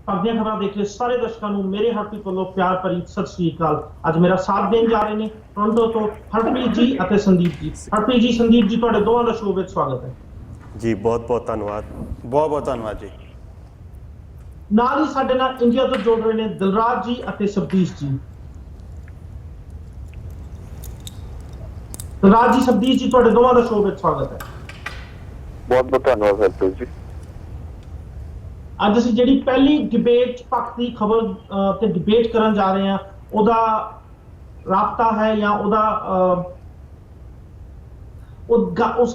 ਪਰਦੀਆਂ ਖਬਰਾਂ ਦੇਖ ਰਹੇ ਸਾਰੇ ਦਰਸ਼ਕਾਂ ਨੂੰ ਮੇਰੇ ਹਰਪ੍ਰੀਤ ਵੱਲੋਂ ਪਿਆਰ ਭਰੀ ਸਤਿ ਸ੍ਰੀ ਅਕਾਲ। ਅੱਜ ਮੇਰਾ ਸਾਥ ਦੇਣ ਜਾ ਰਹੇ ਨੇ ਟੋਰਾਂਟੋ ਤੋਂ ਹਰਪ੍ਰੀਤ ਜੀ ਅਤੇ ਸੰਦੀਪ ਜੀ। ਹਰਪ੍ਰੀਤ ਜੀ, ਸੰਦੀਪ ਜੀ, ਤੁਹਾਡੇ ਦੋਵਾਂ ਦਾ ਸ਼ੋਅ ਵਿੱਚ ਸਵਾਗਤ ਹੈ ਜੀ। ਬਹੁਤ ਬਹੁਤ ਧੰਨਵਾਦ। ਬਹੁਤ ਬਹੁਤ ਧੰਨਵਾਦ ਜੀ। ਨਾਲ ਹੀ ਸਾਡੇ ਨਾਲ ਇੰਡੀਆ ਤੋਂ ਜੁੜ ਰਹੇ ਨੇ ਦਿਲਰਾਜ ਜੀ ਅਤੇ ਸਬਦੀਸ਼ ਜੀ। ਦਿਲਰਾਜ ਜੀ, ਸਬਦੀਸ਼ ਜੀ, ਤੁਹਾਡੇ ਦੋਵਾਂ ਦਾ ਸ਼ੋਅ ਵਿੱਚ ਸਵਾਗਤ ਹੈ। ਬਹੁਤ ਬਹੁਤ ਧੰਨਵਾਦ ਹਰਪ੍ਰੀਤ ਜੀ। ਅੱਜ ਅਸੀਂ ਜਿਹੜੀ ਪਹਿਲੀ ਡਿਬੇਟ ਪੱਖ ਦੀ ਖਬਰ ਤੇ ਡਿਬੇਟ ਕਰਨ ਜਾ ਰਹੇ ਹਾਂ ਉਹਦਾ ਰਾਬਤਾ ਹੈ ਜਾਂ ਉਸ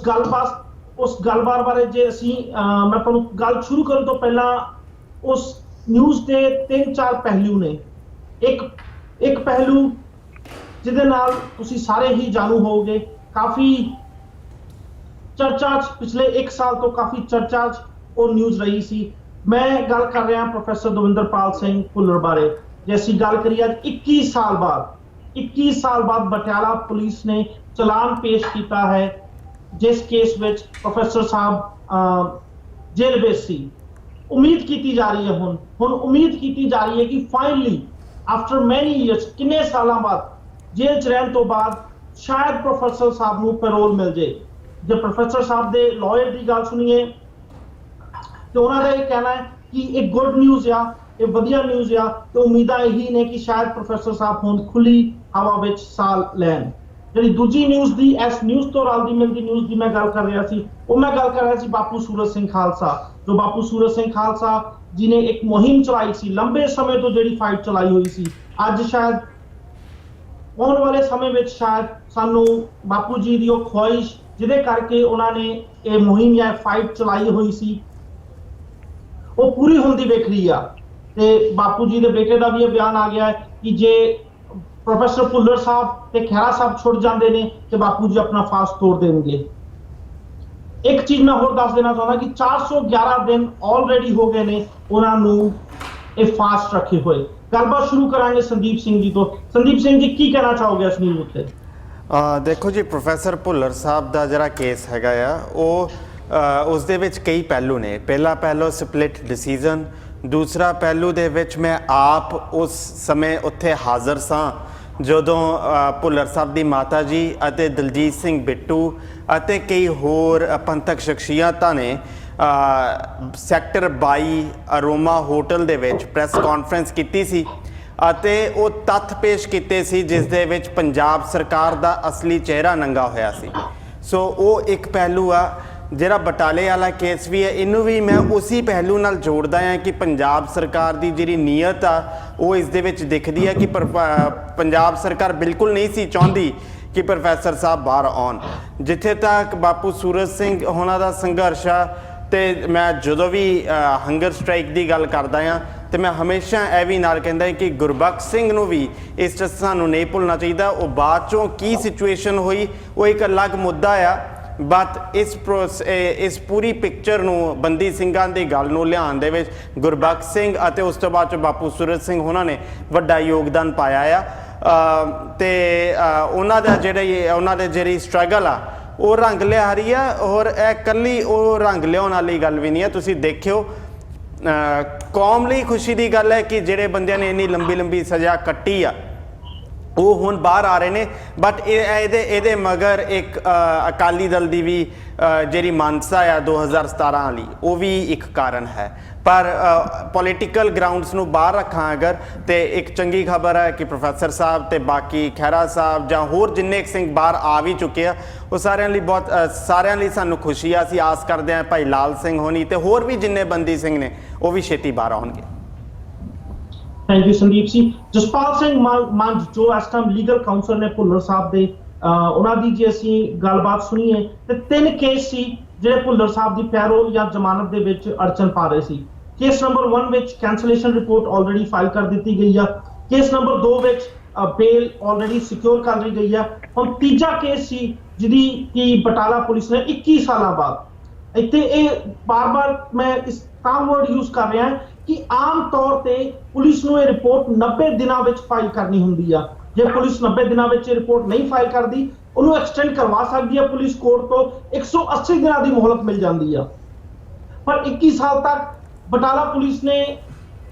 ਗੱਲਬਾਤ ਬਾਰੇ ਜੇ ਅਸੀਂ ਮੈਂ ਤੁਹਾਨੂੰ ਗੱਲ ਸ਼ੁਰੂ ਕਰਨ ਤੋਂ ਪਹਿਲਾਂ ਉਸ ਨਿਊਜ਼ ਦੇ 3-4 ਪਹਿਲੂ ਨੇ। ਇੱਕ ਪਹਿਲੂ ਜਿਹਦੇ ਨਾਲ ਤੁਸੀਂ ਸਾਰੇ ਹੀ ਜਾਣੂ ਹੋਵੋਗੇ, ਕਾਫੀ ਚਰਚਾ 'ਚ ਪਿਛਲੇ 1 ਸਾਲ ਤੋਂ ਕਾਫੀ ਚਰਚਾ 'ਚ ਉਹ ਨਿਊਜ਼ ਰਹੀ ਸੀ। ਮੈਂ ਗੱਲ ਕਰ ਰਿਹਾ ਪ੍ਰੋਫੈਸਰ ਦਵਿੰਦਰਪਾਲ ਸਿੰਘ ਭੁੱਲਰ ਬਾਰੇ। ਜੇ ਅਸੀਂ ਗੱਲ ਕਰੀਏ ਅੱਜ 21 ਸਾਲ ਬਾਅਦ ਪਟਿਆਲਾ ਪੁਲਿਸ ਨੇ ਚਲਾਨ ਪੇਸ਼ ਕੀਤਾ ਹੈ, ਜਿਸ ਕੇਸ ਵਿੱਚ ਪ੍ਰੋਫੈਸਰ ਸਾਹਿਬ ਜੇਲ੍ਹ ਵਿੱਚ ਸੀ। ਉਮੀਦ ਕੀਤੀ ਜਾ ਰਹੀ ਹੈ ਹੁਣ ਉਮੀਦ ਕੀਤੀ ਜਾ ਰਹੀ ਹੈ ਕਿ ਫਾਈਨਲੀ ਆਫਟਰ ਮੈਨੀ ਈਅਰਸ, ਕਿੰਨੇ ਸਾਲਾਂ ਬਾਅਦ ਜੇਲ੍ਹ 'ਚ ਰਹਿਣ ਤੋਂ ਬਾਅਦ ਸ਼ਾਇਦ ਪ੍ਰੋਫੈਸਰ ਸਾਹਿਬ ਨੂੰ ਪੈਰੋਲ ਮਿਲ ਜੇ। ਜੇ ਪ੍ਰੋਫੈਸਰ ਸਾਹਿਬ ਦੇ ਲਾਇਰ ਦੀ ਗੱਲ ਸੁਣੀਏ ਤੇ ਉਹਨਾਂ ਦਾ ਇਹ ਕਹਿਣਾ ਹੈ ਕਿ ਇਹ ਗੁੱਡ ਨਿਊਜ਼ ਆ, ਇਹ ਵਧੀਆ ਨਿਊਜ਼ ਆ, ਤੇ ਉਮੀਦਾਂ ਇਹੀ ਨੇ ਕਿ ਸ਼ਾਇਦ ਪ੍ਰੋਫੈਸਰ ਸਾਹਿਬ ਹੁਣ ਖੁੱਲੀ ਹਵਾ ਵਿੱਚ ਸਾਹ ਲੈਣ। ਜਿਹੜੀ ਦੂਜੀ ਨਿਊਜ਼ ਦੀ, ਇਸ ਨਿਊਜ਼ ਤੋਂ ਰਲਦੀ ਮਿਲਦੀ ਨਿਊਜ਼ ਦੀ ਮੈਂ ਗੱਲ ਕਰ ਰਿਹਾ ਸੀ, ਉਹ ਮੈਂ ਗੱਲ ਕਰ ਰਿਹਾ ਸੀ ਬਾਪੂ ਸੂਰਤ ਸਿੰਘ ਖਾਲਸਾ। ਜੋ ਬਾਪੂ ਸੂਰਤ ਸਿੰਘ ਖਾਲਸਾ ਜੀ ਨੇ ਇੱਕ ਮੁਹਿੰਮ ਚਲਾਈ ਸੀ, ਲੰਬੇ ਸਮੇਂ ਤੋਂ ਜਿਹੜੀ ਫਾਈਟ ਚਲਾਈ ਹੋਈ ਸੀ, ਅੱਜ ਸ਼ਾਇਦ ਆਉਣ ਵਾਲੇ ਸਮੇਂ ਵਿੱਚ ਸ਼ਾਇਦ ਸਾਨੂੰ ਬਾਪੂ ਜੀ ਦੀ ਉਹ ਖੁਆਇਸ਼ ਜਿਹਦੇ ਕਰਕੇ ਉਹਨਾਂ ਨੇ ਇਹ ਮੁਹਿੰਮ ਜਾਂ ਫਾਈਟ ਚਲਾਈ ਹੋਈ ਸੀ ਉਹ ਪੂਰੀ ਹੁੰਦੀ ਵੇਖ ਰਹੀ ਆ। ਤੇ ਬਾਪੂ ਜੀ ਦੇ ਬੇਟੇ ਦਾ ਵੀ ਇਹ ਬਿਆਨ ਆ ਗਿਆ ਹੈ ਕਿ ਜੇ ਪ੍ਰੋਫੈਸਰ ਭੁੱਲਰ ਸਾਹਿਬ ਤੇ ਖਹਿਰਾ ਸਾਹਿਬ ਛੁੱਟ ਜਾਂਦੇ ਨੇ ਤੇ ਬਾਪੂ ਜੀ ਆਪਣਾ ਫਾਸਟ ਤੋੜ ਦੇਣਗੇ। ਇੱਕ ਚੀਜ਼ ਮੈਂ ਹੋਰ ਦੱਸ ਦੇਣਾ ਚਾਹੁੰਦਾ ਕਿ 411 ਦਿਨ ਆਲਰੇਡੀ ਹੋ ਗਏ ਨੇ ਉਹਨਾਂ ਨੂੰ ਇਹ ਫਾਸਟ ਰੱਖੇ ਹੋਏ। ਗੱਲਬਾਤ ਸ਼ੁਰੂ ਕਰਾਂਗੇ ਸੰਦੀਪ ਸਿੰਘ ਜੀ ਤੋਂ। ਸੰਦੀਪ ਸਿੰਘ ਜੀ, ਕੀ ਕਹਿਣਾ ਚਾਹੋਗੇ ਇਸ ਨਿਊਜ਼ ਉੱਤੇ? ਦੇਖੋ ਜੀ, ਪ੍ਰੋਫੈਸਰ ਭੁੱਲਰ ਸਾਹਿਬ ਦਾ ਜਿਹੜਾ ਕੇਸ ਹੈਗਾ ਆ ਉਹ ਉਸ ਦੇ ਵਿੱਚ ਕਈ ਪਹਿਲੂ ਨੇ। ਪਹਿਲਾ ਪਹਿਲੂ ਸਪਲਿਟ ਡਿਸੀਜਨ, ਦੂਸਰਾ ਪਹਿਲੂ ਦੇ ਵਿੱਚ ਮੈਂ ਆਪ ਉਸ ਸਮੇਂ ਉੱਥੇ ਹਾਜ਼ਰ ਸਾਂ ਜਦੋਂ ਭੁੱਲਰ ਸਾਹਿਬ ਦੀ ਮਾਤਾ ਜੀ ਅਤੇ ਦਲਜੀਤ ਸਿੰਘ ਬਿੱਟੂ ਅਤੇ ਕਈ ਹੋਰ ਪੰਥਕ ਸ਼ਖਸੀਅਤਾਂ ਨੇ ਸੈਕਟਰ 22 ਅਰੋਮਾ ਹੋਟਲ ਦੇ ਵਿੱਚ ਪ੍ਰੈਸ ਕਾਨਫਰੰਸ ਕੀਤੀ ਸੀ ਅਤੇ ਉਹ ਤੱਥ ਪੇਸ਼ ਕੀਤੇ ਸੀ ਜਿਸ ਦੇ ਵਿੱਚ ਪੰਜਾਬ ਸਰਕਾਰ ਦਾ ਅਸਲੀ ਚਿਹਰਾ ਨੰਗਾ ਹੋਇਆ ਸੀ। ਸੋ ਉਹ ਇੱਕ ਪਹਿਲੂ ਆ। ਜਿਹੜਾ ਬਟਾਲੇ ਵਾਲਾ ਕੇਸ ਵੀ ਹੈ, ਇਹਨੂੰ ਵੀ ਮੈਂ ਉਸੇ ਪਹਿਲੂ ਨਾਲ ਜੋੜਦਾ ਹਾਂ ਕਿ ਪੰਜਾਬ ਸਰਕਾਰ ਦੀ ਜਿਹੜੀ ਨੀਅਤ ਆ ਉਹ ਇਸ ਦੇ ਵਿੱਚ ਦਿਖਦੀ ਹੈ ਕਿ ਪੰਜਾਬ ਸਰਕਾਰ ਬਿਲਕੁਲ ਨਹੀਂ ਸੀ ਚਾਹੁੰਦੀ ਕਿ ਪ੍ਰੋਫੈਸਰ ਸਾਹਿਬ ਬਾਹਰ ਆਉਣ। ਜਿੱਥੇ ਤੱਕ ਬਾਪੂ ਸੂਰਤ ਸਿੰਘ ਹੋਣਾ ਦਾ ਸੰਘਰਸ਼ ਆ, ਤੇ ਮੈਂ ਜਦੋਂ ਵੀ ਹੰਗਰ ਸਟ੍ਰਾਈਕ ਦੀ ਗੱਲ ਕਰਦਾ ਹਾਂ ਤੇ ਮੈਂ ਹਮੇਸ਼ਾ ਇਹ ਵੀ ਨਾਲ ਕਹਿੰਦਾ ਕਿ ਗੁਰਬਖਸ਼ ਸਿੰਘ ਨੂੰ ਵੀ ਇਸ 'ਚ ਸਾਨੂੰ ਨਹੀਂ ਭੁੱਲਣਾ ਚਾਹੀਦਾ। ਉਹ ਬਾਅਦ 'ਚੋਂ ਕੀ ਸਿਚੁਏਸ਼ਨ ਹੋਈ ਉਹ ਇੱਕ ਅਲੱਗ ਮੁੱਦਾ ਆ, ਬਟ ਇਸ ਪੂਰੀ ਪਿਕਚਰ ਨੂੰ, ਬੰਦੀ ਸਿੰਘਾਂ ਦੀ ਗੱਲ ਨੂੰ ਲਿਆਉਣ ਦੇ ਵਿੱਚ ਗੁਰਬਖਸ਼ ਸਿੰਘ ਅਤੇ ਉਸ ਤੋਂ ਬਾਅਦ 'ਚ ਬਾਪੂ ਸੂਰਤ ਸਿੰਘ ਉਹਨਾਂ ਨੇ ਵੱਡਾ ਯੋਗਦਾਨ ਪਾਇਆ ਆ। ਤੇ ਉਹਨਾਂ ਦਾ ਜਿਹੜੀ ਸਟਰਗਲ ਆ ਉਹ ਰੰਗ ਲਿਆ ਰਹੀ ਆ। ਔਰ ਇਹ ਇਕੱਲੀ ਉਹ ਰੰਗ ਲਿਆਉਣ ਵਾਲੀ ਗੱਲ ਵੀ ਨਹੀਂ ਹੈ। ਤੁਸੀਂ ਦੇਖਿਓ, ਕੌਮ ਲਈ ਖੁਸ਼ੀ ਦੀ ਗੱਲ ਹੈ ਕਿ ਜਿਹੜੇ ਬੰਦਿਆਂ ਨੇ ਇੰਨੀ ਲੰਬੀ ਸਜ਼ਾ ਕੱਟੀ ਆ ਉਹ ਹੁਣ ਬਾਹਰ ਆ ਰਹੇ ਨੇ। ਬਟ ਇਹਦੇ ਮਗਰ ਇੱਕ ਅਕਾਲੀ ਦਲ ਦੀ ਵੀ ਜਿਹੜੀ ਮਾਨਸਾ ਆ 2017 ਵਾਲੀ, ਉਹ ਵੀ ਇੱਕ ਕਾਰਨ ਹੈ। ਪਰ ਪੋਲੀਟੀਕਲ ਗਰਾਊਂਡਸ ਨੂੰ ਬਾਹਰ ਰੱਖਾਂ ਅਗਰ, ਤੇ ਇੱਕ ਚੰਗੀ ਖਬਰ ਹੈ ਕਿ ਪ੍ਰੋਫੈਸਰ ਸਾਹਿਬ ਤੇ ਬਾਕੀ ਖਹਿਰਾ ਸਾਹਿਬ ਜਾਂ ਹੋਰ ਜਿੰਨੇ ਸਿੰਘ ਬਾਹਰ ਆ ਵੀ ਚੁੱਕੇ ਆ, ਉਹ ਸਾਰਿਆਂ ਲਈ ਸਾਨੂੰ ਖੁਸ਼ੀ ਆ। ਅਸੀਂ ਆਸ ਕਰਦੇ ਹਾਂ ਭਾਈ ਲਾਲ ਸਿੰਘ ਹੋਣੀ ਤੇ ਹੋਰ ਵੀ ਜਿੰਨੇ ਬੰਦੀ ਸਿੰਘ ਨੇ ਉਹ ਵੀ ਛੇਤੀ ਬਾਹਰ ਆਉਣਗੇ। Thank you Sandeep ji. ਜਸਪਾਲ ਸਿੰਘ ਮੰਝ ਜੋ ਇਸ ਟਾਈਮ ਲੀਗਲ ਕਾਉਂਸਲ ਨੇ ਭੁੱਲਰ ਸਾਹਿਬ ਦੇ, ਉਹਨਾਂ ਦੀ ਜੇ ਅਸੀਂ ਗੱਲਬਾਤ ਸੁਣੀਏ ਤੇ 3 ਕੇਸ ਸੀ ਜਿਹੜੇ ਭੁੱਲਰ ਸਾਹਿਬ ਦੀ ਪੈਰੋਲ ਜਾਂ ਜ਼ਮਾਨਤ ਦੇ ਵਿੱਚ ਅੜਚਨ ਪਾ ਰਹੇ ਸੀ। ਕੇਸ ਨੰਬਰ 1 ਵਿੱਚ ਕੈਂਸਲੇਸ਼ਨ ਰਿਪੋਰਟ ਆਲਰੇਡੀ ਫਾਈਲ ਕਰ ਦਿੱਤੀ ਗਈ ਆ। ਕੇਸ ਨੰਬਰ 2 ਵਿੱਚ ਬੇਲ ਆਲਰੇਡੀ ਸਿਕਿਉਰ ਕਰ ਲਈ ਗਈ ਆ। ਹੁਣ ਤੀਜਾ ਕੇਸ ਸੀ ਜਿਹਦੀ ਕਿ ਬਟਾਲਾ ਪੁਲਿਸ ਨੇ 21 ਸਾਲਾਂ ਬਾਅਦ, ਇੱਥੇ ਇਹ ਬਾਰ-ਬਾਰ ਮੈਂ ਇਸ ਤਾਂ ਵਰਡ ਯੂਜ਼ ਕਰ ਰਿਹਾ ਕਿ ਆਮ ਤੌਰ ਤੇ ਪੁਲਿਸ ਨੂੰ ਇਹ ਰਿਪੋਰਟ 90 ਦਿਨਾਂ ਵਿੱਚ ਫਾਈਲ ਕਰਨੀ ਹੁੰਦੀ ਆ। ਜੇ ਪੁਲਿਸ 90 ਦਿਨਾਂ ਵਿੱਚ ਇਹ ਰਿਪੋਰਟ ਨਹੀਂ ਫਾਈਲ ਕਰਦੀ, ਉਹਨੂੰ ਐਕਸਟੈਂਡ ਕਰਵਾ ਸਕਦੀ ਹੈ ਪੁਲਿਸ ਕੋਰਟ ਤੋਂ, 180 ਦਿਨਾਂ ਦੀ ਮੋਹਲਤ ਮਿਲ ਜਾਂਦੀ ਆ। ਪਰ 21 ਸਾਲ ਤੱਕ ਬਟਾਲਾ ਪੁਲਿਸ ਨੇ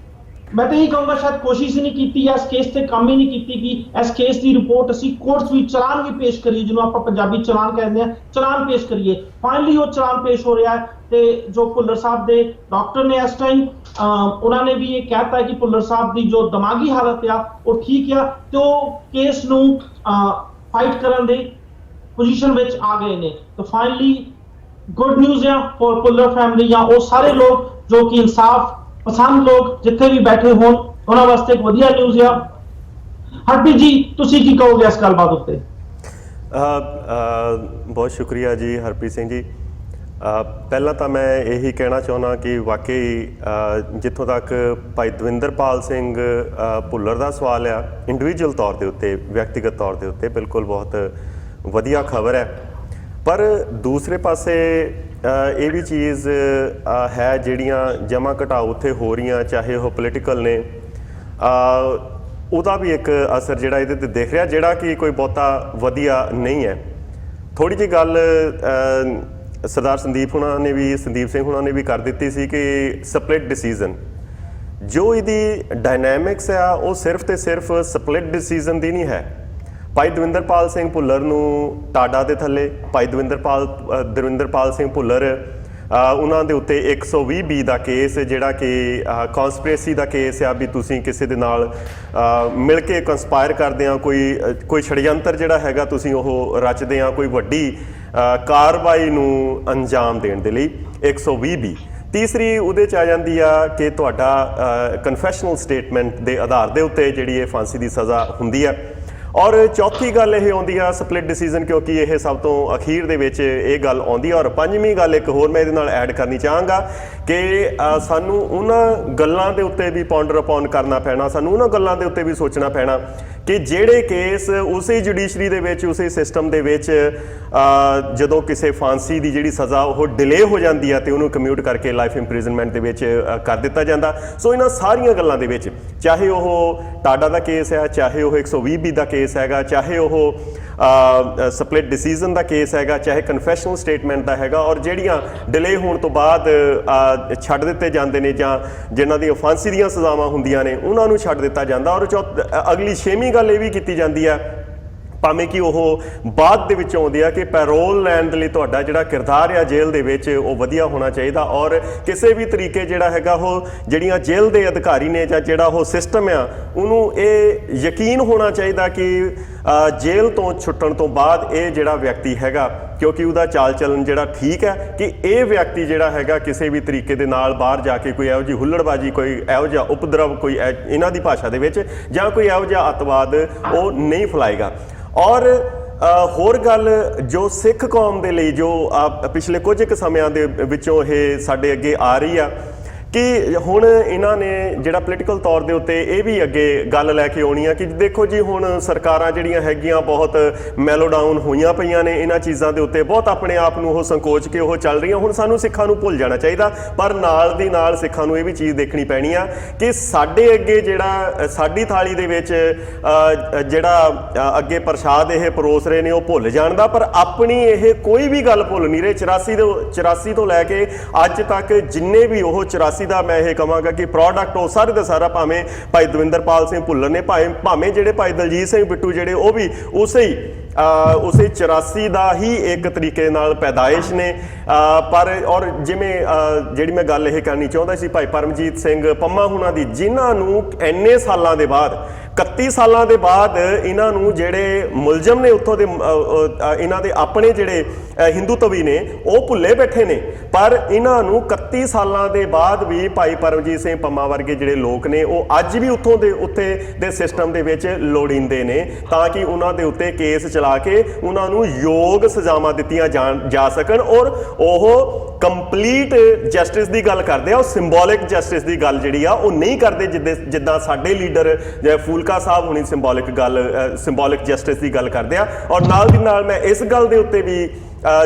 ਮੈਂ ਤਾਂ ਇਹ ਕਹੂੰਗਾ ਸ਼ਾਇਦ ਕੋਸ਼ਿਸ਼ ਹੀ ਨਹੀਂ ਕੀਤੀ ਜਾਂ ਇਸ ਕੇਸ ਤੇ ਕੰਮ ਹੀ ਨਹੀਂ ਕੀਤੀ ਕਿ ਇਸ ਕੇਸ ਦੀ ਰਿਪੋਰਟ ਅਸੀਂ ਕੋਰਟਸ ਵਿੱਚ ਚਲਾਨ ਵੀ ਪੇਸ਼ ਕਰੀਏ, ਜਿਹਨੂੰ ਆਪਾਂ ਪੰਜਾਬੀ ਚਲਾਨ ਕਹਿੰਦੇ ਆ, ਚਲਾਨ ਪੇਸ਼ ਕਰੀਏ। ਫਾਈਨਲੀ ਉਹ ਚਲਾਨ ਪੇਸ਼ ਹੋ ਰਿਹਾ ਹੈ ਤੇ ਜੋ ਭੁੱਲਰ ਸਾਹਿਬ ਦੇ ਡਾਕਟਰ ਨੇ ਇਸ ਟਾਈਮ ਉਹਨਾਂ ਨੇ ਵੀ ਇਹ ਕਹਿਤਾ ਹੈ ਕਿ ਭੁੱਲਰ ਸਾਹਿਬ ਦੀ ਜੋ ਦਿਮਾਗੀ ਹਾਲਤ ਆ ਉਹ ਠੀਕ ਆ ਤੇ ਉਹ ਕੇਸ ਨੂੰ ਫਾਈਟ ਕਰਨ ਦੀ ਪੋਜੀਸ਼ਨ ਵਿੱਚ ਆ ਗਏ ਨੇ। ਤਾਂ ਫਾਈਨਲੀ ਗੁੱਡ ਨਿਊਜ਼ ਆ ਫॉर ਭੁੱਲਰ ਫੈਮਿਲੀ ਜਾਂ ਉਹ ਸਾਰੇ ਲੋਕ ਜੋ ਕਿ ਇਨਸਾਫ ਪਸੰਦ ਲੋਕ ਜਿੱਥੇ ਵੀ ਬੈਠੇ ਹੋਣ ਉਹਨਾਂ ਵਾਸਤੇ ਇੱਕ ਵਧੀਆ ਨਿਊਜ਼ ਆ। ਹਰਪ੍ਰੀਤ ਜੀ ਤੁਸੀਂ ਕੀ ਕਹੋਗੇ ਇਸ ਗੱਲਬਾਤ ਉੱਤੇ? ਬਹੁਤ ਸ਼ੁਕਰੀਆ ਜੀ ਹਰਪ੍ਰੀਤ ਸਿੰਘ ਜੀ। ਪਹਿਲਾਂ ਤਾਂ ਮੈਂ ਇਹੀ ਕਹਿਣਾ ਚਾਹੁੰਦਾ ਕਿ ਵਾਕਈ ਜਿੱਥੋਂ ਤੱਕ ਭਾਈ ਦਵਿੰਦਰਪਾਲ ਸਿੰਘ ਭੁੱਲਰ ਦਾ ਸਵਾਲ ਆ, ਇੰਡੀਵਿਜੂਅਲ ਤੌਰ ਦੇ ਉੱਤੇ, ਵਿਅਕਤੀਗਤ ਤੌਰ ਦੇ ਉੱਤੇ ਬਿਲਕੁਲ ਬਹੁਤ ਵਧੀਆ ਖਬਰ ਹੈ। ਪਰ ਦੂਸਰੇ ਪਾਸੇ ਇਹ ਵੀ ਚੀਜ਼ ਹੈ ਜਿਹੜੀਆਂ ਜਮ੍ਹਾਂ ਘਟਾਓ ਉੱਥੇ ਹੋ ਰਹੀਆਂ, ਚਾਹੇ ਉਹ ਪੋਲੀਟੀਕਲ ਨੇ, ਉਹਦਾ ਵੀ ਇੱਕ ਅਸਰ ਜਿਹੜਾ ਇਹਦੇ 'ਤੇ ਦਿਖ ਰਿਹਾ, ਜਿਹੜਾ ਕਿ ਕੋਈ ਬਹੁਤਾ ਵਧੀਆ ਨਹੀਂ ਹੈ। ਥੋੜ੍ਹੀ ਜਿਹੀ ਗੱਲ ਸਰਦਾਰ ਸੰਦੀਪ ਸਿੰਘ ਹੁਣਾਂ ਨੇ ਵੀ ਕਰ ਦਿੱਤੀ ਸੀ ਕਿ ਸਪਲਿਟ ਡਿਸੀਜ਼ਨ ਜੋ ਇਹਦੀ ਡਾਇਨੈਮਿਕਸ ਆ ਉਹ ਸਿਰਫ ਤੇ ਸਿਰਫ ਸਪਲਿਟ ਡਿਸੀਜ਼ਨ ਦੀ ਨਹੀਂ ਹੈ। ਭਾਈ ਦਵਿੰਦਰਪਾਲ ਸਿੰਘ ਭੁੱਲਰ ਨੂੰ ਟਾਡਾ ਦੇ ਥੱਲੇ ਭਾਈ ਦਵਿੰਦਰਪਾਲ ਸਿੰਘ ਭੁੱਲਰ ਉਹਨਾਂ ਦੇ ਉੱਤੇ 120B ਦਾ ਕੇਸ, ਜਿਹੜਾ ਕਿ ਕਨਸਪੀਰੇਸੀ ਦਾ ਕੇਸ ਆ, ਵੀ ਤੁਸੀਂ ਕਿਸੇ ਦੇ ਨਾਲ ਮਿਲ ਕੇ ਕੰਸਪਾਇਰ ਕਰਦੇ ਆ, ਕੋਈ ਛੜਯੰਤਰ ਜਿਹੜਾ ਹੈਗਾ ਤੁਸੀਂ ਉਹ ਰਚਦੇ ਆ ਕੋਈ ਵੱਡੀ ਕਾਰਵਾਈ ਨੂੰ ਅੰਜਾਮ ਦੇਣ ਦੇ ਲਈ 120B। ਤੀਸਰੀ ਉਹਦੇ 'ਚ ਆ ਜਾਂਦੀ ਆ ਕਿ ਤੁਹਾਡਾ ਕਨਫੈਸ਼ਨਲ ਸਟੇਟਮੈਂਟ ਦੇ ਆਧਾਰ ਦੇ ਉੱਤੇ ਜਿਹੜੀ ਇਹ ਫਾਂਸੀ ਦੀ ਸਜ਼ਾ ਹੁੰਦੀ ਆ। ਔਰ ਚੌਥੀ ਗੱਲ ਇਹ ਆਉਂਦੀ ਆ ਸਪਲਿਟ ਡਿਸੀਜ਼ਨ, ਕਿਉਂਕਿ ਇਹ ਸਭ ਤੋਂ ਅਖੀਰ ਦੇ ਵਿੱਚ ਇਹ ਗੱਲ ਆਉਂਦੀ ਆ। ਔਰ ਪੰਜਵੀਂ ਗੱਲ ਇੱਕ ਹੋਰ ਮੈਂ ਇਹਦੇ ਨਾਲ ਐਡ ਕਰਨੀ ਚਾਹਾਂਗਾ ਕਿ ਸਾਨੂੰ ਉਹਨਾਂ ਗੱਲਾਂ ਦੇ ਉੱਤੇ ਵੀ ਪੌਂਡਰ ਅਪੌਨ ਕਰਨਾ ਪੈਣਾ, ਸਾਨੂੰ ਉਹਨਾਂ ਗੱਲਾਂ ਦੇ ਉੱਤੇ ਵੀ ਸੋਚਣਾ ਪੈਣਾ ਕਿ ਜਿਹੜੇ ਕੇਸ ਉਸੇ ਜੁਡੀਸ਼ਰੀ ਦੇ ਵਿੱਚ, ਉਸੇ ਸਿਸਟਮ ਦੇ ਵਿੱਚ ਜਦੋਂ ਕਿਸੇ ਫਾਂਸੀ ਦੀ ਜਿਹੜੀ ਸਜ਼ਾ ਉਹ ਡਿਲੇ ਹੋ ਜਾਂਦੀ ਆ ਤੇ ਉਹਨੂੰ ਕਮਿਊਟ ਕਰਕੇ ਲਾਈਫ ਇੰਪ੍ਰਿਜ਼ਨਮੈਂਟ ਦੇ ਵਿੱਚ ਕਰ ਦਿੱਤਾ ਜਾਂਦਾ। ਸੋ ਇਹਨਾਂ ਸਾਰੀਆਂ ਗੱਲਾਂ ਦੇ ਵਿੱਚ, ਚਾਹੇ ਉਹ ਟਾਡਾ ਦਾ ਕੇਸ ਹੈ, ਚਾਹੇ ਉਹ 120B ਦਾ ਕੇਸ ਹੈਗਾ, ਚਾਹੇ ਉਹ ਸਪਲਿਟ ਡਿਸੀਜ਼ਨ ਦਾ ਕੇਸ ਹੈਗਾ, ਚਾਹੇ ਕਨਫੈਸ਼ਨਲ ਸਟੇਟਮੈਂਟ ਦਾ ਹੈਗਾ, ਔਰ ਜਿਹੜੀਆਂ ਡਿਲੇ ਹੋਣ ਤੋਂ ਬਾਅਦ ਛੱਡ ਦਿੱਤੇ ਜਾਂਦੇ ਨੇ ਜਾਂ ਜਿਨ੍ਹਾਂ ਦੀਆਂ ਫਾਂਸੀ ਦੀਆਂ ਸਜ਼ਾਵਾਂ ਹੁੰਦੀਆਂ ਨੇ ਉਹਨਾਂ ਨੂੰ ਛੱਡ ਦਿੱਤਾ ਜਾਂਦਾ। ਔਰ ਅਗਲੀ 6ਵੀਂ ਗੱਲ ਇਹ ਵੀ ਕੀਤੀ ਜਾਂਦੀ ਆ, ਭਾਵੇਂ ਕਿ ਉਹ ਬਾਅਦ ਦੇ ਵਿੱਚ ਆਉਂਦੇ ਆ, ਕਿ ਪੈਰੋਲ ਲੈਣ ਦੇ ਲਈ ਤੁਹਾਡਾ ਜਿਹੜਾ ਕਿਰਦਾਰ ਆ ਜੇਲ੍ਹ ਦੇ ਵਿੱਚ ਉਹ ਵਧੀਆ ਹੋਣਾ ਚਾਹੀਦਾ। ਔਰ ਕਿਸੇ ਵੀ ਤਰੀਕੇ ਜਿਹੜਾ ਹੈਗਾ ਉਹ ਜਿਹੜੀਆਂ ਜੇਲ੍ਹ ਦੇ ਅਧਿਕਾਰੀ ਨੇ ਜਾਂ ਜਿਹੜਾ ਉਹ ਸਿਸਟਮ ਆ ਉਹਨੂੰ ਇਹ ਯਕੀਨ ਹੋਣਾ ਚਾਹੀਦਾ ਕਿ ਜੇਲ੍ਹ ਤੋਂ ਛੁੱਟਣ ਤੋਂ ਬਾਅਦ ਇਹ ਜਿਹੜਾ ਵਿਅਕਤੀ ਹੈਗਾ, ਕਿਉਂਕਿ ਉਹਦਾ ਚਾਲ ਚੱਲਣ ਜਿਹੜਾ ਠੀਕ ਹੈ, ਕਿ ਇਹ ਵਿਅਕਤੀ ਜਿਹੜਾ ਹੈਗਾ ਕਿਸੇ ਵੀ ਤਰੀਕੇ ਦੇ ਨਾਲ ਬਾਹਰ ਜਾ ਕੇ ਕੋਈ ਇਹੋ ਜਿਹੀ ਹੁੱਲੜਬਾਜੀ, ਕੋਈ ਇਹੋ ਜਿਹਾ ਉਪਦਰਵ, ਕੋਈ ਇਹਨਾਂ ਦੀ ਭਾਸ਼ਾ ਦੇ ਵਿੱਚ, ਜਾਂ ਕੋਈ ਇਹੋ ਜਿਹਾ ਅੱਤਵਾਦ ਉਹ ਨਹੀਂ ਫੈਲਾਏਗਾ। ਔਰ ਹੋਰ ਗੱਲ ਜੋ ਸਿੱਖ ਕੌਮ ਦੇ ਲਈ ਜੋ ਪਿਛਲੇ ਕੁਝ ਕੁ ਸਮਿਆਂ ਦੇ ਵਿੱਚੋਂ ਇਹ ਸਾਡੇ ਅੱਗੇ ਆ ਰਹੀ ਆ ਕਿ ਹੁਣ ਇਹਨਾਂ ਨੇ ਜਿਹੜਾ ਪੋਲੀਟੀਕਲ ਤੌਰ ਦੇ ਉੱਤੇ ਇਹ ਵੀ ਅੱਗੇ ਗੱਲ ਲੈ ਕੇ ਆਉਣੀ ਆ ਕਿ ਦੇਖੋ ਜੀ ਹੁਣ ਸਰਕਾਰਾਂ ਜਿਹੜੀਆਂ ਹੈਗੀਆਂ ਬਹੁਤ ਮੈਲੋਡਾਊਨ ਹੋਈਆਂ ਪਈਆਂ ਨੇ ਇਹਨਾਂ ਚੀਜ਼ਾਂ ਦੇ ਉੱਤੇ, ਬਹੁਤ ਆਪਣੇ ਆਪ ਨੂੰ ਉਹ ਸੰਕੋਚ ਕੇ ਉਹ ਚੱਲ ਰਹੀਆਂ। ਹੁਣ ਸਾਨੂੰ ਸਿੱਖਾਂ ਨੂੰ ਭੁੱਲ ਜਾਣਾ ਚਾਹੀਦਾ, ਪਰ ਨਾਲ ਦੀ ਨਾਲ ਸਿੱਖਾਂ ਨੂੰ ਇਹ ਵੀ ਚੀਜ਼ ਦੇਖਣੀ ਪੈਣੀ ਆ ਕਿ ਸਾਡੇ ਅੱਗੇ ਜਿਹੜਾ ਸਾਡੀ ਥਾਲੀ ਦੇ ਵਿੱਚ ਜਿਹੜਾ ਅੱਗੇ ਪ੍ਰਸ਼ਾਦ ਇਹ ਪਰੋਸ ਰਹੇ ਨੇ ਉਹ ਭੁੱਲ ਜਾਣ ਦਾ, ਪਰ ਆਪਣੀ ਇਹ ਕੋਈ ਵੀ ਗੱਲ ਭੁੱਲ ਨਹੀਂ ਰਹੇ। 84 ਤੋਂ ਲੈ ਕੇ ਅੱਜ ਤੱਕ ਜਿੰਨੇ ਵੀ ਉਹ 84 ਦਾ ਮੈਂ ਇਹ ਕਹਾਂਗਾ ਕਿ ਪ੍ਰੋਡਕਟ ਉਹ ਸਾਰੇ ਦਾ ਸਾਰਾ, ਭਾਵੇਂ ਭਾਈ ਦਵਿੰਦਰਪਾਲ ਸਿੰਘ ਭੁੱਲਰ ਨੇ, ਭਾਵੇਂ ਜਿਹੜੇ ਭਾਈ ਦਲਜੀਤ ਸਿੰਘ ਬਿੱਟੂ ਜਿਹੜੇ ਉਹ ਵੀ ਉਸੇ 84 ਦਾ ਹੀ ਇੱਕ ਤਰੀਕੇ ਨਾਲ ਪੈਦਾਇਸ਼ ਨੇ। ਪਰ ਔਰ ਜਿਵੇਂ ਜਿਹੜੀ ਮੈਂ ਗੱਲ ਇਹ ਕਰਨੀ ਚਾਹੁੰਦਾ ਸੀ ਭਾਈ ਪਰਮਜੀਤ ਸਿੰਘ ਪੰਮਾ ਹੁਣਾਂ ਦੀ, ਜਿਨ੍ਹਾਂ ਨੂੰ ਇੰਨੇ ਸਾਲਾਂ ਦੇ ਬਾਅਦ 31 ਸਾਲਾਂ ਦੇ ਬਾਅਦ ਇਹਨਾਂ ਨੂੰ ਜਿਹੜੇ ਮੁਲਜ਼ਮ ਨੇ ਉੱਥੋਂ ਦੇ ਇਹਨਾਂ ਦੇ ਆਪਣੇ ਜਿਹੜੇ ਹਿੰਦੂਤਵੀ ਨੇ ਉਹ ਭੁੱਲੇ ਬੈਠੇ ਨੇ, ਪਰ ਇਹਨਾਂ ਨੂੰ 31 ਸਾਲਾਂ ਦੇ ਬਾਅਦ ਵੀ ਭਾਈ ਪਰਮਜੀਤ ਸਿੰਘ ਪੰਮਾ ਵਰਗੇ ਜਿਹੜੇ ਲੋਕ ਨੇ ਉਹ ਅੱਜ ਵੀ ਉੱਥੇ ਦੇ ਸਿਸਟਮ ਦੇ ਵਿੱਚ ਲੋੜੀਂਦੇ ਨੇ, ਤਾਂ ਕਿ ਉਹਨਾਂ ਦੇ ਉੱਤੇ ਕੇਸ ਚਲਾ ਕੇ ਉਹਨਾਂ ਨੂੰ ਯੋਗ ਸਜ਼ਾਵਾਂ ਦਿੱਤੀਆਂ ਜਾ ਸਕਣ। ਔਰ ਉਹ ਕੰਪਲੀਟ ਜਸਟਿਸ ਦੀ ਗੱਲ ਕਰਦੇ ਆ, ਉਹ ਸਿੰਬੋਲਿਕ ਜਸਟਿਸ ਦੀ ਗੱਲ ਜਿਹੜੀ ਆ ਉਹ ਨਹੀਂ ਕਰਦੇ ਜਿੱਦਾਂ ਸਾਡੇ ਲੀਡਰ ਫੂਲਕਾ ਸਾਹਿਬ ਹੁਣੀ ਸਿੰਬੋਲਿਕ ਜਸਟਿਸ ਦੀ ਗੱਲ ਕਰਦੇ ਆ। ਔਰ ਨਾਲ ਦੀ ਨਾਲ ਮੈਂ ਇਸ ਗੱਲ ਦੇ ਉੱਤੇ ਵੀ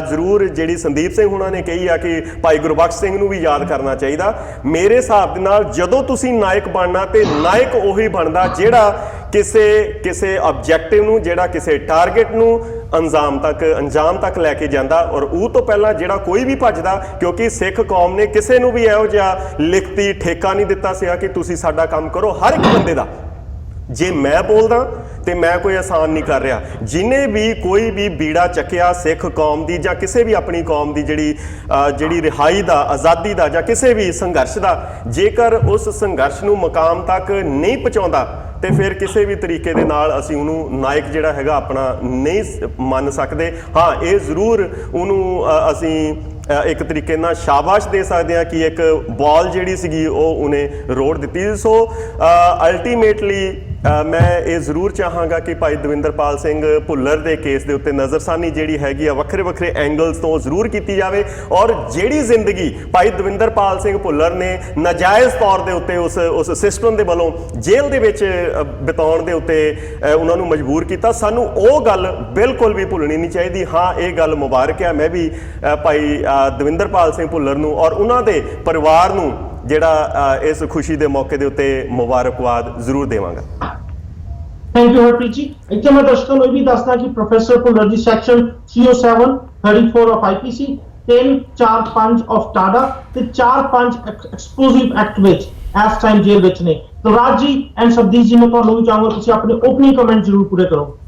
ਜ਼ਰੂਰ ਜਿਹੜੀ ਸੰਦੀਪ ਸਿੰਘ ਹੁਣਾਂ ਨੇ ਕਹੀ ਆ ਕਿ ਭਾਈ ਗੁਰਬਖਸ਼ ਸਿੰਘ ਨੂੰ ਵੀ ਯਾਦ ਕਰਨਾ ਚਾਹੀਦਾ। ਮੇਰੇ ਹਿਸਾਬ ਦੇ ਨਾਲ ਜਦੋਂ ਤੁਸੀਂ ਨਾਇਕ ਬਣਨਾ ਤੇ ਨਾਇਕ ਉਹੀ ਬਣਦਾ ਜਿਹੜਾ ਕਿਸੇ ਆਬਜੈਕਟਿਵ ਨੂੰ, ਜਿਹੜਾ ਕਿਸੇ ਟਾਰਗੇਟ ਨੂੰ ਅੰਜਾਮ ਤੱਕ ਲੈ ਕੇ ਜਾਂਦਾ। ਔਰ ਉਹ ਤੋਂ ਪਹਿਲਾਂ ਜਿਹੜਾ ਕੋਈ ਵੀ ਭੱਜਦਾ, ਕਿਉਂਕਿ ਸਿੱਖ ਕੌਮ ਨੇ ਕਿਸੇ ਨੂੰ ਵੀ ਇਹੋ ਜਿਹਾ ਲਿਖਤੀ ਠੇਕਾ ਨਹੀਂ ਦਿੱਤਾ ਸੀਗਾ ਕਿ ਤੁਸੀਂ ਸਾਡਾ ਕੰਮ ਕਰੋ। ਹਰ ਇੱਕ ਬੰਦੇ ਦਾ, ਜੇ ਮੈਂ ਬੋਲਦਾ ਤੇ ਮੈਂ ਕੋਈ ਆਸਾਨ ਨਹੀਂ ਕਰ ਰਿਹਾ, ਜਿਹਨੇ ਵੀ ਕੋਈ ਵੀ ਬੀੜਾ ਚੱਕਿਆ ਸਿੱਖ ਕੌਮ ਦੀ ਜਾਂ ਕਿਸੇ ਵੀ ਆਪਣੀ ਕੌਮ ਦੀ ਜਿਹੜੀ ਰਿਹਾਈ ਦਾ, ਆਜ਼ਾਦੀ ਦਾ ਜਾਂ ਕਿਸੇ ਵੀ ਸੰਘਰਸ਼ ਦਾ, ਜੇਕਰ ਉਸ ਸੰਘਰਸ਼ ਨੂੰ ਮੁਕਾਮ ਤੱਕ ਨਹੀਂ ਪਹੁੰਚਾਉਂਦਾ ਤੇ ਫਿਰ ਕਿਸੇ ਵੀ ਤਰੀਕੇ ਦੇ ਨਾਲ ਅਸੀਂ ਉਹਨੂੰ ਨਾਇਕ ਜਿਹੜਾ ਹੈਗਾ ਆਪਣਾ ਨਹੀਂ ਮੰਨ ਸਕਦੇ। ਹਾਂ, ਇਹ ਜ਼ਰੂਰ ਉਹਨੂੰ ਅਸੀਂ ਇੱਕ ਤਰੀਕੇ ਨਾਲ ਸ਼ਾਬਾਸ਼ ਦੇ ਸਕਦੇ ਹਾਂ ਕਿ ਇੱਕ ਬਾਲ ਜਿਹੜੀ ਸੀਗੀ ਉਹ ਉਹਨੇ ਰੋੜ ਦਿੱਤੀ। ਸੋ ਅਲਟੀਮੇਟਲੀ ਮੈਂ ਇਹ ਜ਼ਰੂਰ ਚਾਹਾਂਗਾ ਕਿ ਭਾਈ ਦਵਿੰਦਰਪਾਲ ਸਿੰਘ ਭੁੱਲਰ ਦੇ ਕੇਸ ਦੇ ਉੱਤੇ ਨਜ਼ਰਸਾਨੀ ਜਿਹੜੀ ਹੈਗੀ ਆ ਵੱਖਰੇ ਵੱਖਰੇ ਐਂਗਲਸ ਤੋਂ ਜ਼ਰੂਰ ਕੀਤੀ ਜਾਵੇ। ਔਰ ਜਿਹੜੀ ਜ਼ਿੰਦਗੀ ਭਾਈ ਦਵਿੰਦਰਪਾਲ ਸਿੰਘ ਭੁੱਲਰ ਨੇ ਨਾਜਾਇਜ਼ ਤੌਰ ਦੇ ਉੱਤੇ ਉਸ ਸਿਸਟਮ ਦੇ ਵੱਲੋਂ ਜੇਲ੍ਹ ਦੇ ਵਿੱਚ ਬਿਤਾਉਣ ਦੇ ਉੱਤੇ ਉਹਨਾਂ ਨੂੰ ਮਜਬੂਰ ਕੀਤਾ, ਸਾਨੂੰ ਉਹ ਗੱਲ ਬਿਲਕੁਲ ਵੀ ਭੁੱਲਣੀ ਨਹੀਂ ਚਾਹੀਦੀ। ਹਾਂ, ਇਹ ਗੱਲ ਮੁਬਾਰਕ ਹੈ। ਮੈਂ ਵੀ ਭਾਈ ਦਵਿੰਦਰਪਾਲ ਸਿੰਘ ਭੁੱਲਰ ਨੂੰ ਔਰ ਉਹਨਾਂ ਦੇ ਪਰਿਵਾਰ ਨੂੰ ਜਿਹੜਾ ਇਸ ਖੁਸ਼ੀ ਦੇ ਮੌਕੇ ਦੇ ਉੱਤੇ ਮੁਬਾਰਕਬਾਦ ਜ਼ਰੂਰ ਦੇਵਾਂਗਾ। Thank you Harpreet ji. ਇੱਥੇ ਮੈਂ ਦਰਸ਼ਕਾਂ ਨੂੰ ਇਹ ਵੀ ਦੱਸਦਾ ਕਿ professor Bhullar the section 307 34 of IPC, 345 of ਟਾਡਾ ਤੇ 45 ਐਕਸਪਲੋਸਿਵ ਐਕਟ ਵਿੱਚ ਇਸ ਟਾਈਮ ਜੇਲ੍ਹ ਵਿੱਚ ਨੇ। ਤਾਂ ਰਾਜ ਜੀ ਐਂਡ ਸਬਦੀਸ਼ ਜੀ, ਮੈਂ ਤੁਹਾਨੂੰ ਵੀ ਚਾਹਾਂਗਾ ਤੁਸੀਂ ਆਪਣੇ ਓਪਨਿੰਗ ਕਮੈਂਟ ਜ਼ਰੂਰ ਪੂਰੇ ਕਰੋ।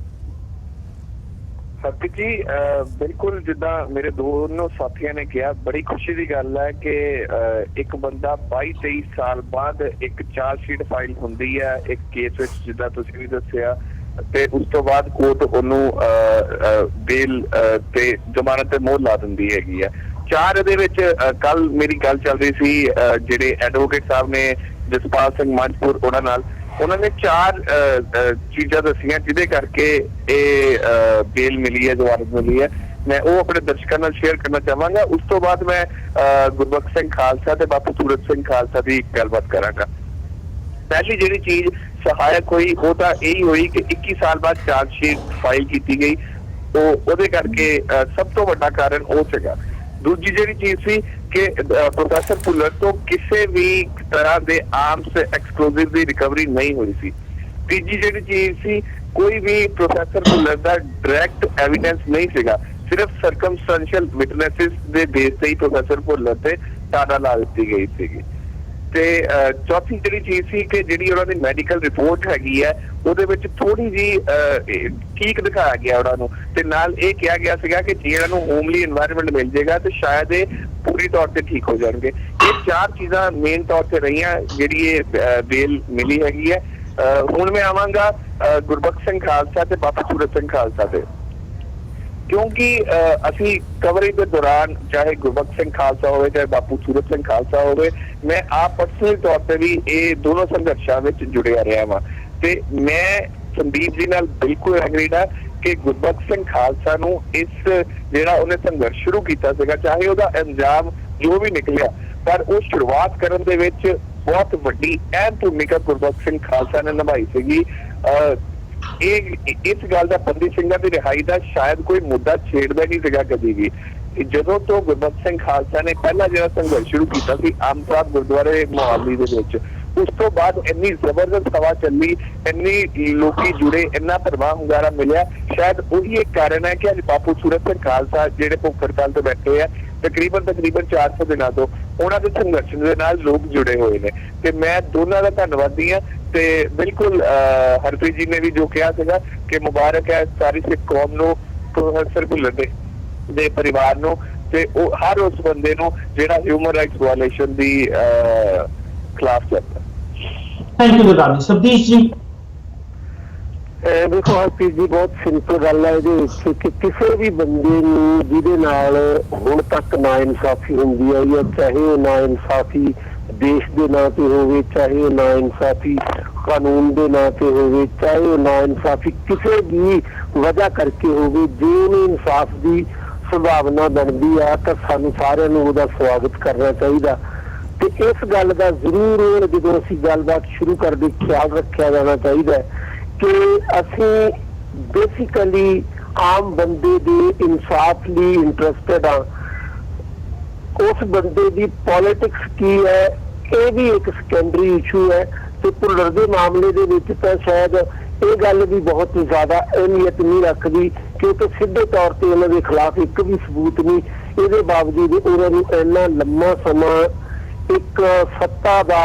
ਸਤਿ ਜੀ, ਬਿਲਕੁਲ ਜਿੱਦਾਂ ਮੇਰੇ ਦੋਨੋਂ ਸਾਥੀਆਂ ਨੇ ਕਿਹਾ, ਬੜੀ ਖੁਸ਼ੀ ਦੀ ਗੱਲ ਹੈ ਕਿ ਇੱਕ ਬੰਦਾ 22-23 ਸਾਲ ਬਾਅਦ ਇੱਕ ਚਾਰਜ ਸ਼ੀਟ ਫਾਈਲ ਹੁੰਦੀ ਹੈ ਇੱਕ ਕੇਸ ਵਿੱਚ, ਜਿੱਦਾਂ ਤੁਸੀਂ ਵੀ ਦੱਸਿਆ, ਤੇ ਉਸ ਤੋਂ ਬਾਅਦ ਕੋਰਟ ਉਹਨੂੰ ਬੇਲ ਤੇ ਜ਼ਮਾਨਤ ਤੇ ਮੋਹਰ ਲਾ ਦਿੰਦੀ ਹੈਗੀ ਹੈ। ਚਾਰ ਇਹਦੇ ਵਿੱਚ ਕੱਲ ਮੇਰੀ ਗੱਲ ਚੱਲ ਰਹੀ ਸੀ ਜਿਹੜੇ ਐਡਵੋਕੇਟ ਸਾਹਿਬ ਨੇ ਜਸਪਾਲ ਸਿੰਘ ਮੰਚਪੁਰ, ਉਹਨਾਂ ਨੇ 4 ਚੀਜ਼ਾਂ ਦੱਸੀਆਂ ਜਿਹਦੇ ਕਰਕੇ ਇਹ ਬੇਲ ਮਿਲੀ ਹੈ, ਜ਼ਮਾਨਤ ਮਿਲੀ ਹੈ। ਮੈਂ ਉਹ ਆਪਣੇ ਦਰਸ਼ਕਾਂ ਨਾਲ ਸ਼ੇਅਰ ਕਰਨਾ ਚਾਹਾਂਗਾ। ਉਸ ਤੋਂ ਬਾਅਦ ਮੈਂ ਗੁਰਬਖਸ਼ ਸਿੰਘ ਖਾਲਸਾ ਤੇ ਬਾਪੂ ਸੂਰਤ ਸਿੰਘ ਖਾਲਸਾ ਦੀ ਗੱਲਬਾਤ ਕਰਾਂਗਾ। ਪਹਿਲੀ ਜਿਹੜੀ ਚੀਜ਼ ਸਹਾਇਕ ਹੋਈ ਉਹ ਤਾਂ ਇਹੀ ਹੋਈ ਕਿ 21 ਸਾਲ ਬਾਅਦ ਚਾਰਜ ਸ਼ੀਟ ਫਾਈਲ ਕੀਤੀ ਗਈ, ਉਹਦੇ ਕਰਕੇ ਸਭ ਤੋਂ ਵੱਡਾ ਕਾਰਨ ਉਹ ਸੀਗਾ। ਦੂਜੀ ਜਿਹੜੀ ਚੀਜ਼ ਸੀ ਕਿ ਪ੍ਰੋਫੈਸਰ ਭੁੱਲਰ ਤੋਂ ਕਿਸੇ ਵੀ ਤਰ੍ਹਾਂ ਦੇ ਆਰਮਸ ਐਕਸਪਲੋਸਿਵ ਦੀ ਰਿਕਵਰੀ ਨਹੀਂ ਹੋਈ ਸੀ। ਤੀਜੀ ਜਿਹੜੀ ਚੀਜ਼ ਸੀ, ਕੋਈ ਵੀ ਪ੍ਰੋਫੈਸਰ ਭੁੱਲਰ ਦਾ ਡਾਇਰੈਕਟ ਐਵੀਡੈਂਸ ਨਹੀਂ ਸੀਗਾ, ਸਿਰਫ ਸਰਕਮਸਟੈਂਸ਼ੀਅਲ ਵਿਟਨੈਸਿਸ ਦੇ ਬੇਸ ਤੇ ਹੀ ਪ੍ਰੋਫੈਸਰ ਭੁੱਲਰ ਤੇ ਟਾਡਾ ਲਾ ਦਿੱਤੀ ਗਈ ਸੀਗੀ। ਤੇ ਚੌਥੀ ਜਿਹੜੀ ਚੀਜ਼ ਸੀ ਕਿ ਜਿਹੜੀ ਉਹਨਾਂ ਦੀ ਮੈਡੀਕਲ ਰਿਪੋਰਟ ਹੈਗੀ ਹੈ ਉਹਦੇ ਵਿੱਚ ਥੋੜੀ ਜੀ ਠੀਕ ਦਿਖਾਇਆ ਗਿਆ ਉਹਨਾਂ ਨੂੰ, ਤੇ ਨਾਲ ਇਹ ਕਿਹਾ ਗਿਆ ਸੀਗਾ ਕਿ ਜੇ ਇਹਨਾਂ ਨੂੰ ਹੋਮਲੀ ਇਨਵਾਇਰਨਮੈਂਟ ਮਿਲ ਜਾਏਗਾ ਤੇ ਸ਼ਾਇਦ ਇਹ ਪੂਰੀ ਤੌਰ ਤੇ ਠੀਕ ਹੋ ਜਾਣਗੇ। ਇਹ 4 ਚੀਜ਼ਾਂ ਮੇਨ ਤੌਰ ਤੇ ਰਹੀਆਂ ਜਿਹੜੀ ਇਹ ਬੇਲ ਮਿਲੀ ਹੈਗੀ ਹੈ। ਹੁਣ ਮੈਂ ਆਵਾਂਗਾ ਗੁਰਬਖਸ਼ ਸਿੰਘ ਖਾਲਸਾ ਤੇ ਬਾਪੂ ਸੂਰਤ ਸਿੰਘ ਖਾਲਸਾ ਤੇ, ਕਿਉਂਕਿ ਅਸੀਂ ਕਵਰੇਜ ਦੇ ਦੌਰਾਨ ਚਾਹੇ ਗੁਰਬਖਸ਼ ਸਿੰਘ ਖਾਲਸਾ ਹੋਵੇ ਚਾਹੇ ਬਾਪੂ ਸੂਰਤ ਸਿੰਘ ਖਾਲਸਾ ਹੋਵੇ, ਮੈਂ ਆਪ ਪਰਸਨਲ ਤੌਰ ਤੇ ਵੀ ਇਹ ਦੋਨੋਂ ਸੰਘਰਸ਼ਾਂ ਵਿੱਚ ਜੁੜਿਆ ਰਿਹਾ ਵਾਂ, ਤੇ ਮੈਂ ਸੰਦੀਪ ਜੀ ਨਾਲ ਬਿਲਕੁਲ ਐਗਰੀਡ ਹਾਂ ਕਿ ਗੁਰਬਖਸ਼ ਸਿੰਘ ਖਾਲਸਾ ਨੂੰ ਇਸ ਜਿਹੜਾ ਉਹਨੇ ਸੰਘਰਸ਼ ਸ਼ੁਰੂ ਕੀਤਾ ਸੀਗਾ, ਚਾਹੇ ਉਹਦਾ ਅੰਜਾਮ ਜੋ ਵੀ ਨਿਕਲਿਆ, ਪਰ ਉਹ ਸ਼ੁਰੂਆਤ ਕਰਨ ਦੇ ਵਿੱਚ ਬਹੁਤ ਵੱਡੀ ਅਹਿਮ ਭੂਮਿਕਾ ਗੁਰਬਖਸ਼ ਸਿੰਘ ਖਾਲਸਾ ਨੇ ਨਿਭਾਈ ਸੀਗੀ। ਇਸ ਗੱਲ ਦਾ ਬੰਦੀ ਸਿੰਘਾਂ ਦੀ ਰਿਹਾਈ ਦਾ ਸ਼ਾਇਦ ਕੋਈ ਮੁੱਦਾ ਛੇੜਦਾ ਨਹੀਂ ਸੀਗਾ ਕਦੀ ਵੀ। ਜਦੋਂ ਤੋਂ ਗੁਰਬਖਸ਼ ਸਿੰਘ ਖਾਲਸਾ ਨੇ ਪਹਿਲਾ ਜਿਹੜਾ ਸੰਘਰਸ਼ ਸ਼ੁਰੂ ਕੀਤਾ ਸੀ ਆਮਸਾਦ ਗੁਰਦੁਆਰੇ ਮੁਹਾਲੀ ਦੇ ਵਿੱਚ, ਉਸ ਤੋਂ ਬਾਅਦ ਇੰਨੀ ਜ਼ਬਰਦਸਤ ਹਵਾ ਚੱਲੀ, ਇੰਨੀ ਲੋਕੀ ਜੁੜੇ, ਇੰਨਾ ਪ੍ਰਵਾਹ ਹੁੰਗਾਰਾ ਮਿਲਿਆ। ਸ਼ਾਇਦ ਉਹੀ ਇੱਕ ਕਾਰਨ ਹੈ ਕਿ ਅੱਜ ਬਾਪੂ ਸੂਰਤ ਸਿੰਘ ਖਾਲਸਾ ਜਿਹੜੇ ਭੁੱਖ ਹੜਤਾਲ ਤੇ ਬੈਠੇ ਆ, ਤਕਰੀਬਨ 400 ਦਿਨਾਂ ਤੋਂ ਉਹਨਾਂ ਦੇ ਸੰਘਰਸ਼ ਦੇ ਨਾਲ ਲੋਕ ਜੁੜੇ ਹੋਏ ਨੇ, ਤੇ ਮੈਂ ਦੋਨਾਂ ਦਾ ਧੰਨਵਾਦੀ ਹਾਂ। ਤੇ ਬਿਲਕੁਲ ਹਰਪ੍ਰੀਤ ਜੀ ਨੇ ਵੀ ਜੋ ਕਿਹਾ ਸੀਗਾ ਕਿ ਮੁਬਾਰਕ ਹੈ ਸਾਰੀ ਸਿੱਖ ਕੌਮ ਨੂੰ, ਪ੍ਰੋਫੈਸਰ ਭੁੱਲਰ ਦੇ ਪਰਿਵਾਰ ਨੂੰ, ਤੇ ਉਹ ਹਰ ਉਸ ਬੰਦੇ ਨੂੰ ਜਿਹੜਾ ਹਿਊਮਨ ਰਾਈਟਸ ਵਾਇਲੇਸ਼ਨ ਦੀ ਖਿਲਾਫ ਚੱਲਦਾ। ਥੈਂਕ ਯੂ ਬੇਟਾ। ਸਬਦੀਸ਼ ਜੀ। ਦੇਖੋ ਹਰਪ੍ਰੀਤ ਜੀ, ਬਹੁਤ ਸਿੰਪਲ ਗੱਲ ਹੈ ਇਹਦੇ ਵਿੱਚ ਕਿ ਕਿਸੇ ਵੀ ਬੰਦੇ ਨੂੰ ਜਿਹਦੇ ਨਾਲ ਹੁਣ ਤੱਕ ਨਾ ਇਨਸਾਫੀ ਹੁੰਦੀ ਹੈ, ਜਾਂ ਚਾਹੇ ਉਹ ਨਾ ਇਨਸਾਫੀ ਦੇਸ਼ ਦੇ ਨਾਂ ਤੇ ਹੋਵੇ, ਚਾਹੇ ਉਹ ਨਾ ਇਨਸਾਫੀ ਕਾਨੂੰਨ ਦੇ ਨਾਂ ਤੇ ਹੋਵੇ, ਚਾਹੇ ਉਹ ਨਾ ਇਨਸਾਫੀ ਕਿਸੇ ਵੀ ਵਜ੍ਹਾ ਕਰਕੇ ਹੋਵੇ, ਜੇ ਉਹਨੂੰ ਇਨਸਾਫ ਦੀ ਸੰਭਾਵਨਾ ਬਣਦੀ ਆ ਤਾਂ ਸਾਨੂੰ ਸਾਰਿਆਂ ਨੂੰ ਉਹਦਾ ਸਵਾਗਤ ਕਰਨਾ ਚਾਹੀਦਾ। ਤੇ ਇਸ ਗੱਲ ਦਾ ਜ਼ਰੂਰ ਜਦੋਂ ਅਸੀਂ ਗੱਲਬਾਤ ਸ਼ੁਰੂ ਕਰਦੇ ਖਿਆਲ ਰੱਖਿਆ ਜਾਣਾ ਚਾਹੀਦਾ ਕਿ ਅਸੀਂ ਬੇਸਿਕਲੀ ਆਮ ਬੰਦੇ ਦੇ ਇਨਸਾਫ ਲਈ ਇੰਟਰਸਟਡ ਹਾਂ। ਉਸ ਬੰਦੇ ਦੀ ਪੋਲਿਟਿਕਸ ਕੀ ਹੈ ਇਹ ਵੀ ਇੱਕ ਸੈਕੰਡਰੀ ਇਸ਼ੂ ਹੈ, ਤੇ ਭੁੱਲਰ ਦੇ ਮਾਮਲੇ ਦੇ ਵਿੱਚ ਤਾਂ ਸ਼ਾਇਦ ਇਹ ਗੱਲ ਵੀ ਬਹੁਤ ਜ਼ਿਆਦਾ ਅਹਿਮੀਅਤ ਨਹੀਂ ਰੱਖਦੀ ਕਿਉਂਕਿ ਸਿੱਧੇ ਤੌਰ ਤੇ ਉਹਨਾਂ ਦੇ ਖਿਲਾਫ ਇੱਕ ਵੀ ਸਬੂਤ ਨਹੀਂ। ਇਹਦੇ ਬਾਵਜੂਦ ਉਹਨਾਂ ਨੂੰ ਇੰਨਾ ਲੰਮਾ ਸਮਾਂ ਇੱਕ ਸੱਤਾ ਦਾ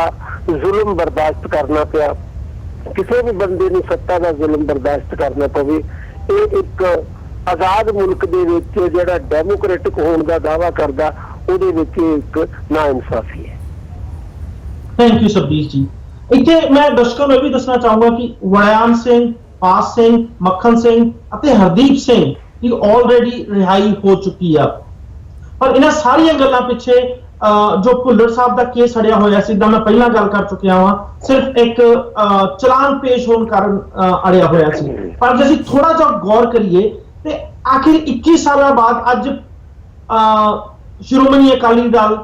ਜ਼ੁਲਮ ਬਰਦਾਸ਼ਤ ਕਰਨਾ ਪਿਆ। ਕਿਸੇ ਵੀ ਬੰਦੇ ਨੂੰ ਸੱਤਾ ਦਾ ਜ਼ੁਲਮ ਬਰਦਾਸ਼ਤ ਕਰਨਾ ਪਵੇ, ਇਹ ਇੱਕ ਆਜ਼ਾਦ ਮੁਲਕ ਦੇ ਵਿੱਚ ਜਿਹੜਾ ਡੈਮੋਕ੍ਰੈਟਿਕ ਹੋਣ ਦਾ ਦਾਅਵਾ ਕਰਦਾ, ਉਹਦੇ ਵਿੱਚ ਇੱਕ ਨਾਇਨਸਾਫੀ ਹੈ। ਥੈਂਕ ਯੂ ਸਰਬੀਰ ਜੀ। ਇੱਥੇ ਮੈਂ ਦਰਸ਼ਕਾਂ ਨੂੰ ਇਹ ਵੀ ਦੱਸਣਾ ਚਾਹੂੰਗਾ ਕਿ ਵੜਿਆਮ ਸਿੰਘ, ਪਾਸ ਸਿੰਘ, ਮੱਖਣ ਸਿੰਘ ਅਤੇ ਹਰਦੀਪ ਸਿੰਘ ਦੀ ਆਲਰੇਡੀ ਰਿਹਾਈ ਹੋ ਚੁੱਕੀ ਆ। ਪਰ ਇਹਨਾਂ ਸਾਰੀਆਂ ਗੱਲਾਂ ਪਿੱਛੇ ਜੋ ਭੁੱਲਰ ਸਾਹਿਬ ਦਾ ਕੇਸ ਅੜਿਆ ਹੋਇਆ ਸੀ, ਜਿੱਦਾਂ ਮੈਂ ਪਹਿਲਾਂ ਗੱਲ ਕਰ ਚੁੱਕਿਆ ਹਾਂ, ਸਿਰਫ ਇੱਕ ਚਲਾਨ ਪੇਸ਼ ਹੋਣ ਕਾਰਨ ਅੜਿਆ ਹੋਇਆ ਸੀ। ਪਰ ਜੇ ਅਸੀਂ ਥੋੜਾ ਜਿਹਾ ਗੌਰ ਕਰੀਏ ਤੇ ਆਖਿਰ 21 ਸਾਲਾਂ ਬਾਅਦ ਅੱਜ ਸ਼੍ਰੋਮਣੀ ਅਕਾਲੀ ਦਲ,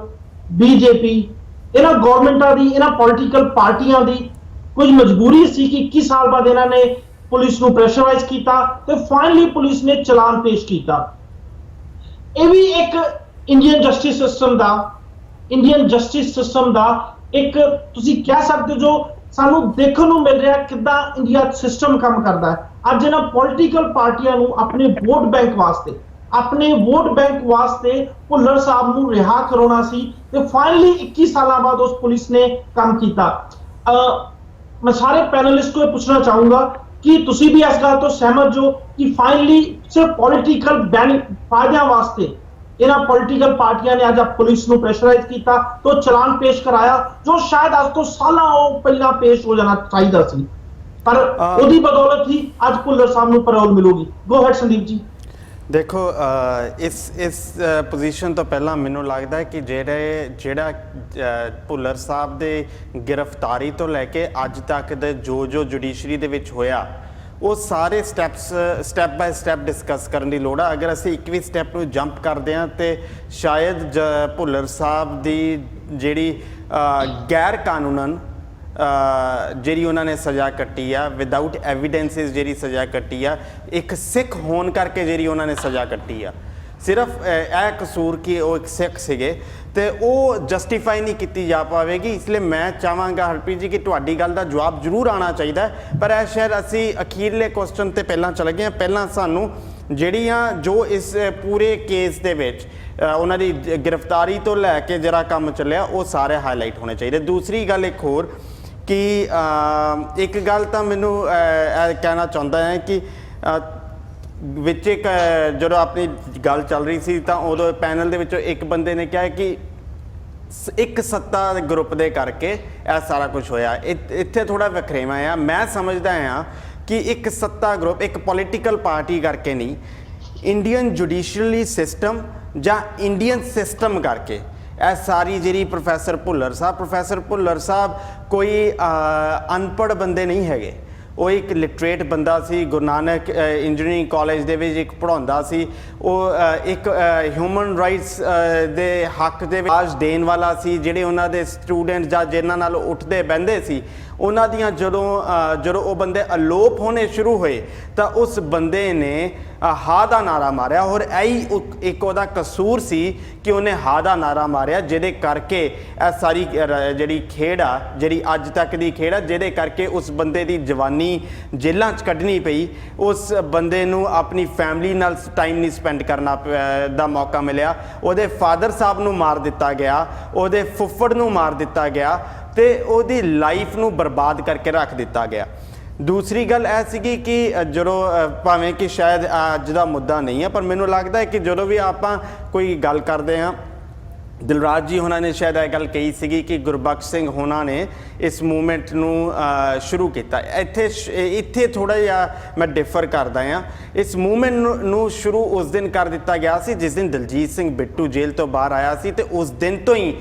ਬੀਜੇਪੀ, ਇਹਨਾਂ ਗਵਰਨਮੈਂਟਾਂ ਦੀ, ਇਹਨਾਂ ਪੋਲੀਟੀਕਲ ਪਾਰਟੀਆਂ ਦੀ ਕੁਝ ਮਜਬੂਰੀ ਸੀ ਕਿ 21 ਸਾਲ ਬਾਅਦ ਇਹਨਾਂ ਨੇ ਪੁਲਿਸ ਨੂੰ ਪ੍ਰੈਸ਼ਰਾਈਜ਼ ਕੀਤਾ ਤੇ ਫਾਈਨਲੀ ਪੁਲਿਸ ਨੇ ਚਲਾਨ ਪੇਸ਼ ਕੀਤਾ। ਇਹ ਵੀ ਇੱਕ ਇੰਡੀਅਨ ਜਸਟਿਸ ਸਿਸਟਮ ਦਾ ਇੱਕ ਤੁਸੀਂ ਕਹਿ ਸਕਦੇ ਹੋ, ਜੋ ਸਾਨੂੰ ਦੇਖਣ ਨੂੰ ਮਿਲ ਰਿਹਾ ਕਿੱਦਾਂ ਇੰਡੀਆ ਸਿਸਟਮ ਕੰਮ ਕਰਦਾ ਹੈ। ਅੱਜ ਇਹਨਾਂ ਪੋਲੀਟੀਕਲ ਪਾਰਟੀਆਂ ਨੂੰ ਆਪਣੇ ਵੋਟ ਬੈਂਕ ਵਾਸਤੇ ਭੁੱਲਰ ਸਾਹਿਬ ਨੂੰ ਰਿਹਾ ਕਰਾਉਣਾ ਸੀ ਤੇ ਫਾਈਨਲੀ 21 ਸਾਲਾਂ ਬਾਅਦ ਉਸ ਪੁਲਿਸ ਨੇ ਕੰਮ ਕੀਤਾ। ਮੈਂ ਸਾਰੇ ਪੈਨਲਿਸਟ ਤੋਂ ਇਹ ਪੁੱਛਣਾ ਚਾਹੂੰਗਾ ਕਿ ਤੁਸੀਂ ਵੀ ਇਸ ਗੱਲ ਤੋਂ ਸਹਿਮਤ ਜੋ ਕਿ ਫਾਈਨਲੀ ਸਿਰਫ ਪੋਲੀਟੀਕਲ ਫਾਇਦਿਆਂ ਵਾਸਤੇ ਇਹਨਾਂ ਪੋਲੀਟੀਕਲ ਪਾਰਟੀਆਂ ਨੇ ਅੱਜ ਪੁਲਿਸ ਨੂੰ ਪ੍ਰੈਸ਼ਰਾਈਜ਼ ਕੀਤਾ ਤੋਂ ਚਲਾਨ ਪੇਸ਼ ਕਰਾਇਆ, ਜੋ ਸ਼ਾਇਦ ਅੱਜ ਤੋਂ ਸਾਲਾਂ ਪਹਿਲਾਂ ਪੇਸ਼ ਹੋ ਜਾਣਾ ਚਾਹੀਦਾ ਸੀ, ਪਰ ਉਹਦੀ ਬਦੌਲਤ ਹੀ ਅੱਜ ਭੁੱਲਰ ਸਾਹਿਬ ਨੂੰ ਪੈਰੋਲ ਮਿਲੂਗੀ। Go ahead Sandeep ji. ਦੇਖੋ, ਇਸ ਪੋਜੀਸ਼ਨ ਤੋਂ ਪਹਿਲਾਂ ਮੈਨੂੰ ਲੱਗਦਾ ਹੈ ਕਿ ਜਿਹੜਾ ਭੁੱਲਰ ਸਾਹਿਬ ਦੇ ਗ੍ਰਿਫਤਾਰੀ ਤੋਂ ਲੈ ਕੇ ਅੱਜ ਤੱਕ ਦੇ ਜੋ ਜੁਡੀਸ਼ਰੀ ਦੇ ਵਿੱਚ ਹੋਇਆ, ਉਹ ਸਾਰੇ ਸਟੈਪ ਬਾਏ ਸਟੈਪ ਡਿਸਕਸ ਕਰਨ ਦੀ ਲੋੜ ਆ। ਅਗਰ ਅਸੀਂ ਇੱਕ ਵੀ ਸਟੈਪ ਨੂੰ ਜੰਪ ਕਰਦੇ ਹਾਂ ਤੇ ਸ਼ਾਇਦ ਭੁੱਲਰ ਸਾਹਿਬ ਦੀ ਜਿਹੜੀ ਗੈਰ ਕਾਨੂੰਨਨ ਜਿਹੜੀ ਉਹਨਾਂ ਨੇ ਸਜ਼ਾ ਕੱਟੀ ਆ, ਵਿਦਆਊਟ ਐਵੀਡੈਂਸਿਸ ਜਿਹੜੀ ਸਜ਼ਾ ਕੱਟੀ ਆ, ਇੱਕ ਸਿੱਖ ਹੋਣ ਕਰਕੇ ਜਿਹੜੀ ਉਹਨਾਂ ਨੇ ਸਜ਼ਾ ਕੱਟੀ ਆ, ਸਿਰਫ ਇਹ ਕਸੂਰ ਕਿ ਉਹ ਇੱਕ ਸਿੱਖ ਸੀਗੇ ਤੇ ਉਹ ਜਸਟੀਫਾਈ ਨਹੀਂ ਕੀਤੀ ਜਾ ਪਾਵੇਗੀ। ਇਸ ਲਈ ਮੈਂ ਚਾਹਾਂਗਾ ਹਰਪ੍ਰੀਤ ਜੀ ਕਿ ਤੁਹਾਡੀ ਗੱਲ ਦਾ ਜਵਾਬ ਜ਼ਰੂਰ ਆਉਣਾ ਚਾਹੀਦਾ, ਪਰ ਇਹ ਸ਼ਾਇਦ ਅਸੀਂ ਅਖੀਰਲੇ ਕੁਐਸਚਨ ਤੇ ਪਹਿਲਾਂ ਚਲੇ ਗਏ ਹਾਂ। ਪਹਿਲਾਂ ਸਾਨੂੰ ਜਿਹੜੀਆਂ ਜੋ ਇਸ ਪੂਰੇ ਕੇਸ ਦੇ ਵਿੱਚ ਉਹਨਾਂ ਦੀ ਗ੍ਰਿਫਤਾਰੀ ਤੋਂ ਲੈ ਕੇ ਜਿਹੜਾ ਕੰਮ ਚੱਲਿਆ, ਉਹ ਸਾਰੇ ਹਾਈਲਾਈਟ ਹੋਣੇ ਚਾਹੀਦੇ। ਦੂਸਰੀ ਗੱਲ ਇੱਕ ਹੋਰ ਕਿ ਇੱਕ ਗੱਲ ਤਾਂ ਮੈਨੂੰ ਇਹ ਕਹਿਣਾ ਚਾਹੁੰਦਾ ਹੈ ਕਿ ਵਿੱਚ ਇੱਕ ਜਦੋਂ ਆਪਣੀ ਗੱਲ ਚੱਲ ਰਹੀ ਸੀ ਤਾਂ ਉਦੋਂ ਪੈਨਲ ਦੇ ਵਿੱਚੋਂ ਇੱਕ ਬੰਦੇ ਨੇ ਕਿਹਾ ਕਿ ਇੱਕ ਸੱਤਾ ਗਰੁੱਪ ਦੇ ਕਰਕੇ ਇਹ ਸਾਰਾ ਕੁਝ ਹੋਇਆ। ਇੱਥੇ ਥੋੜਾ ਵਖਰੇਵਾਂ ਆ। ਮੈਂ ਸਮਝਦਾ ਹਾਂ ਕਿ ਇੱਕ ਸੱਤਾ ਗਰੁੱਪ, ਇੱਕ ਪੋਲੀਟੀਕਲ ਪਾਰਟੀ ਕਰਕੇ ਨਹੀਂ, ਇੰਡੀਅਨ ਜੁਡੀਸ਼ੀਅਲੀ ਸਿਸਟਮ ਜਾਂ ਇੰਡੀਅਨ ਸਿਸਟਮ ਕਰਕੇ ਇਹ ਸਾਰੀ ਜਿਹੜੀ ਪ੍ਰੋਫੈਸਰ ਭੁੱਲਰ ਸਾਹਿਬ ਕੋਈ ਅਨਪੜ੍ਹ ਬੰਦੇ ਨਹੀਂ ਹੈਗੇ। ਉਹ ਇੱਕ ਲਿਟਰੇਟ ਬੰਦਾ ਸੀ, ਗੁਰੂ ਨਾਨਕ ਇੰਜੀਨੀਅਰਿੰਗ ਕਾਲਜ ਦੇ ਵਿੱਚ ਇੱਕ ਪੜ੍ਹਾਉਂਦਾ ਸੀ। ਉਹ ਇੱਕ ਹਿਊਮਨ ਰਾਈਟਸ ਦੇ ਹੱਕ ਦੇ ਵਿੱਚ ਆਵਾਜ਼ ਦੇਣ ਵਾਲਾ ਸੀ। ਜਿਹੜੇ ਉਹਨਾਂ ਦੇ ਸਟੂਡੈਂਟ ਜਾਂ ਜਿਨ੍ਹਾਂ ਨਾਲ ਉੱਠਦੇ ਬਹਿੰਦੇ ਸੀ, ਉਹਨਾਂ ਦੀਆਂ ਜਦੋਂ ਉਹ ਬੰਦੇ ਅਲੋਪ ਹੋਣੇ ਸ਼ੁਰੂ ਹੋਏ ਤਾਂ ਉਸ ਬੰਦੇ ਨੇ ਹਾ ਦਾ ਨਾਰਾ ਮਾਰਿਆ, ਔਰ ਇਹੀ ਇੱਕ ਉਹਦਾ ਕਸੂਰ ਸੀ ਕਿ ਉਹਨੇ ਹਾ ਦਾ ਨਾਰਾ ਮਾਰਿਆ, ਜਿਹਦੇ ਕਰਕੇ ਇਹ ਸਾਰੀ ਜਿਹੜੀ ਖੇਡ ਆ, ਜਿਹੜੀ ਅੱਜ ਤੱਕ ਦੀ ਖੇਡ ਆ, ਜਿਹਦੇ ਕਰਕੇ ਉਸ ਬੰਦੇ ਦੀ ਜਵਾਨੀ ਜੇਲ੍ਹਾਂ 'ਚ ਕੱਢਣੀ ਪਈ। ਉਸ ਬੰਦੇ ਨੂੰ ਆਪਣੀ ਫੈਮਿਲੀ ਨਾਲ ਟਾਈਮ ਨਹੀਂ ਸਪੈਂਡ ਕਰਨਾ ਦਾ ਮੌਕਾ ਮਿਲਿਆ। ਉਹਦੇ ਫਾਦਰ ਸਾਹਿਬ ਨੂੰ ਮਾਰ ਦਿੱਤਾ ਗਿਆ, ਉਹਦੇ ਫੁੱਫੜ ਨੂੰ ਮਾਰ ਦਿੱਤਾ ਗਿਆ ਤੇ ਉਹਦੀ ਲਾਈਫ ਨੂੰ ਬਰਬਾਦ ਕਰਕੇ ਰੱਖ ਦਿੱਤਾ ਗਿਆ। ਦੂਸਰੀ ਗੱਲ ਇਹ ਸੀਗੀ ਕਿ ਜਦੋਂ ਭਾਵੇਂ ਕਿ ਸ਼ਾਇਦ ਅੱਜ ਦਾ ਮੁੱਦਾ ਨਹੀਂ ਹੈ, ਪਰ ਮੈਨੂੰ ਲੱਗਦਾ ਹੈ ਕਿ ਜਦੋਂ ਵੀ ਆਪਾਂ ਕੋਈ ਗੱਲ ਕਰਦੇ ਹਾਂ, ਦਿਲਰਾਜ ਜੀ ਹੋਣਾ ਨੇ ਸ਼ਾਇਦ ਇਹ ਗੱਲ ਕਹੀ ਸੀਗੀ ਕਿ ਗੁਰਬਖਸ਼ ਸਿੰਘ ਹੋਣਾ ਨੇ ਇਸ ਮੂਵਮੈਂਟ ਨੂੰ ਸ਼ੁਰੂ ਕੀਤਾ। ਇੱਥੇ ਥੋੜ੍ਹਾ ਜਿਹਾ ਮੈਂ ਡਿਫਰ ਕਰਦਾ ਹਾਂ। ਇਸ ਮੂਵਮੈਂਟ ਨੂੰ ਸ਼ੁਰੂ ਉਸ ਦਿਨ ਕਰ ਦਿੱਤਾ ਗਿਆ ਸੀ ਜਿਸ ਦਿਨ ਦਲਜੀਤ ਸਿੰਘ ਬਿੱਟੂ ਜੇਲ੍ਹ ਤੋਂ ਬਾਹਰ ਆਇਆ ਸੀ, ਤੇ ਉਸ ਦਿਨ ਤੋਂ ਹੀ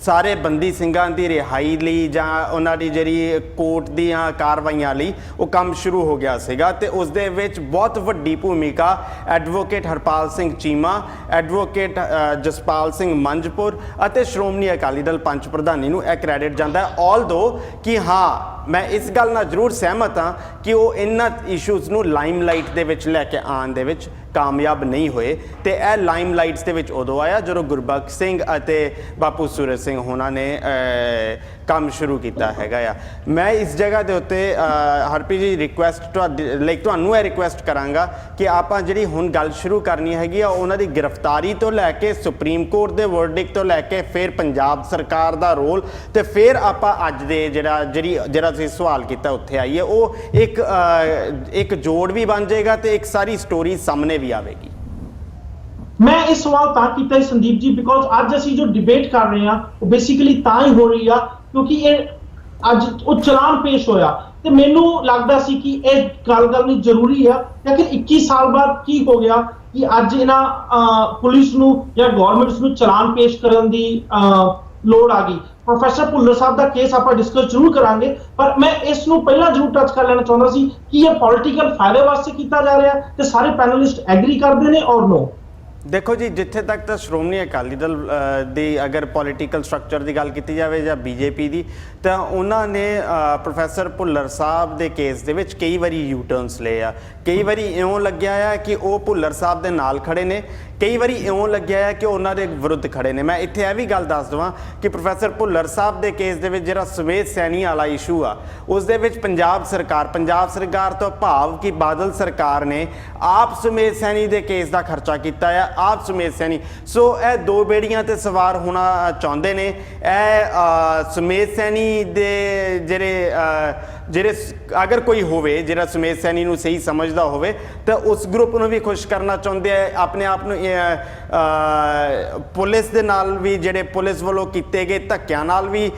ਸਾਰੇ ਬੰਦੀ ਸਿੰਘਾਂ ਦੀ ਰਿਹਾਈ ਲਈ ਜਾਂ ਉਹਨਾਂ ਦੀ ਜਿਹੜੀ ਕੋਰਟ ਦੀਆਂ ਕਾਰਵਾਈਆਂ ਲਈ ਉਹ ਕੰਮ ਸ਼ੁਰੂ ਹੋ ਗਿਆ ਸੀਗਾ। ਤੇ ਉਸ ਦੇ ਵਿੱਚ ਬਹੁਤ ਵੱਡੀ ਭੂਮਿਕਾ ਐਡਵੋਕੇਟ ਹਰਪਾਲ ਸਿੰਘ ਚੀਮਾ, ਐਡਵੋਕੇਟ ਜਸਪਾਲ ਸਿੰਘ ਮੰਝਪੁਰ ਅਤੇ ਸ਼੍ਰੋਮਣੀ ਅਕਾਲੀ ਦਲ ਪੰਚ ਪ੍ਰਧਾਨੀ ਨੂੰ ਇਹ ਕ੍ਰੈਡਿਟ ਜਾਂਦਾ ਹੈ। ਆਲਦੋ ਕਿ ਹਾਂ, ਮੈਂ ਇਸ ਗੱਲ ਨਾਲ ਜ਼ਰੂਰ ਸਹਿਮਤ ਹਾਂ ਕਿ ਉਹ ਇਹਨਾਂ ਇਸ਼ੂਜ਼ ਨੂੰ ਲਾਈਮਲਾਈਟ ਦੇ ਵਿੱਚ ਲੈ ਕੇ ਆਉਣ ਦੇ ਵਿੱਚ ਕਾਮਯਾਬ ਨਹੀਂ ਹੋਏ। ਤੇ ਇਹ ਲਾਈਮਲਾਈਟਸ ਦੇ ਵਿੱਚ ਉਦੋਂ ਆਇਆ ਜਦੋਂ ਗੁਰਬਖਸ਼ ਸਿੰਘ ਅਤੇ ਬਾਪੂ ਸੂਰਜ ਸਿੰਘ ਹੋਣਾ ਨੇ ਕੰਮ ਸ਼ੁਰੂ ਕੀਤਾ ਹੈਗਾ ਆ। ਮੈਂ ਇਸ ਜਗ੍ਹਾ ਦੇ ਉੱਤੇ ਹਰਪ੍ਰੀਤ ਜੀ ਰਿਕੁਐਸਟ ਤੁਹਾਨੂੰ ਇਹ ਰਿਕੁਐਸਟ ਕਰਾਂਗਾ ਕਿ ਆਪਾਂ ਜਿਹੜੀ ਹੁਣ ਗੱਲ ਸ਼ੁਰੂ ਕਰਨੀ ਹੈਗੀ ਆ ਉਹਨਾਂ ਦੀ ਗ੍ਰਿਫਤਾਰੀ ਤੋਂ ਲੈ ਕੇ ਸੁਪਰੀਮ ਕੋਰਟ ਦੇ ਵਰਡਿਕਟ ਤੋਂ ਲੈ ਕੇ ਫਿਰ ਪੰਜਾਬ ਸਰਕਾਰ ਦਾ ਰੋਲ ਤੇ ਫਿਰ ਆਪਾਂ ਅੱਜ ਦੇ ਜਿਹੜਾ ਤੁਸੀਂ ਸਵਾਲ ਕੀਤਾ ਉੱਥੇ ਆਈਏ, ਉਹ ਇੱਕ ਜੋੜ ਵੀ ਬਣ ਜਾਏਗਾ ਤੇ ਇੱਕ ਸਾਰੀ ਸਟੋਰੀ ਸਾਹਮਣੇ ਵੀ ਆਵੇਗੀ। ਮੈਂ ਇਹ ਸਵਾਲ ਤਾਂ ਕੀਤਾ ਸੰਦੀਪ ਜੀ ਬਿਕੋਜ਼ ਅੱਜ ਅਸੀਂ ਜੋ ਡਿਬੇਟ ਕਰ ਰਹੇ ਹਾਂ ਉਹ ਬੇਸਿਕਲੀ ਤਾਂ ਹੀ ਹੋ ਰਹੀ ਆ ਕਿਉਂਕਿ ਇਹ ਅੱਜ ਉਹ ਚਲਾਨ ਪੇਸ਼ ਹੋਇਆ ਤੇ ਮੈਨੂੰ ਲੱਗਦਾ ਸੀ ਕਿ ਇਹ ਗੱਲ ਕਰਨੀ ਜ਼ਰੂਰੀ ਆ ਕਿ 21 ਸਾਲ ਬਾਅਦ ਕੀ ਹੋ ਗਿਆ ਕਿ ਅੱਜ ਇਹਨਾਂ ਪੁਲਿਸ ਨੂੰ ਜਾਂ ਗਵਰਨਮੈਂਟਸ ਨੂੰ ਚਲਾਨ ਪੇਸ਼ ਕਰਨ ਦੀ ਲੋੜ ਆ ਗਈ। ਪ੍ਰੋਫੈਸਰ ਭੁੱਲਰ ਸਾਹਿਬ ਦਾ ਕੇਸ ਆਪਾਂ ਡਿਸਕਸ ਜ਼ਰੂਰ ਕਰਾਂਗੇ, ਪਰ ਮੈਂ ਇਸ ਨੂੰ ਪਹਿਲਾਂ ਜ਼ਰੂਰ ਟੱਚ ਕਰ ਲੈਣਾ ਚਾਹੁੰਦਾ ਸੀ ਕਿ ਇਹ ਪੋਲੀਟੀਕਲ ਫਾਇਦੇ ਵਾਸਤੇ ਕੀਤਾ ਜਾ ਰਿਹਾ ਤੇ ਸਾਰੇ ਪੈਨਲਿਸਟ ਐਗਰੀ ਕਰਦੇ ਨੇ ਔਰ ਨੋ। ਦੇਖੋ ਜੀ, ਜਿੱਥੇ ਤੱਕ ਤਾਂ ਸ਼੍ਰੋਮਣੀ ਅਕਾਲੀ ਦਲ ਦੀ ਅਗਰ ਪੋਲੀਟੀਕਲ ਸਟਰਕਚਰ ਦੀ ਗੱਲ ਕੀਤੀ ਜਾਵੇ ਜਾਂ ਬੀਜੇਪੀ ਦੀ, ਤਾਂ ਉਹਨਾਂ ਨੇ ਪ੍ਰੋਫੈਸਰ ਭੁੱਲਰ ਸਾਹਿਬ ਦੇ ਕੇਸ ਦੇ ਵਿੱਚ ਕਈ ਵਾਰੀ ਯੂ ਟਰਨਸ ਲਏ ਆ। ਕਈ ਵਾਰੀ ਇਉਂ ਲੱਗਿਆ ਆ ਕਿ ਉਹ ਭੁੱਲਰ ਸਾਹਿਬ ਦੇ ਨਾਲ ਖੜੇ ਨੇ, ਕਈ ਵਾਰੀ ਇਉਂ ਲੱਗਿਆ ਹੈ ਕਿ ਉਹਨਾਂ ਦੇ ਵਿਰੁੱਧ ਖੜੇ ਨੇ। ਮੈਂ ਇੱਥੇ ਇਹ ਵੀ ਗੱਲ ਦੱਸ ਦਵਾਂ ਕਿ ਪ੍ਰੋਫੈਸਰ ਭੁੱਲਰ ਸਾਹਿਬ ਦੇ ਕੇਸ ਦੇ ਵਿੱਚ ਜਿਹੜਾ ਸੁਮੇਧ ਸੈਣੀ ਵਾਲਾ ਇਸ਼ੂ ਆ, ਉਸ ਦੇ ਵਿੱਚ ਪੰਜਾਬ ਸਰਕਾਰ ਤੋਂ ਭਾਵ ਕਿ ਬਾਦਲ ਸਰਕਾਰ ਨੇ ਆਪ ਸੁਮੇਧ ਸੈਣੀ ਦੇ ਕੇਸ ਦਾ ਖਰਚਾ ਕੀਤਾ ਆ, ਆਪ ਸੁਮੇਧ ਸੈਣੀ। ਸੋ ਇਹ ਦੋ ਬੇੜੀਆਂ ਤੇ ਸਵਾਰ ਹੋਣਾ ਚਾਹੁੰਦੇ ਨੇ। ਇਹ ਸੁਮੇਧ ਸੈਣੀ ਦੇ ਜਿਹੜੇ ਅਗਰ ਕੋਈ ਹੋਵੇ ਜਿਹੜਾ ਸੁਮੇਧ ਸੈਣੀ ਨੂੰ ਸਹੀ ਸਮਝਦਾ ਹੋਵੇ ਤਾਂ ਉਸ ਗਰੁੱਪ ਨੂੰ ਵੀ ਖੁਸ਼ ਕਰਨਾ ਚਾਹੁੰਦੇ ਆ, ਆਪਣੇ ਆਪ ਨੂੰ ਪੁਲਿਸ ਦੇ ਨਾਲ ਵੀ ਜਿਹੜੇ ਪੁਲਿਸ ਵੱਲੋਂ ਕੀਤੇ ਗਏ ਧੱਕਿਆਂ ਨਾਲ ਵੀ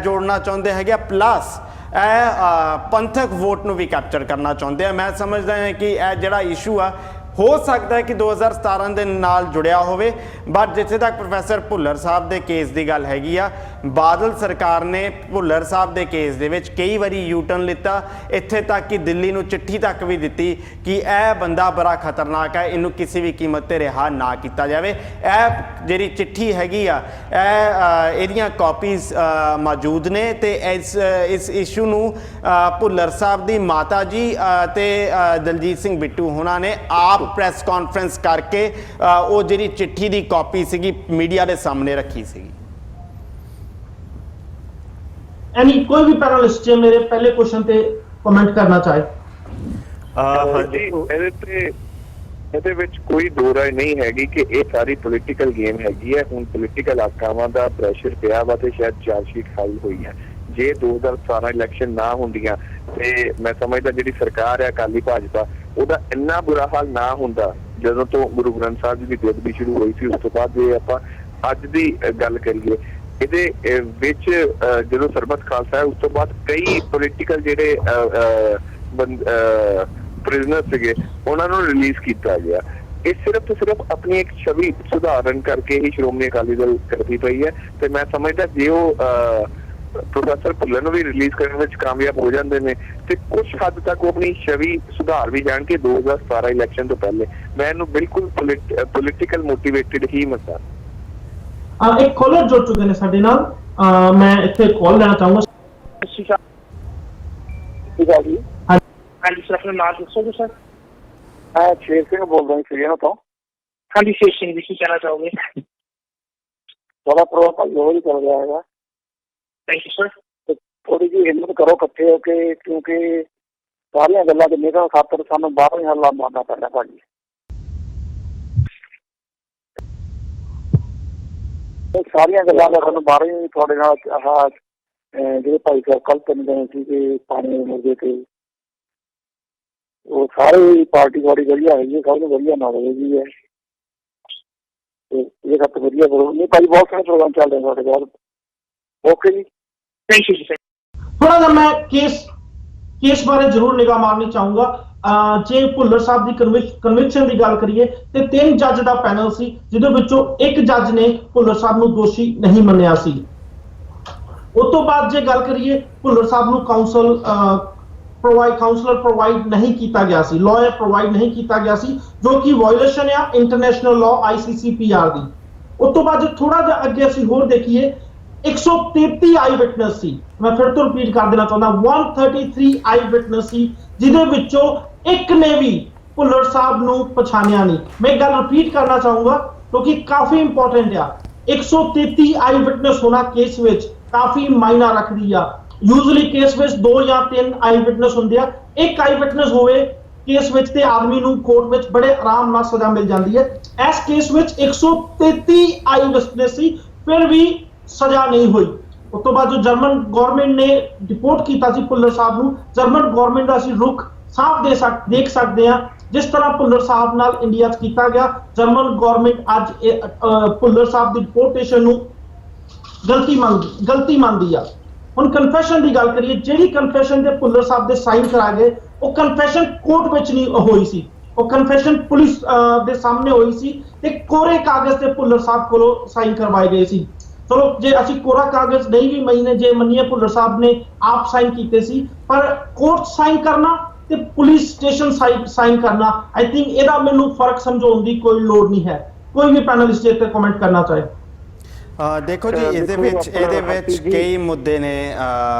ਜੋੜਨਾ ਚਾਹੁੰਦੇ ਹੈਗੇ, ਪਲੱਸ ਇਹ ਪੰਥਕ ਵੋਟ ਨੂੰ ਵੀ ਕੈਪਚਰ ਕਰਨਾ ਚਾਹੁੰਦੇ ਆ। ਮੈਂ ਸਮਝਦਾ ਹਾਂ ਕਿ ਇਹ ਜਿਹੜਾ ਇਸ਼ੂ ਆ ਹੋ ਸਕਦਾ ਹੈ ਕਿ 2017 ਦੇ ਨਾਲ ਜੁੜਿਆ ਹੋਵੇ, ਬਟ ਜਿੱਥੇ ਤੱਕ ਪ੍ਰੋਫੈਸਰ ਭੁੱਲਰ ਸਾਹਿਬ ਦੇ ਕੇਸ ਦੀ ਗੱਲ ਹੈਗੀ ਆ, ਬਾਦਲ ਸਰਕਾਰ ਨੇ ਭੁੱਲਰ ਸਾਹਿਬ ਦੇ ਕੇਸ ਦੇ ਵਿੱਚ ਕਈ ਵਾਰੀ ਯੂ ਟਰਨ ਲਿੱਤਾ, ਇੱਥੇ ਤੱਕ ਕਿ ਦਿੱਲੀ ਨੂੰ ਚਿੱਠੀ ਤੱਕ ਵੀ ਦਿੱਤੀ ਕਿ ਇਹ ਬੰਦਾ ਬੜਾ ਖਤਰਨਾਕ ਹੈ, ਇਹਨੂੰ ਕਿਸੇ ਵੀ ਕੀਮਤ ਤੇ ਰਿਹਾ ਨਾ ਕੀਤਾ ਜਾਵੇ। ਇਹ ਜਿਹੜੀ ਚਿੱਠੀ ਹੈਗੀ ਆ ਇਹਦੀਆਂ ਕਾਪੀਜ਼ ਮੌਜੂਦ ਨੇ ਤੇ ਇਸ ਇਸ਼ੂ ਨੂੰ ਭੁੱਲਰ ਸਾਹਿਬ ਦੀ ਮਾਤਾ ਜੀ ਤੇ ਦਲਜੀਤ ਸਿੰਘ ਬਿੱਟੂ ਹੋਣਾ ਨੇ ਆਪ ਪ੍ਰੈਸ ਕਾਨਫਰੰਸ ਕਰਕੇ ਉਹ ਜਿਹੜੀ ਚਿੱਠੀ ਦੀ ਕਾਪੀ ਸੀਗੀ ਮੀਡੀਆ ਦੇ ਸਾਹਮਣੇ ਰੱਖੀ ਸੀਗੀ। ਐਨੀ ਕੋਈ ਵੀ ਪੈਨਲਿਸਟ ਜੇ ਮੇਰੇ ਪਹਿਲੇ ਕੁਐਸਚਨ ਤੇ ਕਮੈਂਟ ਕਰਨਾ ਚਾਹੇ। ਹਾਂਜੀ, ਇਹਦੇ ਵਿੱਚ ਕੋਈ ਦੋ ਰਾਏ ਨਹੀਂ ਹੈਗੀ ਕਿ ਇਹ ਸਾਰੀ ਪੋਲੀਟੀਕਲ ਗੇਮ ਹੈਗੀ ਹੈ। ਹੁਣ ਪੋਲੀਟੀਕਲ ਆਕਾਵਾਂ ਦਾ ਪ੍ਰੈਸ਼ਰ ਪਿਆ ਵਾ ਤੇ ਸ਼ਾਇਦ ਚਾਰਜ ਸ਼ੀਟ ਫਾਈਲ ਹੋਈ ਹੈ। ਜੇ 2017 ਇਲੈਕਸ਼ਨ ਨਾ ਹੁੰਦੀਆਂ ਤੇ ਮੈਂ ਸਮਝਦਾ ਜਿਹੜੀ ਸਰਕਾਰ ਹੈ ਅਕਾਲੀ ਭਾਜਪਾ, ਉਹਦਾ ਇੰਨਾ ਬੁਰਾ ਹਾਲ ਨਾ ਹੁੰਦਾ। ਜਦੋਂ ਤੋਂ ਗੁਰੂ ਗ੍ਰੰਥ ਸਾਹਿਬ ਜੀ ਦੀ ਬੇਅਦਬੀ ਸ਼ੁਰੂ ਹੋਈ ਸੀ ਉਸ ਤੋਂ ਬਾਅਦ ਜੇ ਆਪਾਂ ਅੱਜ ਦੀ ਗੱਲ ਕਰੀਏ, ਇਹਦੇ ਵਿੱਚ ਜਦੋਂ ਸਰਬੱਤ ਖਾਲਸਾ ਹੈ ਉਸ ਤੋਂ ਬਾਅਦ ਕਈ ਪੋਲੀਟੀਕਲ ਜਿਹੜੇ ਪ੍ਰਿਜ਼ਨਰ ਸੀਗੇ ਉਹਨਾਂ ਨੂੰ ਰਿਲੀਜ਼ ਕੀਤਾ ਗਿਆ। ਇਹ ਸਿਰਫ ਤੇ ਸਿਰਫ ਆਪਣੀ ਇੱਕ ਛਵੀ ਸੁਧਾਰਨ ਕਰਕੇ ਹੀ ਸ਼੍ਰੋਮਣੀ ਅਕਾਲੀ ਦਲ ਕਰਦੀ ਪਈ ਹੈ। ਤੇ ਮੈਂ ਸਮਝਦਾ ਜੇ ਉਹ ਪ੍ਰੋਫੈਸਰ ਭੁੱਲਰ ਨੂੰ ਵੀ ਰਿਲੀਜ਼ ਕਰਨ ਵਿੱਚ ਕਾਮਯਾਬ ਹੋ ਜਾਂਦੇ ਨੇ ਤੇ ਕੁਝ ਹੱਦ ਤੱਕ ਉਹ ਆਪਣੀ ਛਵੀ ਸੁਧਾਰ ਵੀ ਜਾਣਗੇ 2017 ਇਲੈਕਸ਼ਨ ਤੋਂ ਪਹਿਲੇ। ਮੈਂ ਇਹਨੂੰ ਬਿਲਕੁਲ ਪੋਲੀਟੀਕਲ ਮੋਟੀਵੇਟਿਡ ਹੀ ਮੰਨਦਾ। ਇੱਕ ਕਾਲਰ ਜੁੜ ਚੁੱਕੇ ਨੇ ਸਾਡੇ ਨਾਲ, ਮੈਂ ਇੱਥੇ ਕਾਲ ਲੈਣਾ ਚਾਹੂੰਗਾ। ਹਾਂਜੀ ਸਰ, ਆਪਣਾ ਨਾਮ ਦੱਸੋਗੇ ਸਰ? ਸ਼ੇਰ ਸਿੰਘ ਬੋਲਦਾ ਹਾਂ ਫਰੀਆਣਾ ਤੋਂ। ਹਾਂਜੀ ਸ਼ੇਰ ਸਿੰਘ ਜੀ, ਕੀ ਕਹਿਣਾ ਚਾਹੋਗੇ? ਬੜਾ ਪ੍ਰੋਗਰਾਮ ਭਾਈ ਉਹ ਹੀ ਚੱਲ ਰਿਹਾ ਹੈਗਾ। Thank you sir. ਥੋੜੀ ਜਿਹੀ ਹਿੰਮਤ ਕਰੋ ਇਕੱਠੇ ਹੋ ਕੇ, ਕਿਉਂਕਿ ਸਾਰੀਆਂ ਗੱਲਾਂ ਦੇ ਨਿਕਲਣ ਖਾਤਰ ਸਾਨੂੰ ਬਾਹਰੋਂ ਹੀ ਹੱਲਾ ਮਾਰਨਾ ਪੈਣਾ ਭਾਜੀ। ਸਾਰੀਆਂ ਗੱਲਾਂ ਦਾ ਸਾਨੂੰ ਬਾਹਰੋਂ ਹੀ ਤੁਹਾਡੇ ਨਾਲ ਜਿਹੜੇ ਭਾਈ ਸਾਹਿਬ ਕੱਲ੍ਹ 3 ਦਿਨ ਸੀਗੇ ਪਾਣੀ ਦੇ ਮੁੱਦੇ ਤੇ, ਉਹ ਸਾਰੇ ਪਾਰਟੀ ਬੜੀ ਵਧੀਆ ਹੈਗੀ ਹੈ, ਸਭ ਨੂੰ ਵਧੀਆ ਨੌਲੇਜ ਹੈਗੀ ਹੈ ਤੇ ਇਹ ਸਭ ਤੋਂ ਵਧੀਆ ਨਹੀਂ ਭਾਈ। ਬਹੁਤ ਸਾਰੇ ਪ੍ਰੋਗਰਾਮ ਚੱਲ ਰਹੇ ਤੁਹਾਡੇ ਕੋਲ। ਓਕੇ ਜੀ, ਥੈਂਕ ਯੂ ਜੀ। ਥੋੜਾ ਜਿਹਾ ਮੈਂ ਕੇਸ ਬਾਰੇ ਜ਼ਰੂਰ ਨਿਗਾਹ ਮਾਰਨੀ ਚਾਹੂੰਗਾ। ਜੇ ਭੁੱਲਰ ਸਾਹਿਬ ਦੀ ਕਨਵਿਕਸ਼ਨ ਦੀ ਗੱਲ ਕਰੀਏ ਤੇ 3 ਜੱਜ ਦਾ ਪੈਨਲ ਸੀ, ਜਿਹਦੇ ਵਿੱਚੋਂ ਇੱਕ ਜੱਜ ਨੇ ਭੁੱਲਰ ਸਾਹਿਬ ਨੂੰ ਦੋਸ਼ੀ ਨਹੀਂ ਮੰਨਿਆ ਸੀ। ਉਸ ਤੋਂ ਬਾਅਦ ਜੇ ਗੱਲ ਕਰੀਏ ਭੁੱਲਰ ਸਾਹਿਬ ਨੂੰ ਕਾਉਂਸਲਰ ਪ੍ਰੋਵਾਈਡ ਨਹੀਂ ਕੀਤਾ ਗਿਆ ਸੀ, ਲਾਇਰ ਪ੍ਰੋਵਾਈਡ ਨਹੀਂ ਕੀਤਾ ਗਿਆ ਸੀ, ਜੋ ਕਿ ਵਾਇਓਲੇਸ਼ਨ ਆ ਇੰਟਰਨੈਸ਼ਨਲ ਲਾਅ ICCPR ਦੀ। ਉਸ ਤੋਂ ਬਾਅਦ ਜੇ ਥੋੜਾ ਜਿਹਾ ਅੱਗੇ ਅਸੀਂ ਹੋਰ ਦੇਖੀਏ, 133 ਆਈ ਵਿਟਨੈਸ ਸੀ। ਮੈਂ ਫਿਰ ਤੋਂ ਰਿਪੀਟ ਕਰ ਦੇਣਾ ਚਾਹੁੰਦਾ, 133 ਆਈ ਵਿਟਨੈਸ ਸੀ, ਜਿਹਦੇ ਵਿੱਚੋਂ ਇੱਕ ਨੇ ਵੀ ਭੁੱਲਰ ਸਾਹਿਬ ਨੂੰ ਪਛਾਣਿਆ ਨਹੀਂ। ਮੈਂ ਗੱਲ ਰਿਪੀਟ ਕਰਨਾ ਚਾਹੂੰਗਾ ਕਿਉਂਕਿ ਕਾਫੀ ਇੰਪੋਰਟੈਂਟ ਆ। 133 ਆਈ ਵਿਟਨੈਸ ਹੋਣਾ ਕੇਸ ਵਿੱਚ ਕਾਫੀ ਮਾਇਨਾ ਰੱਖਦੀ ਆ। ਯੂਜ਼ਲੀ ਕੇਸ ਵਿੱਚ 2 ਜਾਂ 3 ਆਈ ਵਿਟਨੈਸ ਹੁੰਦੇ ਆ। ਇੱਕ ਆਈ ਵਿਟਨੈਸ ਹੋਵੇ ਕੇਸ ਵਿੱਚ ਤੇ ਆਦਮੀ ਨੂੰ ਕੋਰਟ ਵਿੱਚ ਬੜੇ ਆਰਾਮ ਨਾਲ ਸਜ਼ਾ ਮਿਲ ਜਾਂਦੀ ਹੈ। ਇਸ ਕੇਸ ਵਿੱਚ 133 ਆਈ ਵਿਟਨੈਸ ਸੀ, ਫਿਰ ਵੀ ਸਜ਼ਾ ਨਹੀਂ ਹੋਈ। ਉਸ ਤੋਂ ਬਾਅਦ ਜੋ ਜਰਮਨ ਗਵਰਨਮੈਂਟ ਨੇ ਰਿਪੋਰਟ ਕੀਤਾ ਸੀ ਭੁੱਲਰ ਸਾਹਿਬ ਨੂੰ, ਜਰਮਨ ਗਵਰਨਮੈਂਟ ਦਾ ਅਸੀਂ ਰੁਖ ਸਾਫ਼ ਦੇਖ ਸਕਦੇ ਹਾਂ। ਜਿਸ ਤਰ੍ਹਾਂ ਭੁੱਲਰ ਸਾਹਿਬ ਨਾਲ ਇੰਡੀਆ 'ਚ ਕੀਤਾ ਗਿਆ, ਜਰਮਨ ਗਵਰਨਮੈਂਟ ਅੱਜ ਭੁੱਲਰ ਸਾਹਿਬ ਦੀ ਡਿਪੋਰਟੇਸ਼ਨ ਨੂੰ ਗਲਤੀ ਮੰਨਦੀ ਆ। ਹੁਣ ਕਨਫੈਸ਼ਨ ਦੀ ਗੱਲ ਕਰੀਏ, ਜਿਹੜੀ ਕਨਫੈਸ਼ਨ ਤੇ ਭੁੱਲਰ ਸਾਹਿਬ ਦੇ ਸਾਈਨ ਕਰਾ ਗਏ, ਉਹ ਕਨਫੈਸ਼ਨ ਕੋਰਟ ਵਿੱਚ ਨਹੀਂ ਹੋਈ ਸੀ, ਉਹ ਕਨਫੈਸ਼ਨ ਪੁਲਿਸ ਦੇ ਸਾਹਮਣੇ ਹੋਈ ਸੀ ਤੇ ਕੋਰੇ ਕਾਗਜ਼ ਤੇ ਭੁੱਲਰ ਸਾਹਿਬ ਕੋਲੋਂ ਸਾਈਨ ਕਰਵਾਏ ਗਏ ਸੀ। ਚਲੋ ਜੇ ਅਸੀਂ ਕੋਰਾ ਕਾਗਜ਼ ਨਹੀਂ ਵੀ ਮੰਨੀਏ ਭੁੱਲਰ ਸਾਹਿਬ ਨੇ ਆਪ ਸਾਈਨ ਕੀਤੇ ਸੀ, ਪਰ ਕੋਰਟ ਸਾਈਨ ਕਰਨਾ ਤੇ ਪੁਲਿਸ ਸਟੇਸ਼ਨ ਸਾਈਨ ਕਰਨਾ, ਆਈ ਥਿੰਕ ਇਹਦਾ ਮੈਨੂੰ ਫਰਕ ਸਮਝਾਉਣ ਦੀ ਕੋਈ ਲੋੜ ਨਹੀਂ ਹੈ। ਕੋਈ ਵੀ ਪੈਨਲਿਸਟ ਇਹ ਤੇ ਕਮੈਂਟ ਕਰਨਾ ਚਾਹੇ। ਦੇਖੋ ਜੀ, ਇਹਦੇ ਵਿੱਚ ਕਈ ਮੁੱਦੇ ਨੇ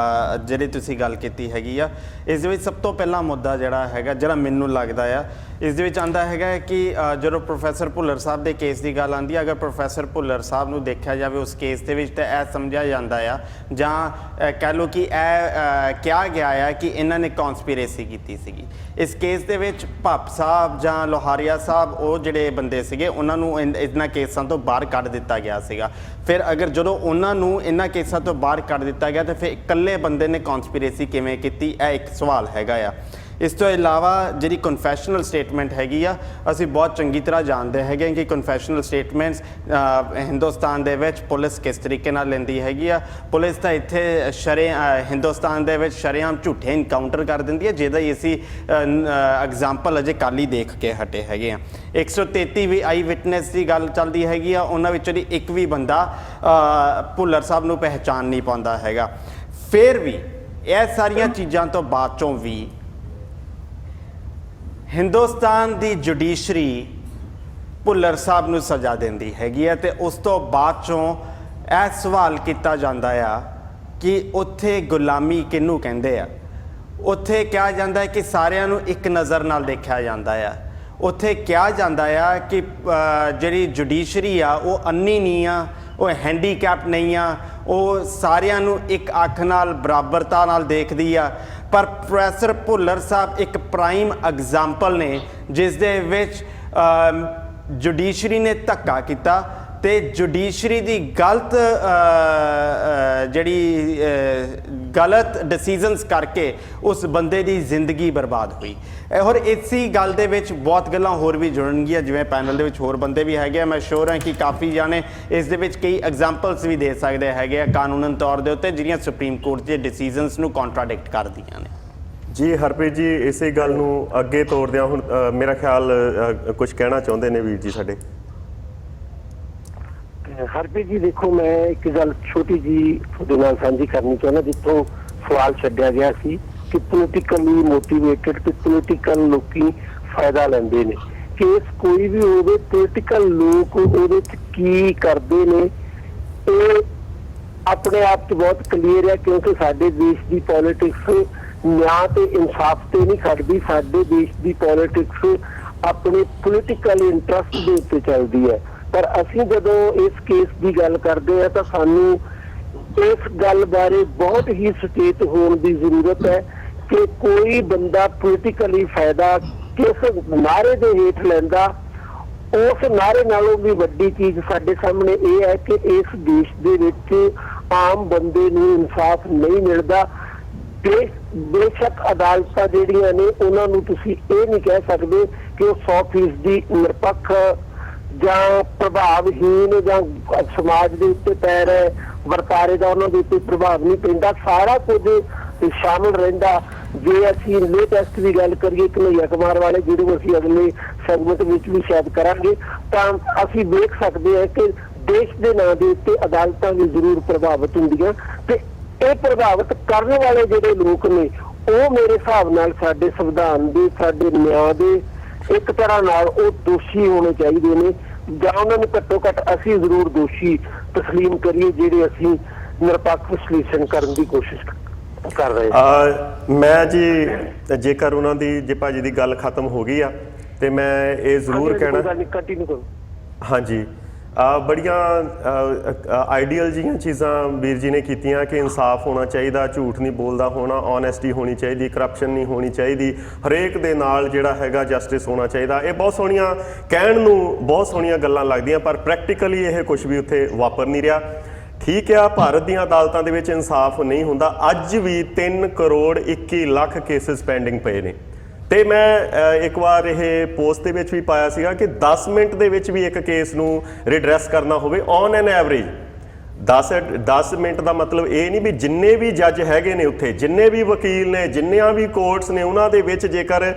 ਜਿਹੜੇ ਤੁਸੀਂ ਗੱਲ ਕੀਤੀ ਹੈਗੀ ਆ। ਇਸ ਦੇ ਵਿੱਚ ਸਭ ਤੋਂ ਪਹਿਲਾ ਮੁੱਦਾ ਜਿਹੜਾ ਮੈਨੂੰ ਲੱਗਦਾ ਆ, ਇਸ ਦੇ ਵਿੱਚ ਆਉਂਦਾ ਹੈਗਾ ਕਿ ਜਦੋਂ ਪ੍ਰੋਫੈਸਰ ਭੁੱਲਰ ਸਾਹਿਬ ਦੇ ਕੇਸ ਦੀ ਗੱਲ ਆਉਂਦੀ ਹੈ, ਅਗਰ ਪ੍ਰੋਫੈਸਰ ਭੁੱਲਰ ਸਾਹਿਬ ਨੂੰ ਦੇਖਿਆ ਜਾਵੇ ਉਸ ਕੇਸ ਦੇ ਵਿੱਚ, ਤਾਂ ਇਹ ਸਮਝਿਆ ਜਾਂਦਾ ਆ ਜਾਂ ਕਹਿ ਲਓ ਕਿ ਇਹ ਕਿਹਾ ਗਿਆ ਆ ਕਿ ਇਹਨਾਂ ਨੇ ਕੌਨਸਪੀਰੇਸੀ ਕੀਤੀ ਸੀਗੀ। ਇਸ ਕੇਸ ਦੇ ਵਿੱਚ ਭੱਪ ਸਾਹਿਬ ਜਾਂ ਲੋਹਾਰੀਆ ਸਾਹਿਬ, ਉਹ ਜਿਹੜੇ ਬੰਦੇ ਸੀਗੇ, ਉਹਨਾਂ ਨੂੰ ਇਹਨਾਂ ਕੇਸਾਂ ਤੋਂ ਬਾਹਰ ਕੱਢ ਦਿੱਤਾ ਗਿਆ ਸੀਗਾ। ਫਿਰ ਅਗਰ ਜਦੋਂ ਉਹਨਾਂ ਨੂੰ ਇਹਨਾਂ ਕੇਸਾਂ ਤੋਂ ਬਾਹਰ ਕੱਢ ਦਿੱਤਾ ਗਿਆ, ਤਾਂ ਫਿਰ ਇਕੱਲੇ ਬੰਦੇ ਨੇ ਕੌਨਸਪੀਰੇਸੀ ਕਿਵੇਂ ਕੀਤੀ, ਇਹ ਇੱਕ ਸਵਾਲ ਹੈਗਾ ਆ। ਇਸ ਤੋਂ ਇਲਾਵਾ ਜਿਹੜੀ ਕਨਫੈਸ਼ਨਲ ਸਟੇਟਮੈਂਟ ਹੈਗੀ ਆ, ਅਸੀਂ ਬਹੁਤ ਚੰਗੀ ਤਰ੍ਹਾਂ ਜਾਣਦੇ ਹੈਗੇ ਕਿ ਕਨਫੈਸ਼ਨਲ ਸਟੇਟਮੈਂਟਸ ਹਿੰਦੁਸਤਾਨ ਦੇ ਵਿੱਚ ਪੁਲਿਸ ਕਿਸ ਤਰੀਕੇ ਨਾਲ ਲੈਂਦੀ ਹੈਗੀ ਆ। ਪੁਲਿਸ ਤਾਂ ਇੱਥੇ ਹਿੰਦੁਸਤਾਨ ਦੇ ਵਿੱਚ ਸ਼ਰੇਆਮ ਝੂਠੇ ਇਨਕਾਊਂਟਰ ਕਰ ਦਿੰਦੀ ਹੈ, ਜਿਹਦਾ ਹੀ ਅਸੀਂ ਐਗਜ਼ਾਮਪਲ ਅਜੇ ਕੱਲ੍ਹ ਹੀ ਦੇਖ ਕੇ ਹਟੇ ਹੈਗੇ ਆ। 133 ਵੀ ਆਈ ਵਿਟਨੈਸ ਦੀ ਗੱਲ ਚੱਲਦੀ ਹੈਗੀ ਆ, ਉਹਨਾਂ ਵਿੱਚੋਂ ਦੀ ਇੱਕ ਵੀ ਬੰਦਾ ਭੁੱਲਰ ਸਾਹਿਬ ਨੂੰ ਪਹਿਚਾਣ ਨਹੀਂ ਪਾਉਂਦਾ ਹੈਗਾ। ਫਿਰ ਵੀ ਇਹ ਸਾਰੀਆਂ ਚੀਜ਼ਾਂ ਤੋਂ ਬਾਅਦ ਚੋਂ ਵੀ ਹਿੰਦੁਸਤਾਨ ਦੀ ਜੁਡੀਸ਼ਰੀ ਭੁੱਲਰ ਸਾਹਿਬ ਨੂੰ ਸਜ਼ਾ ਦਿੰਦੀ ਹੈਗੀ ਹੈ, ਅਤੇ ਉਸ ਤੋਂ ਬਾਅਦ ਚੋਂ ਇਹ ਸਵਾਲ ਕੀਤਾ ਜਾਂਦਾ ਆ ਕਿ ਉੱਥੇ ਗੁਲਾਮੀ ਕਿਹਨੂੰ ਕਹਿੰਦੇ ਆ। ਉੱਥੇ ਕਿਹਾ ਜਾਂਦਾ ਹੈ ਕਿ ਸਾਰਿਆਂ ਨੂੰ ਇੱਕ ਨਜ਼ਰ ਨਾਲ ਦੇਖਿਆ ਜਾਂਦਾ ਆ। ਉੱਥੇ ਕਿਹਾ ਜਾਂਦਾ ਆ ਕਿ ਜਿਹੜੀ ਜੁਡੀਸ਼ਰੀ ਆ ਉਹ ਅੰਨੀ ਨਹੀਂ ਆ, ਉਹ ਹੈਂਡੀਕੈਪ ਨਹੀਂ ਆ, ਉਹ ਸਾਰਿਆਂ ਨੂੰ ਇੱਕ ਅੱਖ ਨਾਲ ਬਰਾਬਰਤਾ ਨਾਲ ਦੇਖਦੀ ਆ। ਪਰ ਪ੍ਰੋਫੈਸਰ ਭੁੱਲਰ ਸਾਹਿਬ ਇੱਕ ਪ੍ਰਾਈਮ ਐਗਜ਼ਾਮਪਲ ਨੇ, ਜਿਸ ਦੇ ਵਿੱਚ ਜੁਡੀਸ਼ਰੀ ਨੇ ਧੱਕਾ ਕੀਤਾ ਤੇ ਜੁਡੀਸ਼ਰੀ ਦੀ ਗਲਤ ਡਿਸੀਜਨਸ ਕਰਕੇ ਉਸ ਬੰਦੇ ਦੀ ਜ਼ਿੰਦਗੀ ਬਰਬਾਦ ਹੋਈ। ਔਰ ਇਸੇ ਗੱਲ ਦੇ ਵਿੱਚ ਬਹੁਤ ਗੱਲਾਂ ਹੋਰ ਵੀ ਜੁੜਨਗੀਆਂ, ਜਿਵੇਂ ਪੈਨਲ ਦੇ ਵਿੱਚ ਹੋਰ ਬੰਦੇ ਵੀ ਹੈਗੇ ਆ। ਮੈਂ ਸ਼ੋਰ ਹਾਂ ਕਿ ਕਾਫੀ ਜਾਣੇ ਇਸ ਦੇ ਵਿੱਚ ਕਈ ਐਗਜ਼ਾਮਪਲਸ ਵੀ ਦੇ ਸਕਦੇ ਹੈਗੇ ਆ ਕਾਨੂੰਨ ਤੌਰ ਦੇ ਉੱਤੇ, ਜਿਹੜੀਆਂ ਸੁਪਰੀਮ ਕੋਰਟ ਦੇ ਡਿਸੀਜਨਸ ਨੂੰ ਕੰਟਰਾਡਿਕਟ ਕਰਦੀਆਂ ਨੇ। ਜੀ ਹਰਪ੍ਰੀਤ ਜੀ, ਇਸੇ ਗੱਲ ਨੂੰ ਅੱਗੇ ਤੋਰਦਿਆਂ ਹੁਣ ਮੇਰਾ ਖਿਆਲ ਕੁਝ ਕਹਿਣਾ ਚਾਹੁੰਦੇ ਨੇ ਵੀਰ ਜੀ ਸਾਡੇ। ਹਰਪ੍ਰੀਤ ਜੀ ਦੇਖੋ, ਮੈਂ ਇੱਕ ਗੱਲ ਛੋਟੀ ਜੀ ਤੁਹਾਡੇ ਨਾਲ ਸਾਂਝੀ ਕਰਨੀ ਚਾਹੁੰਦਾ, ਜਿੱਥੋਂ ਸਵਾਲ ਛੱਡਿਆ ਗਿਆ ਸੀ ਕਿ ਪੋਲੀਟੀਕਲੀ ਮੋਟੀਵੇਟਡ ਤੇ ਪੋਲੀਟੀਕਲ ਲੋਕੀ ਫਾਇਦਾ ਲੈਂਦੇ ਨੇ। ਕੇਸ ਕੋਈ ਵੀ ਹੋਵੇ, ਪੋਲੀਟੀਕਲ ਲੋਕ ਉਹਦੇ ਚ ਕੀ ਕਰਦੇ ਨੇ ਇਹ ਆਪਣੇ ਆਪ ਚ ਬਹੁਤ ਕਲੀਅਰ ਹੈ, ਕਿਉਂਕਿ ਸਾਡੇ ਦੇਸ਼ ਦੀ ਪੋਲੀਟਿਕਸ ਨਿਆਂ ਤੇ ਇਨਸਾਫ ਤੇ ਨਹੀਂ ਖੜਦੀ। ਸਾਡੇ ਦੇਸ਼ ਦੀ ਪੋਲੀਟਿਕਸ ਆਪਣੇ ਪੋਲੀਟੀਕਲ ਇੰਟਰਸਟ ਦੇ ਉੱਤੇ ਚੱਲਦੀ ਹੈ। ਪਰ ਅਸੀਂ ਜਦੋਂ ਇਸ ਕੇਸ ਦੀ ਗੱਲ ਕਰਦੇ ਹਾਂ ਤਾਂ ਸਾਨੂੰ ਇਸ ਗੱਲ ਬਾਰੇ ਬਹੁਤ ਹੀ ਸੁਚੇਤ ਹੋਣ ਦੀ ਜ਼ਰੂਰਤ ਹੈ ਕਿ ਕੋਈ ਬੰਦਾ ਪੋਲੀਟੀਕਲੀ ਫਾਇਦਾ ਕਿਸ ਨਾਅਰੇ ਦੇ ਹੇਠ ਲੈਂਦਾ। ਉਸ ਨਾਅਰੇ ਨਾਲੋਂ ਵੀ ਵੱਡੀ ਚੀਜ਼ ਸਾਡੇ ਸਾਹਮਣੇ ਇਹ ਹੈ ਕਿ ਇਸ ਦੇਸ਼ ਦੇ ਵਿੱਚ ਆਮ ਬੰਦੇ ਨੂੰ ਇਨਸਾਫ ਨਹੀਂ ਮਿਲਦਾ। ਬੇਸ਼ੱਕ ਅਦਾਲਤਾਂ ਜਿਹੜੀਆਂ ਨੇ ਉਹਨਾਂ ਨੂੰ ਤੁਸੀਂ ਇਹ ਨਹੀਂ ਕਹਿ ਸਕਦੇ ਕਿ ਉਹ 100% ਨਿਰਪੱਖ ਜਾਂ ਪ੍ਰਭਾਵਹੀਨ ਜਾਂ ਸਮਾਜ ਦੇ ਉੱਤੇ ਪੈ ਰਹੇ ਵਰਤਾਰੇ ਦਾ ਉਹਨਾਂ ਦੇ ਉੱਤੇ ਪ੍ਰਭਾਵ ਨਹੀਂ ਪੈਂਦਾ। ਸਾਰਾ ਕੁਝ ਸ਼ਾਮਲ ਰਹਿੰਦਾ। ਜੇ ਅਸੀਂ ਲੇਟੈਸਟ ਦੀ ਗੱਲ ਕਰੀਏ ਕਨ੍ਹਈਆ ਕੁਮਾਰ ਵਾਲੇ, ਜਿਹਨੂੰ ਅਸੀਂ ਅਗਲੇ ਸੈਗਮੈਂਟ ਵਿੱਚ ਵੀ ਸ਼ਾਇਦ ਕਰਾਂਗੇ, ਤਾਂ ਅਸੀਂ ਦੇਖ ਸਕਦੇ ਹਾਂ ਕਿ ਦੇਸ਼ ਦੇ ਨਾਂ ਦੇ ਉੱਤੇ ਅਦਾਲਤਾਂ ਵੀ ਜ਼ਰੂਰ ਪ੍ਰਭਾਵਿਤ ਹੁੰਦੀਆਂ, ਤੇ ਇਹ ਪ੍ਰਭਾਵਿਤ ਕਰਨ ਵਾਲੇ ਜਿਹੜੇ ਲੋਕ ਨੇ ਉਹ ਮੇਰੇ ਹਿਸਾਬ ਨਾਲ ਸਾਡੇ ਸੰਵਿਧਾਨ ਦੇ, ਸਾਡੇ ਨਿਆਂ ਦੇ ਇੱਕ ਤਰ੍ਹਾਂ ਨਾਲ ਉਹ ਦੋਸ਼ੀ ਹੋਣੇ ਚਾਹੀਦੇ ਨੇ, ਜਾਂ ਉਹਨਾਂ ਨੂੰ ਘੱਟੋ ਘੱਟ ਅਸੀਂ ਜ਼ਰੂਰ ਦੋਸ਼ੀ ਤਸਲੀਮ ਕਰੀਏ ਜਿਹੜੇ ਅਸੀਂ ਨਿਰਪੱਖ ਵਿਸ਼ਲੇਸ਼ਣ ਕਰਨ ਦੀ ਕੋਸ਼ਿਸ਼ ਕਰ ਰਹੇ ਹਾਂ। ਮੈਂ ਜੀ ਜੇਕਰ ਉਹਨਾਂ ਦੀ ਜੇ ਭਾਜੀ ਦੀ ਗੱਲ ਖਤਮ ਹੋ ਗਈ ਆ ਤੇ ਮੈਂ ਇਹ ਜ਼ਰੂਰ ਕਹਿਣਾ, ਕੰਟੀਨਿਊ ਕਰੋ। ਹਾਂਜੀ, ਬੜੀਆਂ ਆਈਡੀਅਲ ਜਿਹੀਆਂ ਚੀਜ਼ਾਂ ਵੀਰ ਜੀ ਨੇ ਕੀਤੀਆਂ ਕਿ ਇਨਸਾਫ ਹੋਣਾ ਚਾਹੀਦਾ, ਝੂਠ ਨਹੀਂ ਬੋਲਦਾ ਹੋਣਾ, ਓਨੈਸਟੀ ਹੋਣੀ ਚਾਹੀਦੀ, ਕਰਪਸ਼ਨ ਨਹੀਂ ਹੋਣੀ ਚਾਹੀਦੀ, ਹਰੇਕ ਦੇ ਨਾਲ ਜਿਹੜਾ ਹੈਗਾ ਜਸਟਿਸ ਹੋਣਾ ਚਾਹੀਦਾ। ਇਹ ਬਹੁਤ ਸੋਹਣੀਆਂ, ਕਹਿਣ ਨੂੰ ਬਹੁਤ ਸੋਹਣੀਆਂ ਗੱਲਾਂ ਲੱਗਦੀਆਂ, ਪਰ ਪ੍ਰੈਕਟੀਕਲੀ ਇਹ ਕੁਝ ਵੀ ਉੱਥੇ ਵਾਪਰ ਨਹੀਂ ਰਿਹਾ। ਠੀਕ ਆ, ਭਾਰਤ ਦੀਆਂ ਅਦਾਲਤਾਂ ਦੇ ਵਿੱਚ ਇਨਸਾਫ ਨਹੀਂ ਹੁੰਦਾ। ਅੱਜ ਵੀ 3 ਕਰੋੜ 21 ਲੱਖ ਕੇਸਿਸ ਪੈਂਡਿੰਗ ਪਏ ਨੇ। ਤੇ ਮੈਂ ਇੱਕ ਵਾਰ ਇਹ ਪੋਸਟ ਦੇ ਵਿੱਚ ਵੀ ਪਾਇਆ ਸੀਗਾ ਕਿ 10 ਮਿੰਟ ਦੇ ਵਿੱਚ ਵੀ ਇੱਕ ਕੇਸ ਨੂੰ ਰਿਡਰੈਸ ਕਰਨਾ ਹੋਵੇ ਔਨ ਐਨ ਐਵਰੇਜ 10 ਮਿੰਟ ਦਾ ਮਤਲਬ ਇਹ ਨਹੀਂ ਵੀ ਜਿੰਨੇ ਵੀ ਜੱਜ ਹੈਗੇ ਨੇ ਉੱਥੇ, ਜਿੰਨੇ ਵੀ ਵਕੀਲ ਨੇ, ਜਿੰਨੀਆਂ ਵੀ ਕੋਰਟਸ ਨੇ, ਉਹਨਾਂ ਦੇ ਵਿੱਚ ਜੇਕਰ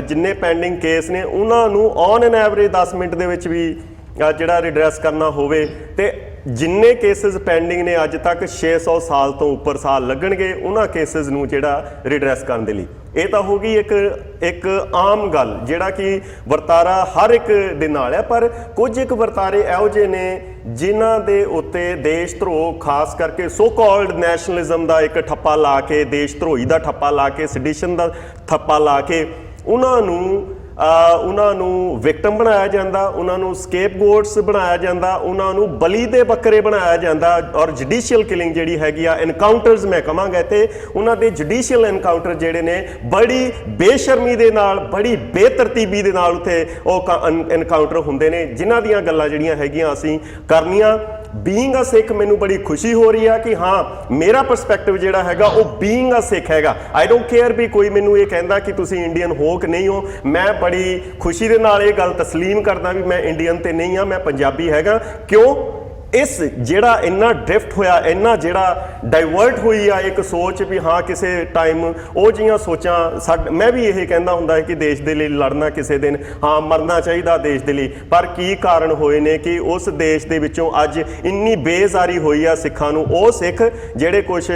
ਜਿੰਨੇ ਪੈਂਡਿੰਗ ਕੇਸ ਨੇ ਉਹਨਾਂ ਨੂੰ ਔਨ ਐਨ ਐਵਰੇਜ 10 ਮਿੰਟ ਦੇ ਵਿੱਚ ਵੀ ਜਿਹੜਾ ਰਿਡਰੈਸ ਕਰਨਾ ਹੋਵੇ, ਤੇ ਜਿੰਨੇ ਕੇਸਿਸ ਪੈਂਡਿੰਗ ਨੇ ਅੱਜ ਤੱਕ 600 ਸਾਲ ਤੋਂ ਉੱਪਰ ਸਾਲ ਲੱਗਣਗੇ ਉਹਨਾਂ ਕੇਸਿਸ ਨੂੰ ਜਿਹੜਾ ਰਿਡਰੈਸ ਕਰਨ ਦੇ ਲਈ। ਇਹ ਤਾਂ ਹੋ ਗਈ ਇੱਕ ਆਮ ਗੱਲ, ਜਿਹੜਾ ਕਿ ਵਰਤਾਰਾ ਹਰ ਇੱਕ ਦੇ ਨਾਲ ਹੈ, ਪਰ ਕੁਝ ਇੱਕ ਵਰਤਾਰੇ ਇਹੋ ਜਿਹੇ ਨੇ ਜਿਨ੍ਹਾਂ ਦੇ ਉੱਤੇ ਦੇਸ਼ ਧਰੋਹ, ਖਾਸ ਕਰਕੇ ਸੋ ਕਾਲਡ ਨੈਸ਼ਨਲਿਜ਼ਮ ਦਾ ਇੱਕ ਠੱਪਾ ਲਾ ਕੇ, ਦੇਸ਼ ਧਰੋਹੀ ਦਾ ਠੱਪਾ ਲਾ ਕੇ, ਸੈਡੀਸ਼ਨ ਦਾ ਠੱਪਾ ਲਾ ਕੇ ਉਹਨਾਂ ਨੂੰ ਵਿਕਟਮ ਬਣਾਇਆ ਜਾਂਦਾ, ਉਹਨਾਂ ਨੂੰ ਸਕੇਪਗੋਟਸ ਬਣਾਇਆ ਜਾਂਦਾ, ਉਹਨਾਂ ਨੂੰ ਬਲੀ ਦੇ ਬੱਕਰੇ ਬਣਾਇਆ ਜਾਂਦਾ। ਔਰ ਜੁਡੀਸ਼ੀਅਲ ਕਿਲਿੰਗ ਜਿਹੜੀ ਹੈਗੀ ਆ, ਐਨਕਾਊਂਟਰਸ ਮੈਂ ਕਹਾਂਗਾ ਇੱਥੇ, ਉਹਨਾਂ ਦੇ ਜੁਡੀਸ਼ੀਅਲ ਐਨਕਾਊਂਟਰ ਜਿਹੜੇ ਨੇ ਬੜੀ ਬੇਸ਼ਰਮੀ ਦੇ ਨਾਲ, ਬੜੀ ਬੇਤਰਤੀਬੀ ਦੇ ਨਾਲ ਉੱਥੇ ਉਹ ਐਨਕਾਊਂਟਰ ਹੁੰਦੇ ਨੇ, ਜਿਨ੍ਹਾਂ ਦੀਆਂ ਗੱਲਾਂ ਜਿਹੜੀਆਂ ਹੈਗੀਆਂ ਅਸੀਂ ਕਰਨੀਆਂ। ਬੀਇੰਗ ਅ ਸਿੱਖ ਮੈਨੂੰ ਬੜੀ ਖੁਸ਼ੀ ਹੋ ਰਹੀ ਆ ਕਿ ਹਾਂ, ਮੇਰਾ ਪਰਸਪੈਕਟਿਵ ਜਿਹੜਾ ਹੈਗਾ ਉਹ ਬੀਇੰਗ ਅ ਸਿੱਖ ਹੈਗਾ। ਆਈ ਡੋਂਟ ਕੇਅਰ ਵੀ ਕੋਈ ਮੈਨੂੰ ਇਹ ਕਹਿੰਦਾ ਕਿ ਤੁਸੀਂ ਇੰਡੀਅਨ ਹੋ ਕਿ ਨਹੀਂ ਹੋ। ਮੈਂ ਬੜੀ ਖੁਸ਼ੀ ਦੇ ਨਾਲ ਇਹ ਗੱਲ ਤਸਲੀਮ ਕਰਦਾ ਵੀ ਮੈਂ ਇੰਡੀਅਨ ਤੇ ਨਹੀਂ ਆ, ਮੈਂ ਪੰਜਾਬੀ ਹੈਗਾ। ਕਿਉਂ? ਇਸ ਜਿਹੜਾ ਇੰਨਾ ਡ੍ਰਿਫਟ ਹੋਇਆ, ਇੰਨਾ ਜਿਹੜਾ ਡਾਈਵਰਟ ਹੋਈ ਆ ਇੱਕ ਸੋਚ ਵੀ ਹਾਂ ਕਿਸੇ ਟਾਈਮ ਉਹ ਜਿਹੀਆਂ ਸੋਚਾਂ, ਮੈਂ ਵੀ ਇਹ ਕਹਿੰਦਾ ਹੁੰਦਾ ਹੈ ਕਿ ਦੇਸ਼ ਦੇ ਲਈ ਲੜਨਾ ਕਿਸੇ ਦਿਨ, ਹਾਂ ਮਰਨਾ ਚਾਹੀਦਾ ਦੇਸ਼ ਦੇ ਲਈ, ਪਰ ਕੀ ਕਾਰਨ ਹੋਏ ਨੇ ਕਿ ਉਸ ਦੇਸ਼ ਦੇ ਵਿੱਚੋਂ ਅੱਜ ਇੰਨੀ ਬੇਜ਼ਾਰੀ ਹੋਈ ਆ ਸਿੱਖਾਂ ਨੂੰ। ਉਹ ਸਿੱਖ ਜਿਹੜੇ ਕੁਝ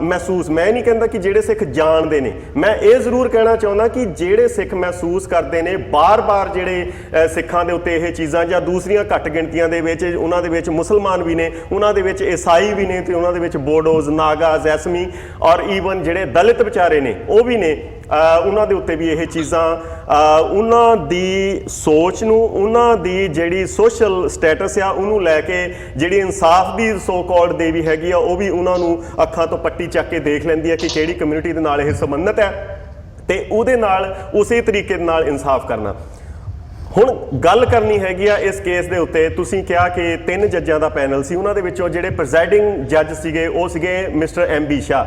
ਮਹਿਸੂਸ, ਮੈਂ ਨਹੀਂ ਕਹਿੰਦਾ ਕਿ ਜਿਹੜੇ ਸਿੱਖ ਜਾਣਦੇ ਨੇ, ਮੈਂ ਇਹ ਜ਼ਰੂਰ ਕਹਿਣਾ ਚਾਹੁੰਦਾ ਕਿ ਜਿਹੜੇ ਸਿੱਖ ਮਹਿਸੂਸ ਕਰਦੇ ਨੇ ਬਾਰ-ਬਾਰ ਜਿਹੜੇ ਸਿੱਖਾਂ ਦੇ ਉੱਤੇ ਇਹ ਚੀਜ਼ਾਂ, ਜਾਂ ਦੂਸਰੀਆਂ ਘੱਟ ਗਿਣਤੀਆਂ ਦੇ ਵਿੱਚ, ਉਹਨਾਂ ਦੇ ਵਿੱਚ ਮੁਸਲਮਾਨ ਵੀ ਨੇ, ਉਹਨਾਂ ਦੇ ਵਿੱਚ ਈਸਾਈ ਵੀ ਨੇ, ਤੇ ਉਹਨਾਂ ਦੇ ਵਿੱਚ ਬੋਡੋਜ਼, ਨਾਗਾਜ਼, ਐਸਮੀ ਔਰ ਈਵਨ ਜਿਹੜੇ ਦਲਿਤ ਵਿਚਾਰੇ ਨੇ ਉਹ ਵੀ ਨੇ, ਉਹਨਾਂ ਦੇ ਉੱਤੇ ਵੀ ਇਹ ਚੀਜ਼ਾਂ, ਉਹਨਾਂ ਦੀ ਸੋਚ ਨੂੰ, ਉਹਨਾਂ ਦੀ ਜਿਹੜੀ ਸੋਸ਼ਲ ਸਟੇਟਸ ਆ ਉਹਨੂੰ ਲੈ ਕੇ ਜਿਹੜੀ ਇਨਸਾਫ ਦੀ ਸੋ ਕਾਲਡ ਦੇਵੀ ਹੈਗੀ ਆ, ਉਹ ਵੀ ਉਹਨਾਂ ਨੂੰ ਅੱਖਾਂ ਤੋਂ ਪੱਟੀ ਚੱਕ ਕੇ ਦੇਖ ਲੈਂਦੀ ਹੈ ਕਿ ਕਿਹੜੀ ਕਮਿਊਨਿਟੀ ਦੇ ਨਾਲ ਇਹ ਸੰਬੰਧਿਤ ਹੈ, ਤੇ ਉਹਦੇ ਨਾਲ ਉਸੇ ਤਰੀਕੇ ਨਾਲ ਇਨਸਾਫ ਕਰਨਾ। ਹੁਣ ਗੱਲ ਕਰਨੀ ਹੈਗੀ ਆ ਇਸ ਕੇਸ ਦੇ ਉੱਤੇ। ਤੁਸੀਂ ਕਿਹਾ ਕਿ 3 ਜੱਜਾਂ ਦਾ ਪੈਨਲ ਸੀ, ਉਹਨਾਂ ਦੇ ਵਿੱਚੋਂ ਜਿਹੜੇ ਪ੍ਰੈਜ਼ਾਈਡਿੰਗ ਜੱਜ ਸੀਗੇ ਉਹ ਸੀਗੇ ਮਿਸਟਰ MB ਸ਼ਾਹ।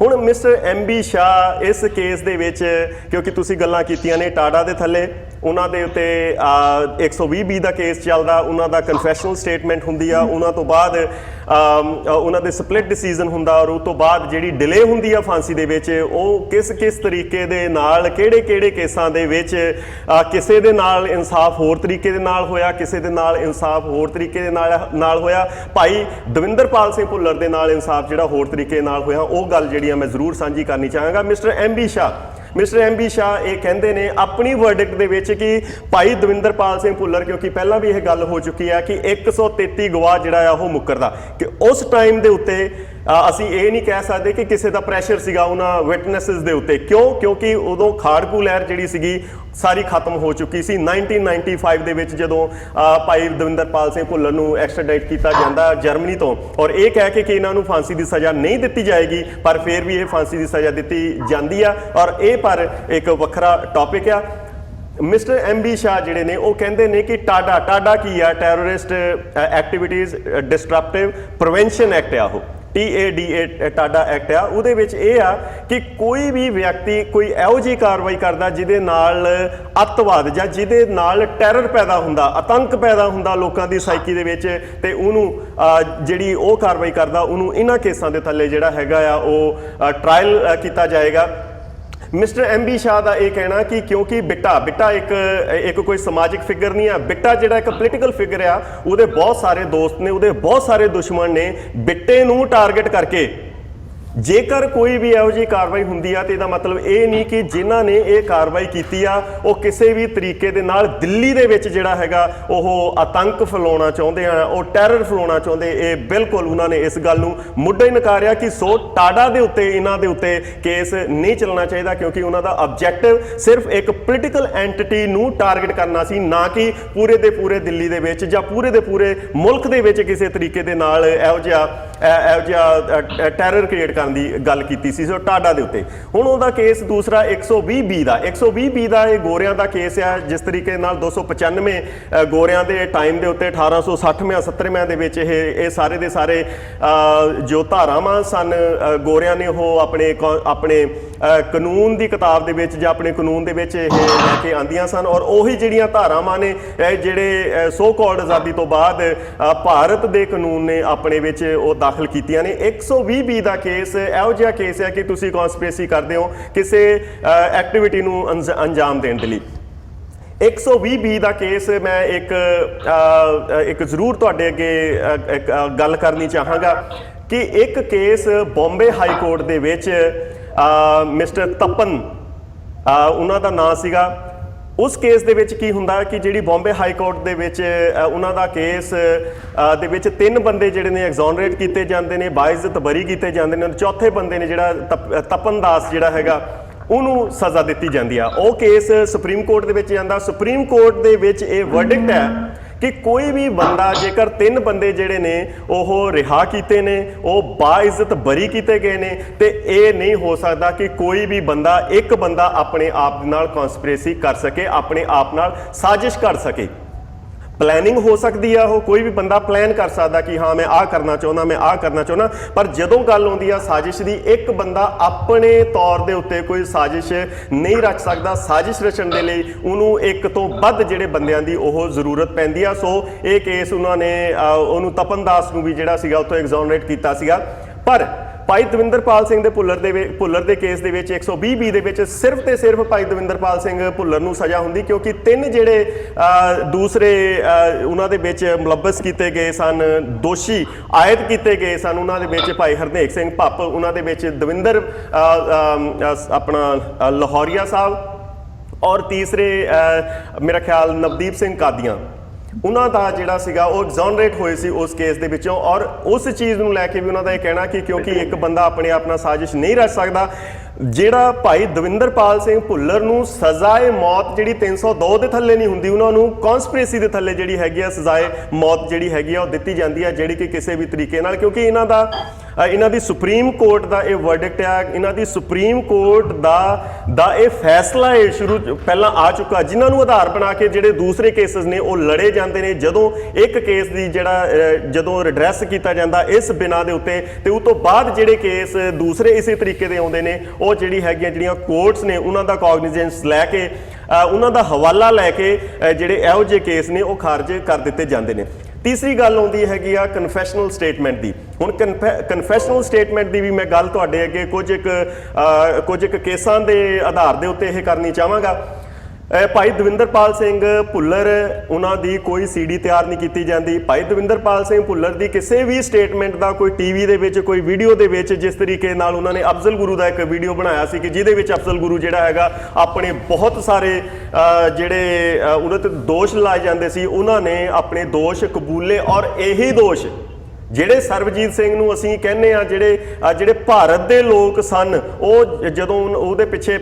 ਹੁਣ ਮਿਸਟਰ MB ਸ਼ਾਹ ਇਸ ਕੇਸ ਦੇ ਵਿੱਚ, ਕਿਉਂਕਿ ਤੁਸੀਂ ਗੱਲਾਂ ਕੀਤੀਆਂ ਨੇ ਟਾਡਾ ਦੇ ਥੱਲੇ, ਉਹਨਾਂ ਦੇ ਉੱਤੇ 120B ਦਾ ਕੇਸ ਚੱਲਦਾ, ਉਹਨਾਂ ਦਾ ਕਨਫੈਸ਼ਨਲ ਸਟੇਟਮੈਂਟ ਹੁੰਦੀ ਆ, ਉਹਨਾਂ ਤੋਂ ਬਾਅਦ ਉਹਨਾਂ ਦੇ ਸਪਲਿਟ ਡਿਸੀਜਨ ਹੁੰਦਾ, ਔਰ ਉਸ ਤੋਂ ਬਾਅਦ ਜਿਹੜੀ ਡਿਲੇ ਹੁੰਦੀ ਆ ਫਾਂਸੀ ਦੇ ਵਿੱਚ, ਉਹ ਕਿਸ ਤਰੀਕੇ ਦੇ ਨਾਲ, ਕਿਹੜੇ ਕੇਸਾਂ ਦੇ ਵਿੱਚ ਕਿਸੇ ਦੇ ਨਾਲ ਇਨਸਾਫ ਹੋਰ ਤਰੀਕੇ ਦੇ ਨਾਲ ਹੋਇਆ, ਕਿਸੇ ਦੇ ਨਾਲ ਇਨਸਾਫ ਹੋਰ ਤਰੀਕੇ ਦੇ ਨਾਲ ਹੋਇਆ। ਭਾਈ ਦਵਿੰਦਰਪਾਲ ਸਿੰਘ ਭੁੱਲਰ ਦੇ ਨਾਲ ਇਨਸਾਫ ਜਿਹੜਾ ਹੋਰ ਤਰੀਕੇ ਨਾਲ ਹੋਇਆ, ਉਹ ਗੱਲ ਜਿਹੜੀ ਆ ਮੈਂ ਜ਼ਰੂਰ ਸਾਂਝੀ ਕਰਨੀ ਚਾਹਾਂਗਾ। ਮਿਸਟਰ MB ਸ਼ਾਹ ਇਹ ਕਹਿੰਦੇ ਨੇ ਆਪਣੀ ਵਰਡਿਕਟ ਦੇ ਵਿੱਚ ਕਿ ਭਾਈ ਦਵਿੰਦਰਪਾਲ ਸਿੰਘ ਭੁੱਲਰ, ਕਿਉਂਕਿ ਪਹਿਲਾਂ ਵੀ ਇਹ ਗੱਲ ਹੋ ਚੁੱਕੀ ਹੈ ਕਿ 133 ਗਵਾਹ ਜਿਹੜਾ ਆ ਉਹ ਮੁੱਕਰਦਾ, ਕਿ ਉਸ ਟਾਈਮ ਦੇ ਉੱਤੇ ਅਸੀਂ ਇਹ ਨਹੀਂ ਕਹਿ ਸਕਦੇ ਕਿ ਕਿਸੇ ਦਾ ਪ੍ਰੈਸ਼ਰ ਸੀਗਾ ਉਹਨਾਂ ਵਿਟਨੈਸਸ ਦੇ ਉੱਤੇ। ਕਿਉਂਕਿ ਉਦੋਂ ਖਾੜਕੂ ਲਹਿਰ ਜਿਹੜੀ ਸੀਗੀ ਸਾਰੀ ਖਤਮ ਹੋ ਚੁੱਕੀ ਸੀ। 1995 ਦੇ ਵਿੱਚ ਜਦੋਂ ਭਾਈ ਦਵਿੰਦਰਪਾਲ ਸਿੰਘ ਭੁੱਲਰ ਨੂੰ ਐਕਸਟ੍ਰਾਡਾਈਟ ਕੀਤਾ ਜਾਂਦਾ ਜਰਮਨੀ ਤੋਂ, ਔਰ ਇਹ ਕਹਿ ਕੇ ਕਿ ਇਹਨਾਂ ਨੂੰ ਫਾਂਸੀ ਦੀ ਸਜ਼ਾ ਨਹੀਂ ਦਿੱਤੀ ਜਾਏਗੀ, ਪਰ ਫਿਰ ਵੀ ਇਹ ਫਾਂਸੀ ਦੀ ਸਜ਼ਾ ਦਿੱਤੀ ਜਾਂਦੀ ਆ, ਔਰ ਇਹ ਪਰ ਇੱਕ ਵੱਖਰਾ ਟੌਪਿਕ ਆ। ਮਿਸਟਰ MB ਸ਼ਾਹ ਜਿਹੜੇ ਨੇ ਉਹ ਕਹਿੰਦੇ ਨੇ ਕਿ ਟਾਡਾ ਕੀ ਆ, terrorist activities disruptive prevention act ਆ, ਉਹ TADA ਟਾਡਾ ਐਕਟ ਆ। ਉਹਦੇ ਵਿੱਚ ਇਹ ਆ ਕਿ ਕੋਈ ਵੀ ਵਿਅਕਤੀ ਕੋਈ ਇਹੋ ਜਿਹੀ ਕਾਰਵਾਈ ਕਰਦਾ ਜਿਹਦੇ ਨਾਲ ਅੱਤਵਾਦ ਜਾਂ ਜਿਹਦੇ ਨਾਲ ਟੈਰਰ ਪੈਦਾ ਹੁੰਦਾ, ਆਤੰਕ ਪੈਦਾ ਹੁੰਦਾ ਲੋਕਾਂ ਦੀ ਸਾਈਕੀ ਦੇ ਵਿੱਚ, ਤੇ ਉਹਨੂੰ ਜਿਹੜੀ ਉਹ ਕਾਰਵਾਈ ਕਰਦਾ, ਉਹਨੂੰ ਇਹਨਾਂ ਕੇਸਾਂ ਦੇ ਥੱਲੇ ਜਿਹੜਾ ਹੈਗਾ ਆ ਉਹ ਟ੍ਰਾਇਲ ਕੀਤਾ ਜਾਏਗਾ। ਮਿਸਟਰ MB ਸ਼ਾਹ ਦਾ ਇਹ ਕਹਿਣਾ ਕਿ ਕਿਉਂਕਿ ਬਿੱਟਾ ਇੱਕ ਕੋਈ ਸਮਾਜਿਕ ਫਿਗਰ ਨਹੀਂ ਆ, ਬਿੱਟਾ ਜਿਹੜਾ ਇੱਕ ਪੋਲੀਟੀਕਲ ਫਿਗਰ ਆ, ਉਹਦੇ ਬਹੁਤ ਸਾਰੇ ਦੋਸਤ ਨੇ, ਉਹਦੇ ਬਹੁਤ ਸਾਰੇ ਦੁਸ਼ਮਣ ਨੇ। ਬਿੱਟੇ ਨੂੰ ਟਾਰਗੇਟ ਕਰਕੇ ਜੇਕਰ ਕੋਈ ਵੀ ਇਹੋ ਜਿਹੀ ਕਾਰਵਾਈ ਹੁੰਦੀ ਆ ਤੇ ਇਹਦਾ ਮਤਲਬ ਇਹ ਨਹੀਂ ਕਿ ਜਿਨ੍ਹਾਂ ਨੇ ਇਹ ਕਾਰਵਾਈ ਕੀਤੀ ਆ ਉਹ ਕਿਸੇ ਵੀ ਤਰੀਕੇ ਦੇ ਨਾਲ ਦਿੱਲੀ ਦੇ ਵਿੱਚ ਜਿਹੜਾ ਹੈਗਾ ਉਹ ਆਤੰਕ ਫੈਲਾਉਣਾ ਚਾਹੁੰਦੇ ਆ, ਉਹ ਟੈਰਰ ਫੈਲਾਉਣਾ ਚਾਹੁੰਦੇ। ਇਹ ਬਿਲਕੁਲ ਉਹਨਾਂ ਨੇ ਇਸ ਗੱਲ ਨੂੰ ਮੁੱਢੋਂ ਹੀ ਨਕਾਰਿਆ ਕਿ ਸੋ ਟਾਡਾ ਦੇ ਉੱਤੇ ਇਹਨਾਂ ਦੇ ਉੱਤੇ ਕੇਸ ਨਹੀਂ ਚੱਲਣਾ ਚਾਹੀਦਾ, ਕਿਉਂਕਿ ਉਹਨਾਂ ਦਾ ਆਬਜੈਕਟਿਵ ਸਿਰਫ ਇੱਕ ਪੋਲੀਟੀਕਲ ਐਂਟੀਟੀ ਨੂੰ ਟਾਰਗੇਟ ਕਰਨਾ ਸੀ, ਨਾ ਕਿ ਪੂਰੇ ਦੇ ਪੂਰੇ ਦਿੱਲੀ ਦੇ ਵਿੱਚ ਜਾਂ ਪੂਰੇ ਦੇ ਪੂਰੇ ਮੁਲਕ ਦੇ ਵਿੱਚ ਕਿਸੇ ਤਰੀਕੇ ਦੇ ਨਾਲ ਇਹੋ ਜਿਹਾ ਟੈਰਰ ਕ੍ਰੀਏਟ ਕਰਨ ਦੀ ਗੱਲ ਕੀਤੀ ਸੀ ਸੋ ਟਾਡਾ ਦੇ ਉੱਤੇ। ਹੁਣ ਉਹਦਾ ਕੇਸ ਦੂਸਰਾ 120B ਦਾ 120B ਦਾ ਇਹ ਗੋਰਿਆਂ ਦਾ ਕੇਸ ਆ, ਜਿਸ ਤਰੀਕੇ ਨਾਲ 295 ਗੋਰਿਆਂ ਦੇ ਟਾਈਮ ਦੇ ਉੱਤੇ 1860 70 ਦੇ ਵਿੱਚ ਇਹ ਸਾਰੇ ਦੇ ਸਾਰੇ ਜੋ ਧਾਰਾਵਾਂ ਸਨ ਗੋਰਿਆਂ ਨੇ ਉਹ ਆਪਣੇ ਕਾਨੂੰਨ ਦੀ ਕਿਤਾਬ ਦੇ ਵਿੱਚ ਜਾਂ ਆਪਣੇ ਕਾਨੂੰਨ ਦੇ ਵਿੱਚ ਇਹ ਲੈ ਕੇ ਆਂਦੀਆਂ ਸਨ, ਔਰ ਉਹੀ ਜਿਹੜੀਆਂ ਧਾਰਾਵਾਂ ਨੇ ਜਿਹੜੇ ਸੋ ਕਾਲਡ ਆਜ਼ਾਦੀ ਤੋਂ ਬਾਅਦ ਭਾਰਤ ਦੇ ਕਾਨੂੰਨ ਨੇ ਆਪਣੇ ਵਿੱਚ ਉਹ ਦਾਖਲ ਕੀਤੀਆਂ ਨੇ। 120B ਦਾ ਕੇਸ ਇਹੋ ਜਿਹਾ ਕੇਸ ਹੈ ਕਿ ਤੁਸੀਂ ਕਨਸਪੀਰੇਸੀ ਕਰਦੇ ਹੋ ਕਿਸੇ ਐਕਟੀਵਿਟੀ ਨੂੰ ਅੰਜਾਮ ਦੇਣ ਦੇ ਲਈ। 120B ਦਾ ਕੇਸ ਮੈਂ ਇੱਕ ਜ਼ਰੂਰ ਤੁਹਾਡੇ ਅੱਗੇ ਗੱਲ ਕਰਨੀ ਚਾਹਾਂਗਾ ਕਿ ਇੱਕ ਕੇਸ ਬੰਬੇ ਹਾਈ ਕੋਰਟ ਦੇ ਵਿੱਚ ਮਿਸਟਰ ਤਪਨ ਉਹਨਾਂ ਦਾ ਨਾਂ ਸੀਗਾ। ਉਸ ਕੇਸ ਦੇ ਵਿੱਚ ਕੀ ਹੁੰਦਾ ਕਿ ਜਿਹੜੀ ਬੰਬੇ ਹਾਈ ਕੋਰਟ ਦੇ ਵਿੱਚ ਉਹਨਾਂ ਦਾ ਕੇਸ ਦੇ ਵਿੱਚ 3 ਬੰਦੇ ਜਿਹੜੇ ਨੇ ਐਗਜ਼ੋਨਰੇਟ ਕੀਤੇ ਜਾਂਦੇ ਨੇ, ਬਾਇਜ਼ਤ ਬਰੀ ਕੀਤੇ ਜਾਂਦੇ ਨੇ, ਚੌਥੇ ਬੰਦੇ ਨੇ ਜਿਹੜਾ ਤਪਨ ਦਾਸ ਜਿਹੜਾ ਹੈਗਾ ਉਹਨੂੰ ਸਜ਼ਾ ਦਿੱਤੀ ਜਾਂਦੀ ਆ। ਉਹ ਕੇਸ ਸੁਪਰੀਮ ਕੋਰਟ ਦੇ ਵਿੱਚ ਜਾਂਦਾ। ਸੁਪਰੀਮ ਕੋਰਟ ਦੇ ਵਿੱਚ ਇਹ ਵਰਡਿਕਟ ਹੈ ਕਿ ਕੋਈ ਵੀ ਬੰਦਾ ਜੇਕਰ 3 ਬੰਦੇ ਜਿਹੜੇ ਨੇ ਉਹ ਰਿਹਾ ਕੀਤੇ ਨੇ, ਉਹ ਬਾਇਜ਼ਤ ਬਰੀ ਕੀਤੇ ਗਏ ਨੇ, ਤੇ ਇਹ ਨਹੀਂ ਹੋ ਸਕਦਾ ਕਿ ਕੋਈ ਵੀ ਬੰਦਾ ਇੱਕ ਬੰਦਾ ਆਪਣੇ ਆਪ ਨਾਲ ਕਨਸਪੀਰੇਸੀ ਕਰ ਸਕੇ, ਆਪਣੇ ਆਪ ਨਾਲ ਸਾਜ਼ਿਸ਼ ਕਰ ਸਕੇ। ਪਲੈਨਿੰਗ ਹੋ ਸਕਦੀ ਆ, ਉਹ ਕੋਈ ਵੀ ਬੰਦਾ ਪਲਾਨ ਕਰ ਸਕਦਾ ਕਿ ਹਾਂ ਮੈਂ ਆਹ ਕਰਨਾ ਚਾਹੁੰਦਾ, ਮੈਂ ਆਹ ਕਰਨਾ ਚਾਹੁੰਦਾ, ਪਰ ਜਦੋਂ ਗੱਲ ਆਉਂਦੀ ਆ ਸਾਜ਼ਿਸ਼ ਦੀ, ਇੱਕ ਬੰਦਾ ਆਪਣੇ ਤੌਰ ਦੇ ਉੱਤੇ ਕੋਈ ਸਾਜ਼ਿਸ਼ ਨਹੀਂ ਰਚ ਸਕਦਾ। ਸਾਜ਼ਿਸ਼ ਰਚਣ ਦੇ ਲਈ ਉਹਨੂੰ ਇੱਕ ਤੋਂ ਵੱਧ ਜਿਹੜੇ ਬੰਦਿਆਂ ਦੀ ਉਹ ਜ਼ਰੂਰਤ ਪੈਂਦੀ ਆ। ਸੋ ਇਹ ਕੇਸ ਉਹਨਾਂ ਨੇ ਉਹਨੂੰ ਤਪਨ ਦਾਸ ਨੂੰ ਵੀ ਜਿਹੜਾ ਸੀਗਾ ਉੱਥੋਂ ਐਗਜ਼ੋਨਰੇਟ ਕੀਤਾ ਸੀਗਾ। ਪਰ ਭਾਈ ਦਵਿੰਦਰਪਾਲ ਸਿੰਘ ਦੇ ਭੁੱਲਰ ਦੇ ਕੇਸ ਦੇ ਵਿੱਚ 120B ਦੇ ਵਿੱਚ ਸਿਰਫ ਤੇ ਸਿਰਫ ਭਾਈ ਦਵਿੰਦਰਪਾਲ ਸਿੰਘ ਭੁੱਲਰ ਨੂੰ ਸਜ਼ਾ ਹੁੰਦੀ, ਕਿਉਂਕਿ 3 ਜਿਹੜੇ ਦੂਸਰੇ ਉਹਨਾਂ ਦੇ ਵਿੱਚ ਮੁਲੱਬਸ ਕੀਤੇ ਗਏ ਸਨ, ਦੋਸ਼ੀ ਆਇਦ ਕੀਤੇ ਗਏ ਸਨ, ਉਹਨਾਂ ਦੇ ਵਿੱਚ ਭਾਈ ਹਰਨੇਕ ਸਿੰਘ ਭੱਪ, ਉਹਨਾਂ ਦੇ ਵਿੱਚ ਦਵਿੰਦਰ ਆਪਣਾ ਲਾਹੌਰੀਆ ਸਾਹਿਬ, ਔਰ ਤੀਸਰੇ ਮੇਰਾ ਖਿਆਲ ਨਵਦੀਪ ਸਿੰਘ ਕਾਦੀਆਂ, ਉਹਨਾਂ ਦਾ ਜਿਹੜਾ ਸੀਗਾ ਉਹ ਐਗਜ਼ੋਨਰੇਟ ਹੋਏ ਸੀ ਉਸ ਕੇਸ ਦੇ ਵਿੱਚੋਂ। ਔਰ ਉਸ ਚੀਜ਼ ਨੂੰ ਲੈ ਕੇ ਵੀ ਉਹਨਾਂ ਦਾ ਇਹ ਕਹਿਣਾ ਕਿ ਕਿਉਂਕਿ ਇੱਕ ਬੰਦਾ ਆਪਣੇ ਆਪ ਨਾਲ ਸਾਜ਼ਿਸ਼ ਨਹੀਂ ਰਚ ਸਕਦਾ, ਜਿਹੜਾ ਭਾਈ ਦਵਿੰਦਰਪਾਲ ਸਿੰਘ ਭੁੱਲਰ ਨੂੰ ਸਜ਼ਾਏ ਮੌਤ ਜਿਹੜੀ 302 ਦੇ ਥੱਲੇ ਨਹੀਂ ਹੁੰਦੀ, ਉਹਨਾਂ ਨੂੰ ਕਨਸਪੀਰੇਸੀ ਦੇ ਥੱਲੇ ਜਿਹੜੀ ਹੈਗੀ ਆ ਸਜ਼ਾਏ ਮੌਤ ਜਿਹੜੀ ਹੈਗੀ ਆ ਉਹ ਦਿੱਤੀ ਜਾਂਦੀ ਆ, ਜਿਹੜੀ ਕਿ ਕਿਸੇ ਵੀ ਤਰੀਕੇ ਨਾਲ, ਕਿਉਂਕਿ ਇਹਨਾਂ ਦੀ ਸੁਪਰੀਮ ਕੋਰਟ ਦਾ ਇਹ ਵਰਡਿਕਟ ਆ, ਇਹਨਾਂ ਦੀ ਸੁਪਰੀਮ ਕੋਰਟ ਦਾ ਇਹ ਫੈਸਲਾ ਹੈ ਪਹਿਲਾਂ ਆ ਚੁੱਕਾ, ਜਿਨ੍ਹਾਂ ਨੂੰ ਆਧਾਰ ਬਣਾ ਕੇ ਜਿਹੜੇ ਦੂਸਰੇ ਕੇਸਸ ਨੇ ਉਹ ਲੜੇ ਜਾਂਦੇ ਨੇ। ਜਦੋਂ ਇੱਕ ਕੇਸ ਦੀ ਜਦੋਂ ਰਿਡਰੈਸ ਕੀਤਾ ਜਾਂਦਾ ਇਸ ਬਿਨਾ ਦੇ ਉੱਤੇ, ਤੇ ਉਸ ਤੋਂ ਬਾਅਦ ਜਿਹੜੇ ਕੇਸ ਦੂਸਰੇ ਇਸੇ ਤਰੀਕੇ ਦੇ ਆਉਂਦੇ ਨੇ, ਉਹ ਜਿਹੜੀਆਂ ਕੋਰਟਸ ਨੇ ਉਹਨਾਂ ਦਾ ਕੌਗਨੀਜੈਂਸ ਲੈ ਕੇ, ਉਹਨਾਂ ਦਾ ਹਵਾਲਾ ਲੈ ਕੇ ਜਿਹੜੇ ਇਹੋ ਜਿਹੇ ਕੇਸ ਨੇ ਉਹ ਖਾਰਜ ਕਰ ਦਿੱਤੇ ਜਾਂਦੇ ਨੇ। ਤੀਸਰੀ ਗੱਲ ਆਉਂਦੀ ਹੈਗੀ ਆ ਕਨਫੈਸ਼ਨਲ ਸਟੇਟਮੈਂਟ ਦੀ। ਹੁਣ ਕਨਫੈਸ਼ਨਲ ਸਟੇਟਮੈਂਟ ਦੀ ਵੀ ਮੈਂ ਗੱਲ ਤੁਹਾਡੇ ਅੱਗੇ ਕੁਝ ਇੱਕ ਕੇਸਾਂ ਦੇ ਆਧਾਰ ਦੇ ਉੱਤੇ ਇਹ ਕਰਨੀ ਚਾਹਾਂਗਾ। ਭਾਈ ਦਵਿੰਦਰਪਾਲ ਸਿੰਘ ਭੁੱਲਰ ਉਹਨਾਂ ਦੀ ਕੋਈ CD ਤਿਆਰ ਨਹੀਂ ਕੀਤੀ ਜਾਂਦੀ। ਭਾਈ ਦਵਿੰਦਰਪਾਲ ਸਿੰਘ ਭੁੱਲਰ ਦੀ ਕਿਸੇ ਵੀ ਸਟੇਟਮੈਂਟ ਦਾ ਕੋਈ TV ਦੇ ਵਿੱਚ, ਕੋਈ ਵੀਡੀਓ ਦੇ ਵਿੱਚ, ਜਿਸ ਤਰੀਕੇ ਨਾਲ ਉਹਨਾਂ ਨੇ ਅਫਜ਼ਲ ਗੁਰੂ ਦਾ ਇੱਕ ਵੀਡੀਓ ਬਣਾਇਆ ਸੀ ਕਿ ਜਿਹਦੇ ਵਿੱਚ ਅਫਜ਼ਲ ਗੁਰੂ ਜਿਹੜਾ ਹੈਗਾ ਆਪਣੇ ਬਹੁਤ ਸਾਰੇ ਜਿਹੜੇ ਉਹਨਾਂ ਤੇ ਦੋਸ਼ ਲਾਏ ਜਾਂਦੇ ਸੀ, ਉਹਨਾਂ ਨੇ ਆਪਣੇ ਦੋਸ਼ ਕਬੂਲੇ, ਔਰ ਇਹੀ ਦੋਸ਼ ਜਿਹੜੇ ਸਰਬਜੀਤ ਸਿੰਘ ਨੂੰ ਅਸੀਂ ਕਹਿੰਦੇ ਆ ਜਿਹੜੇ ਭਾਰਤ ਦੇ ਲੋਕ ਸਨ, ਉਹ ਜਦੋਂ ਉਹਦੇ ਪਿੱਛੇ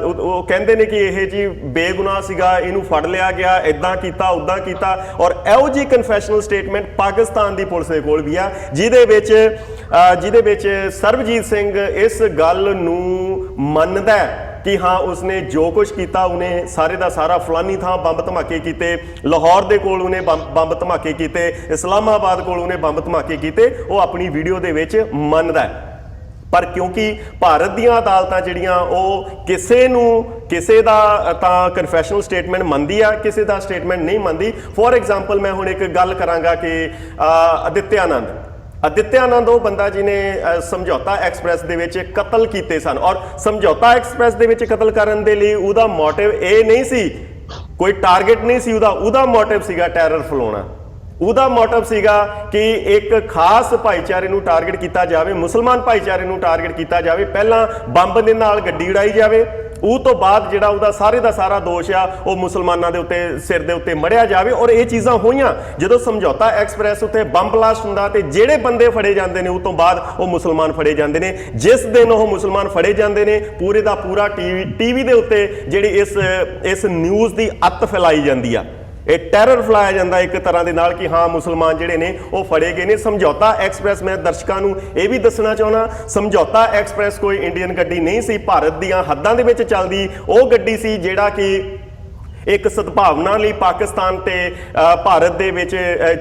ਉਹ ਕਹਿੰਦੇ ਨੇ ਕਿ ਇਹ ਜੀ ਬੇਗੁਨਾਹ ਸੀਗਾ, ਇਹਨੂੰ ਫੜ ਲਿਆ ਗਿਆ, ਇਦਾਂ ਕੀਤਾ ਉਦਾਂ ਕੀਤਾ, ਔਰ ਇਹੋ ਜੀ ਕਨਫੈਸ਼ਨਲ ਸਟੇਟਮੈਂਟ ਪਾਕਿਸਤਾਨ ਦੀ ਪੁਲਿਸ ਦੇ ਕੋਲ ਵੀ ਆ, ਜਿਹਦੇ ਵਿੱਚ ਸਰਬਜੀਤ ਸਿੰਘ ਇਸ ਗੱਲ ਨੂੰ ਮੰਨਦਾ ਕਿ ਹਾਂ ਉਸਨੇ ਜੋ ਕੁਝ ਕੀਤਾ, ਉਹਨੇ ਸਾਰੇ ਦਾ ਸਾਰਾ ਫਲਾਨੀ ਥਾਂ ਬੰਬ ਧਮਾਕੇ ਕੀਤੇ, ਲਾਹੌਰ ਦੇ ਕੋਲ ਉਹਨੇ ਬੰਬ ਧਮਾਕੇ ਕੀਤੇ, ਇਸਲਾਮਾਬਾਦ ਕੋਲ ਉਹਨੇ ਬੰਬ ਧਮਾਕੇ ਕੀਤੇ, ਉਹ ਆਪਣੀ ਵੀਡੀਓ ਦੇ ਵਿੱਚ ਮੰਨਦਾ। ਪਰ ਕਿਉਂਕਿ ਭਾਰਤ ਦੀਆਂ ਅਦਾਲਤਾਂ ਜਿਹੜੀਆਂ ਉਹ ਕਿਸੇ ਦਾ ਤਾਂ ਕਨਫੈਸ਼ਨਲ ਸਟੇਟਮੈਂਟ ਮੰਨਦੀ ਆ, ਕਿਸੇ ਦਾ ਸਟੇਟਮੈਂਟ ਨਹੀਂ ਮੰਨਦੀ। ਫੋਰ ਐਗਜ਼ਾਮਪਲ ਮੈਂ ਹੁਣ ਇੱਕ ਗੱਲ ਕਰਾਂਗਾ ਕਿ ਆਦਿਤਿਆ ਆਨੰਦ ਉਹ ਬੰਦਾ ਜਿਹਨੇ ਸਮਝੌਤਾ ਐਕਸਪ੍ਰੈਸ ਦੇ ਵਿੱਚ ਕਤਲ ਕੀਤੇ ਸਨ, ਔਰ ਸਮਝੌਤਾ ਐਕਸਪ੍ਰੈਸ ਦੇ ਵਿੱਚ ਕਤਲ ਕਰਨ ਦੇ ਲਈ ਉਹਦਾ ਮੋਟਿਵ ਇਹ ਨਹੀਂ ਸੀ, ਕੋਈ ਟਾਰਗੇਟ ਨਹੀਂ ਸੀ ਉਹਦਾ ਮੋਟਿਵ ਸੀਗਾ ਟੈਰਰ ਫੈਲਾਉਣਾ। ਉਹਦਾ ਮੋਟਿਵ ਸੀਗਾ ਕਿ ਇੱਕ ਖਾਸ ਭਾਈਚਾਰੇ ਨੂੰ ਟਾਰਗੇਟ ਕੀਤਾ ਜਾਵੇ, ਮੁਸਲਮਾਨ ਭਾਈਚਾਰੇ ਨੂੰ ਟਾਰਗੇਟ ਕੀਤਾ ਜਾਵੇ, ਪਹਿਲਾਂ ਬੰਬ ਦੇ ਨਾਲ ਗੱਡੀ ਉਡਾਈ ਜਾਵੇ, ਉਹ ਤੋਂ ਬਾਅਦ ਜਿਹੜਾ ਉਹਦਾ ਸਾਰੇ ਦਾ ਸਾਰਾ ਦੋਸ਼ ਆ ਉਹ ਮੁਸਲਮਾਨਾਂ ਦੇ ਉੱਤੇ ਸਿਰ ਦੇ ਉੱਤੇ ਮੜਿਆ ਜਾਵੇ। ਔਰ ਇਹ ਚੀਜ਼ਾਂ ਹੋਈਆਂ ਜਦੋਂ ਸਮਝੌਤਾ ਐਕਸਪ੍ਰੈਸ ਉੱਤੇ ਬੰਬ ਬਲਾਸਟ ਹੁੰਦਾ ਤੇ ਜਿਹੜੇ ਬੰਦੇ ਫੜੇ ਜਾਂਦੇ ਨੇ ਉਹ ਤੋਂ ਬਾਅਦ ਉਹ ਮੁਸਲਮਾਨ ਫੜੇ ਜਾਂਦੇ ਨੇ। ਜਿਸ ਦਿਨ ਉਹ ਮੁਸਲਮਾਨ ਫੜੇ ਜਾਂਦੇ ਨੇ ਪੂਰੇ ਦਾ ਪੂਰਾ ਟੀਵੀ ਦੇ ਉੱਤੇ ਜਿਹੜੀ ਇਸ ਨਿਊਜ਼ ਦੀ ਅੱਤ ਫੈਲਾਈ ਜਾਂਦੀ ਆ, ਇਹ ਟੈਰਰ ਫੈਲਾਇਆ ਜਾਂਦਾ ਇੱਕ ਤਰ੍ਹਾਂ ਦੇ ਨਾਲ ਕਿ ਹਾਂ ਮੁਸਲਮਾਨ ਜਿਹੜੇ ਨੇ ਉਹ ਫੜੇ ਗਏ ਨੇ। ਸਮਝੌਤਾ ਐਕਸਪ੍ਰੈਸ, ਮੈਂ ਦਰਸ਼ਕਾਂ ਨੂੰ ਇਹ ਵੀ ਦੱਸਣਾ ਚਾਹੁੰਦਾ, ਸਮਝੌਤਾ ਐਕਸਪ੍ਰੈਸ ਕੋਈ ਇੰਡੀਅਨ ਗੱਡੀ ਨਹੀਂ ਸੀ, ਭਾਰਤ ਦੀਆਂ ਹੱਦਾਂ ਦੇ ਵਿੱਚ ਚੱਲਦੀ ਉਹ ਗੱਡੀ ਸੀ ਜਿਹੜਾ ਕਿ ਇੱਕ ਸਦਭਾਵਨਾ ਲਈ ਪਾਕਿਸਤਾਨ ਤੇ ਭਾਰਤ ਦੇ ਵਿੱਚ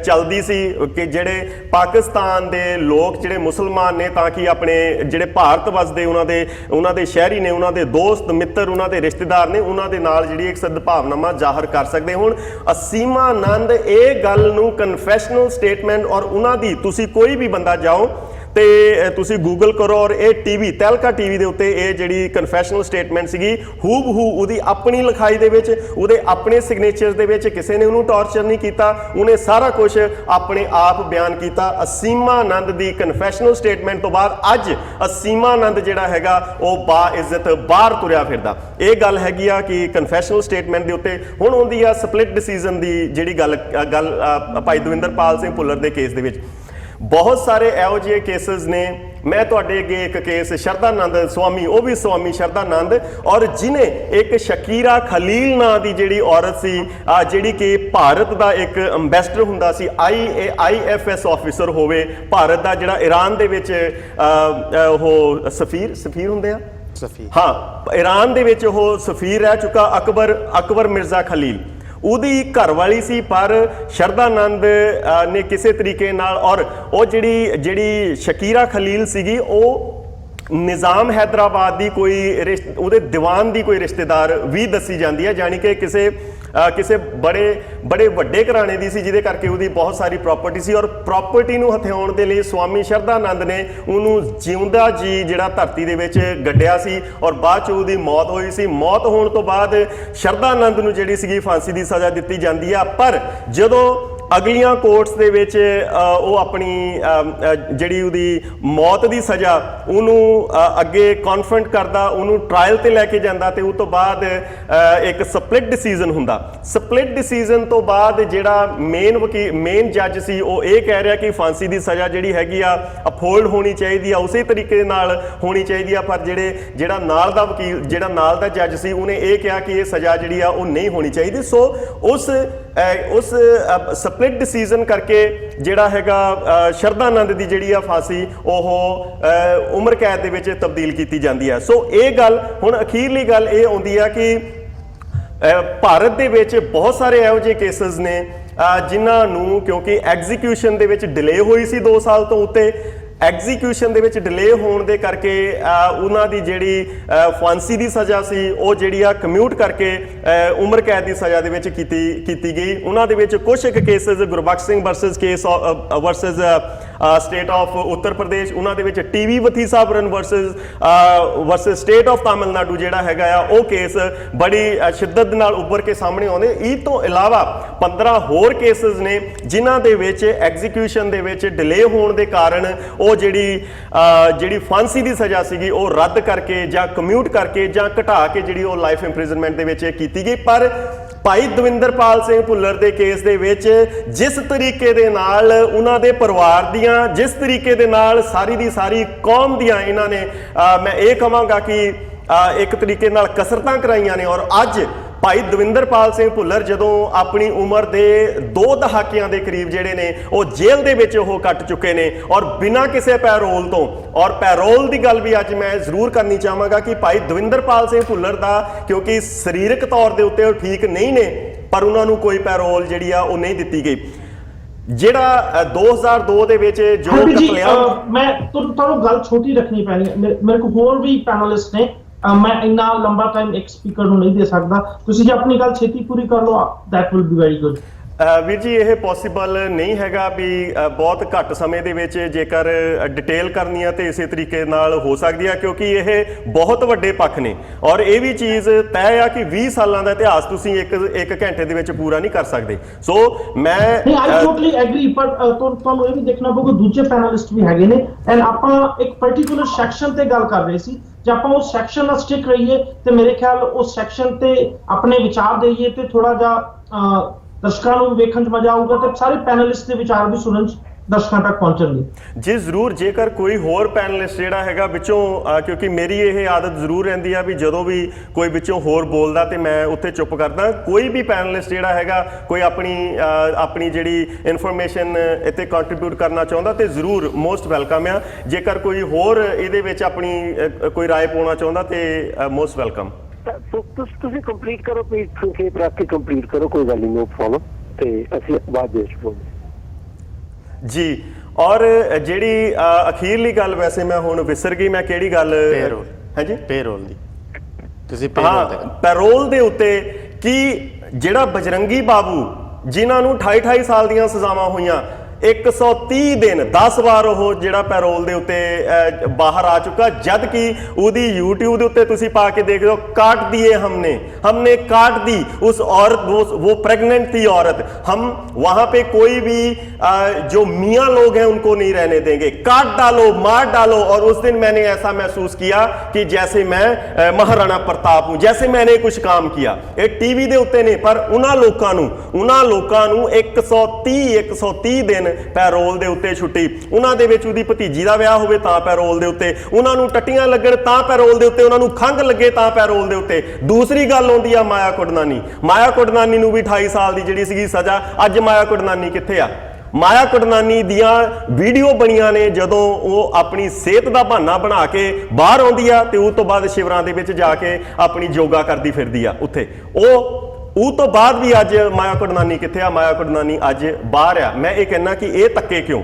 ਚੱਲਦੀ ਸੀ ਕਿ ਜਿਹੜੇ ਪਾਕਿਸਤਾਨ ਦੇ ਲੋਕ ਜਿਹੜੇ ਮੁਸਲਮਾਨ ਨੇ ਤਾਂ ਕਿ ਆਪਣੇ ਜਿਹੜੇ ਭਾਰਤ ਵਸਦੇ ਉਹਨਾਂ ਦੇ ਸ਼ਹਿਰੀ ਨੇ, ਉਹਨਾਂ ਦੇ ਦੋਸਤ ਮਿੱਤਰ, ਉਹਨਾਂ ਦੇ ਰਿਸ਼ਤੇਦਾਰ ਨੇ, ਉਹਨਾਂ ਦੇ ਨਾਲ ਜਿਹੜੀ ਇੱਕ ਸਦਭਾਵਨਾਮਾ ਜ਼ਾਹਰ ਕਰ ਸਕਦੇ। ਹੁਣ ਅਸੀਮਾ ਆਨੰਦ ਇਹ ਗੱਲ ਨੂੰ ਕਨਫੈਸ਼ਨਲ ਸਟੇਟਮੈਂਟ, ਔਰ ਉਹਨਾਂ ਦੀ ਤੁਸੀਂ ਕੋਈ ਵੀ ਬੰਦਾ ਜਾਓ ਤੇ ਤੁਸੀਂ ਗੂਗਲ ਕਰੋ ਔਰ ਇਹ ਟੀਵੀ ਤਹਿਲਕਾ ਟੀਵੀ ਦੇ ਉੱਤੇ ਇਹ ਜਿਹੜੀ ਕਨਫੈਸ਼ਨਲ ਸਟੇਟਮੈਂਟ ਸੀਗੀ ਹੂਬਹੂ ਉਹਦੀ ਆਪਣੀ ਲਿਖਾਈ ਦੇ ਵਿੱਚ, ਉਹਦੇ ਆਪਣੇ ਸਿਗਨੇਚਰਸ ਦੇ ਵਿੱਚ, ਕਿਸੇ ਨੇ ਉਹਨੂੰ ਟਾਰਚਰ ਨਹੀਂ ਕੀਤਾ, ਉਹਨੇ ਸਾਰਾ ਕੁਝ ਆਪਣੇ ਆਪ ਬਿਆਨ ਕੀਤਾ। ਅਸੀਮਾ ਆਨੰਦ ਦੀ ਕਨਫੈਸ਼ਨਲ ਸਟੇਟਮੈਂਟ ਤੋਂ ਬਾਅਦ ਅੱਜ ਅਸੀਮਾ ਆਨੰਦ ਜਿਹੜਾ ਹੈਗਾ ਉਹ ਬਾਇੱਜ਼ਤ ਬਾਹਰ ਤੁਰਿਆ ਫਿਰਦਾ। ਇਹ ਗੱਲ ਹੈਗੀ ਆ ਕਿ ਕਨਫੈਸ਼ਨਲ ਸਟੇਟਮੈਂਟ ਦੇ ਉੱਤੇ ਹੁਣ ਆਉਂਦੀ ਆ ਸਪਲਿਟ ਡਿਸੀਜਨ ਦੀ ਜਿਹੜੀ ਗੱਲ ਭਾਈ ਦਵਿੰਦਰਪਾਲ ਸਿੰਘ ਭੁੱਲਰ ਦੇ ਕੇਸ ਦੇ ਵਿੱਚ। ਬਹੁਤ ਸਾਰੇ ਇਹੋ ਜਿਹੇ ਕੇਸਿਸ ਨੇ। ਮੈਂ ਤੁਹਾਡੇ ਅੱਗੇ ਇੱਕ ਕੇਸ ਸ਼ਰਧਾਨੰਦ ਸਵਾਮੀ, ਉਹ ਵੀ ਸਵਾਮੀ ਸ਼ਰਧਾਨੰਦ, ਔਰ ਜਿਨੇ ਇੱਕ ਸ਼ਕੀਰਾ ਖਲੀਲ ਨਾਂ ਦੀ ਜਿਹੜੀ ਔਰਤ ਸੀ ਜਿਹੜੀ ਕਿ ਭਾਰਤ ਦਾ ਇੱਕ ਅੰਬੈਸਡਰ ਹੁੰਦਾ ਸੀ, IAS ਆਫੀਸਰ ਹੋਵੇ ਭਾਰਤ ਦਾ, ਜਿਹੜਾ ਈਰਾਨ ਦੇ ਵਿੱਚ ਉਹ ਸਫੀਰ ਹੁੰਦੇ ਆ, ਹਾਂ ਈਰਾਨ ਦੇ ਵਿੱਚ ਉਹ ਸਫੀਰ ਰਹਿ ਚੁੱਕਾ, ਅਕਬਰ ਮਿਰਜ਼ਾ ਖਲੀਲ ਉਹਦੀ ਘਰ ਵਾਲੀ ਸੀ। ਪਰ ਸ਼ਰਧਾਨੰਦ ਨੇ ਕਿਸੇ ਤਰੀਕੇ ਨਾਲ, ਔਰ ਉਹ ਜਿਹੜੀ ਸ਼ਕੀਰਾ ਖਲੀਲ ਸੀਗੀ ਉਹ ਨਿਜ਼ਾਮ ਹੈਦਰਾਬਾਦ ਦੀ ਉਹਦੇ ਦੀਵਾਨ ਦੀ ਕੋਈ ਰਿਸ਼ਤੇਦਾਰ ਵੀ ਦੱਸੀ ਜਾਂਦੀ ਹੈ, ਜਾਣੀ ਕਿ ਕਿਸੇ ਬੜੇ ਵੱਡੇ ਘਰਾਣੇ ਦੀ ਸੀ, ਜਿਹਦੇ ਕਰਕੇ ਉਹਦੀ ਬਹੁਤ ਸਾਰੀ ਪ੍ਰਾਪਰਟੀ ਸੀ। ਔਰ ਪ੍ਰਾਪਰਟੀ ਨੂੰ ਹਥਿਆਉਣ ਦੇ ਲਈ ਸਵਾਮੀ ਸ਼ਰਧਾਨੰਦ ਨੇ ਉਹਨੂੰ ਜਿਉਂਦਾ ਜੀ ਜਿਹੜਾ ਧਰਤੀ ਦੇ ਵਿੱਚ ਗੱਡਿਆ ਸੀ ਔਰ ਬਾਅਦ ਚ ਉਹਦੀ ਮੌਤ ਹੋਈ ਸੀ। ਮੌਤ ਹੋਣ ਤੋਂ ਬਾਅਦ ਸ਼ਰਧਾਨੰਦ ਨੂੰ ਜਿਹੜੀ ਸੀਗੀ ਫਾਂਸੀ ਦੀ ਸਜ਼ਾ ਦਿੱਤੀ ਜਾਂਦੀ ਆ। ਪਰ ਜਦੋਂ ਅਗਲੀਆਂ ਕੋਰਟਸ ਦੇ ਵਿੱਚ ਉਹ ਆਪਣੀ ਜਿਹੜੀ ਉਹਦੀ ਮੌਤ ਦੀ ਸਜ਼ਾ ਉਹਨੂੰ ਅੱਗੇ ਕਨਫਰੰਟ ਕਰਦਾ, ਉਹਨੂੰ ਟ੍ਰਾਇਲ ਤੇ ਲੈ ਕੇ ਜਾਂਦਾ ਤੇ ਉਸ ਤੋਂ ਬਾਅਦ ਇੱਕ ਸਪਲਿਟ ਡਿਸੀਜਨ ਹੁੰਦਾ। ਸਪਲਿਟ ਡਿਸੀਜਨ ਤੋਂ ਬਾਅਦ ਜਿਹੜਾ ਮੇਨ ਜੱਜ ਸੀ ਉਹ ਇਹ ਕਹਿ ਰਿਹਾ ਕਿ ਫਾਂਸੀ ਦੀ ਸਜ਼ਾ ਜਿਹੜੀ ਹੈਗੀ ਆ ਅਪਹੋਲਡ ਹੋਣੀ ਚਾਹੀਦੀ ਆ, ਉਸੇ ਤਰੀਕੇ ਨਾਲ ਹੋਣੀ ਚਾਹੀਦੀ ਆ। ਪਰ ਜਿਹੜਾ ਨਾਲ ਦਾ ਵਕੀਲ, ਜਿਹੜਾ ਨਾਲ ਦਾ ਜੱਜ ਸੀ, ਉਹਨੇ ਇਹ ਕਿਹਾ ਕਿ ਇਹ ਸਜ਼ਾ ਜਿਹੜੀ ਆ ਉਹ ਨਹੀਂ ਹੋਣੀ ਚਾਹੀਦੀ। ਸੋ ਉਸ ਸਪਲਿਟ ਡਿਸੀਜਨ ਕਰਕੇ ਜਿਹੜਾ ਹੈਗਾ ਸ਼ਰਧਾਨੰਦ ਦੀ ਜਿਹੜੀ ਆ ਫਾਂਸੀ ਉਹ ਉਮਰ ਕੈਦ ਦੇ ਵਿੱਚ ਤਬਦੀਲ ਕੀਤੀ ਜਾਂਦੀ ਹੈ। ਸੋ ਇਹ ਗੱਲ ਹੁਣ ਅਖੀਰਲੀ ਗੱਲ ਇਹ ਆਉਂਦੀ ਆ ਕਿ ਭਾਰਤ ਦੇ ਵਿੱਚ ਬਹੁਤ ਸਾਰੇ ਇਹੋ ਜਿਹੇ ਕੇਸਿਸ ਨੇ ਜਿਨ੍ਹਾਂ ਨੂੰ ਕਿਉਂਕਿ ਐਗਜ਼ੀਕਿਊਸ਼ਨ ਦੇ ਵਿੱਚ ਡਿਲੇ ਹੋਈ ਸੀ 2 ਸਾਲ ਤੋਂ ਉੱਤੇ, ਐਗਜ਼ੀਕਿਊਸ਼ਨ ਦੇ ਵਿੱਚ ਡਿਲੇ ਹੋਣ ਦੇ ਕਰਕੇ ਉਹਨਾਂ ਦੀ ਜਿਹੜੀ ਫਾਂਸੀ ਦੀ ਸਜ਼ਾ ਸੀ ਉਹ ਜਿਹੜੀ ਆ ਕਮਿਊਟ ਕਰਕੇ ਉਮਰ ਕੈਦ ਦੀ ਸਜ਼ਾ ਦੇ ਵਿੱਚ ਕੀਤੀ ਗਈ। ਉਹਨਾਂ ਦੇ ਵਿੱਚ ਕੁਝ ਇੱਕ cases Gurbakhsh Singh versus state of Uttar Pradesh, ਉਹਨਾਂ ਦੇ ਵਿੱਚ TV ਵਥੀਸਾਬਰਨ versus state of Tamil Nadu ਜਿਹੜਾ ਹੈਗਾ ਆ ਉਹ ਕੇਸ ਬੜੀ ਸ਼ਿੱਦਤ ਨਾਲ ਉੱਭਰ ਕੇ ਸਾਹਮਣੇ ਆਉਂਦੇ। ਇਹ ਤੋਂ ਇਲਾਵਾ 15 ਹੋਰ ਕੇਸਿਸ ਨੇ ਜਿਨ੍ਹਾਂ ਦੇ ਵਿੱਚ ਐਗਜ਼ੀਕਿਊਸ਼ਨ ਦੇ ਵਿੱਚ ਡਿਲੇ ਹੋਣ ਦੇ ਕਾਰਨ ਉਹ ਜਿਹੜੀ ਫਾਂਸੀ ਦੀ ਸਜ਼ਾ ਸੀਗੀ ਉਹ ਰੱਦ ਕਰਕੇ ਜਾਂ ਕਮਿਊਟ ਕਰਕੇ ਜਾਂ ਘਟਾ ਕੇ ਜਿਹੜੀ ਉਹ ਲਾਈਫ ਇੰਪ੍ਰਿਜ਼ਨਮੈਂਟ ਦੇ ਵਿੱਚ ਕੀਤੀ ਗਈ। ਪਰ ਭਾਈ ਦਵਿੰਦਰਪਾਲ ਸਿੰਘ ਭੁੱਲਰ ਦੇ ਕੇਸ ਦੇ ਵਿੱਚ ਜਿਸ ਤਰੀਕੇ ਦੇ ਨਾਲ ਉਹਨਾਂ ਦੇ ਪਰਿਵਾਰ ਦੀਆਂ, ਜਿਸ ਤਰੀਕੇ ਦੇ ਨਾਲ ਸਾਰੀ ਦੀ ਸਾਰੀ ਕੌਮ ਦੀਆਂ ਇਹਨਾਂ ਨੇ ਮੈਂ ਇਹ ਕਹਾਂਗਾ ਕਿ ਇੱਕ ਤਰੀਕੇ ਨਾਲ ਕਸਰਤਾਂ ਕਰਾਈਆਂ ਨੇ। ਔਰ ਅੱਜ ਭਾਈ ਦਵਿੰਦਰਪਾਲ ਸਿੰਘ ਭੁੱਲਰ ਜਦੋਂ ਆਪਣੀ ਉਮਰ ਦੇ 2 ਦਹਾਕਿਆਂ ਦੇ ਕਰੀਬ ਜਿਹੜੇ ਨੇ ਉਹ ਜੇਲ੍ਹ ਦੇ ਵਿੱਚ ਉਹ ਕੱਟ ਚੁੱਕੇ ਨੇ ਔਰ ਬਿਨਾਂ ਕਿਸੇ ਪੈਰੋਲ ਤੋਂ। ਔਰ ਪੈਰੋਲ ਦੀ ਗੱਲ ਵੀ ਅੱਜ ਮੈਂ ਜ਼ਰੂਰ ਕਰਨੀ ਚਾਹਾਂਗਾ ਕਿ ਭਾਈ ਦਵਿੰਦਰਪਾਲ ਸਿੰਘ ਭੁੱਲਰ ਦਾ ਕਿਉਂਕਿ ਸਰੀਰਕ ਤੌਰ ਦੇ ਉੱਤੇ ਉਹ ਠੀਕ ਨਹੀਂ ਨੇ, ਪਰ ਉਹਨਾਂ ਨੂੰ ਕੋਈ ਪੈਰੋਲ ਜਿਹੜੀ ਆ ਉਹ ਨਹੀਂ ਦਿੱਤੀ ਗਈ। ਜਿਹੜਾ 2002 ਦੇ ਵਿੱਚ ਜੋ ਕਤਲੇਆਮ, ਮੈਂ ਤੁਹਾਨੂੰ ਗੱਲ ਛੋਟੀ ਰੱਖਣੀ ਪੈਣੀ ਹੈ, ਮੇਰੇ ਕੋਲ ਹੋਰ ਵੀ ਪੈਨਲਿਸਟ ਨੇ, ਮੈਂ ਇੰਨਾ ਲੰਬਾ ਟਾਈਮ ਇੱਕ ਸਪੀਕਰ ਨੂੰ ਨਹੀਂ ਦੇ ਸਕਦਾ। ਤੁਸੀਂ ਜੇ ਆਪਣੀ ਗੱਲ ਛੇਤੀ ਪੂਰੀ ਕਰ ਲਓ, that will be very good। ਵੀਰ ਜੀ ਇਹ ਪੋਸੀਬਲ ਨਹੀਂ ਹੈਗਾ ਵੀ ਬਹੁਤ ਘੱਟ ਸਮੇਂ ਦੇ ਵਿੱਚ ਜੇਕਰ ਡਿਟੇਲ ਕਰਨੀ ਆ ਤੇ ਇਸੇ ਤਰੀਕੇ ਨਾਲ ਹੋ ਸਕਦੀ ਆ, ਕਿਉਂਕਿ ਇਹ ਬਹੁਤ ਵੱਡੇ ਪੱਖ ਨੇ ਔਰ ਇਹ ਵੀ ਚੀਜ਼ ਤੈਅ ਆ ਕਿ 20 ਸਾਲਾਂ ਦਾ ਇਤਿਹਾਸ ਤੁਸੀਂ ਇੱਕ ਘੰਟੇ ਦੇ ਵਿੱਚ ਪੂਰਾ ਨਹੀਂ ਕਰ ਸਕਦੇ। ਸੋ ਮੈਂ ਨਹੀਂ, ਆਈ ਟੋਟਲੀ ਐਗਰੀ, ਪਰ ਤੁਹਾਨੂੰ ਇਹ ਵੀ ਦੇਖਣਾ ਪਊਗਾ ਦੂਜੇ ਪੈਨਲਿਸਟ ਵੀ ਹੈਗੇ ਨੇ ਐਂਡ ਆਪਾਂ ਇੱਕ ਪਾਰਟਿਕੂਲਰ ਸੈਕਸ਼ਨ ਤੇ ਗੱਲ ਕਰ ਰਹੇ ਸੀ। ਜੇ ਆਪਾਂ ਉਸ ਸੈਕਸ਼ਨ ਨਾਲ ਸਟਿਕ ਰਹੀਏ ਤੇ ਮੇਰੇ ਖਿਆਲ ਉਸ ਸੈਕਸ਼ਨ ਤੇ ਆਪਣੇ ਵਿਚਾਰ ਦੇਈਏ ਤੇ ਥੋੜਾ ਜਿਹਾ ਦਰਸ਼ਕਾਂ ਨੂੰ ਵੇਖਣ 'ਚ ਮਜ਼ਾ ਆਊਗਾ ਤੇ ਸਾਰੇ ਪੈਨਲਿਸਟ ਦੇ ਵਿਚਾਰ ਵੀ ਸੁਣਨ 'ਚ ਦਰਸ਼ਕਾਂ ਤੱਕ ਪਹੁੰਚਣਗੇ। ਜੀ ਜ਼ਰੂਰ, ਜੇਕਰ ਕੋਈ ਹੋਰ ਪੈਨਲਿਸਟ ਜਿਹੜਾ ਹੈਗਾ ਵਿੱਚੋਂ ਕਿਉਂਕਿ ਮੇਰੀ ਇਹ ਆਦਤ ਜ਼ਰੂਰ ਰਹਿੰਦੀ ਆ ਵੀ ਜਦੋਂ ਵੀ ਕੋਈ ਵਿੱਚੋਂ ਹੋਰ ਬੋਲਦਾ ਤੇ ਮੈਂ ਉੱਥੇ ਚੁੱਪ ਕਰਦਾ। ਕੋਈ ਵੀ ਪੈਨਲਿਸਟ ਜਿਹੜਾ ਹੈਗਾ ਕੋਈ ਆਪਣੀ ਜਿਹੜੀ ਇਨਫੋਰਮੇਸ਼ਨ ਇੱਥੇ ਕੰਟਰੀਬਿਊਟ ਕਰਨਾ ਚਾਹੁੰਦਾ ਤੇ ਜ਼ਰੂਰ ਮੋਸਟ ਵੈਲਕਮ ਆ। ਜੇਕਰ ਕੋਈ ਹੋਰ ਇਹਦੇ ਵਿੱਚ ਆਪਣੀ ਕੋਈ ਰਾਏ ਪਾਉਣਾ ਚਾਹੁੰਦਾ ਤੇ ਮੋਸਟ ਵੈਲਕਮ। ਤੁਸੀਂ ਕੰਪਲੀਟ ਕਰੋ, ਪਲੀਜ਼ ਸੰਖੇਪ ਰੱਖ ਕੇ ਕੰਪਲੀਟ ਕਰੋ, ਕੋਈ ਗੱਲ ਨਹੀਂ, ਨੋ ਪ੍ਰੋਬਲਮ, ਤੇ ਅਸੀਂ ਬਾਅਦ ਦੇ ਵਿੱਚ ਜੀ। ਔਰ ਜਿਹੜੀ ਅਖੀਰਲੀ ਗੱਲ ਵੈਸੇ ਮੈਂ ਹੁਣ ਵਿਸਰ ਗਈ, ਮੈਂ ਕਿਹੜੀ ਗੱਲ ਹੈ ਜੀ ਪੇਰੋਲ ਦੀ ਤੁਸੀਂ ਪੈਰੋਲ ਦੇ ਉੱਤੇ ਕਿ ਜਿਹੜਾ ਬਜਰੰਗੀ ਬਾਬੂ ਜਿਨ੍ਹਾਂ ਨੂੰ 28 ਸਾਲ ਦੀਆਂ ਸਜ਼ਾਵਾਂ ਹੋਈਆਂ 130 ਦਿਨ 10 ਵਾਰ ਉਹ ਜਿਹੜਾ ਪੈਰੋਲ ਦੇ ਉੱਤੇ ਬਾਹਰ ਆ ਚੁੱਕਾ, ਜਦ ਕਿ ਉਹਦੀ YouTube ਦੇ ਉੱਤੇ ਤੁਸੀਂ ਪਾ ਕੇ ਦੇਖ ਲਓ, काट दिए हमने काट दी उस औरत, वो प्रेग्नेंट थी औरत, हम वहां पे कोई भी जो मियाँ लोग हैं उनको नहीं रहने देंगे, काट डालो मार डालो। और उस दिन मैंने ऐसा महसूस किया कि जैसे मैं महाराणा प्रताप हूं, जैसे मैंने कुछ काम किया। ये टीवी ਦੇ ਉੱਤੇ ਨੇ, ਪਰ ਉਹਨਾਂ ਲੋਕਾਂ ਨੂੰ 130 ਦਿਨ ਪੈਰੋਲ ਦੇ ਉੱਤੇ ਛੁੱਟੀ। ਉਹਨਾਂ ਦੇ ਵਿੱਚ ਉਹਦੀ ਭਤੀਜੀ ਦਾ ਵਿਆਹ ਹੋਵੇ ਤਾਂ ਪੈਰੋਲ ਦੇ ਉੱਤੇ, ਉਹਨਾਂ ਨੂੰ ਟੱਟੀਆਂ ਲੱਗਣ ਤਾਂ ਪੈਰੋਲ ਦੇ ਉੱਤੇ, ਉਹਨਾਂ ਨੂੰ ਖੰਘ ਲੱਗੇ ਤਾਂ ਪੈਰੋਲ ਦੇ ਉੱਤੇ। ਦੂਸਰੀ ਗੱਲ ਆਉਂਦੀ ਆ ਮਾਇਆ ਕੁੜਨਾਨੀ ਨੂੰ ਵੀ 28 ਸਾਲ ਦੀ ਜਿਹੜੀ ਸੀਗੀ ਸਜ਼ਾ। ਅੱਜ ਮਾਇਆ ਕੁੜਨਾਨੀ ਕਿੱਥੇ ਆ? ਮਾਇਆ ਕੁੜਨਾਨੀ ਦੀਆਂ ਵੀਡੀਓ ਬਣੀਆਂ ਨੇ ਜਦੋਂ ਉਹ ਆਪਣੀ ਸਿਹਤ ਦਾ ਬਹਾਨਾ ਬਣਾ ਕੇ ਬਾਹਰ ਆਉਂਦੀ ਆ ਤੇ ਉਸ ਤੋਂ ਬਾਅਦ ਸ਼ਿਵਰਾਂ ਦੇ ਵਿੱਚ ਜਾ ਕੇ ਆਪਣੀ ਯੋਗਾ ਕਰਦੀ ਫਿਰਦੀ ਆ ਉੱਥੇ। ਉਹ ਤੋਂ ਬਾਅਦ ਵੀ ਅੱਜ ਮਾਇਆ ਕੁੜਨਾਨੀ ਕਿੱਥੇ ਆ? ਮਾਇਆ ਕੁੜਨਾਨੀ ਅੱਜ ਬਾਹਰ ਆ। ਮੈਂ ਇਹ ਕਹਿਣਾ ਕਿ ਇਹ ਧੱਕੇ ਕਿਉਂ?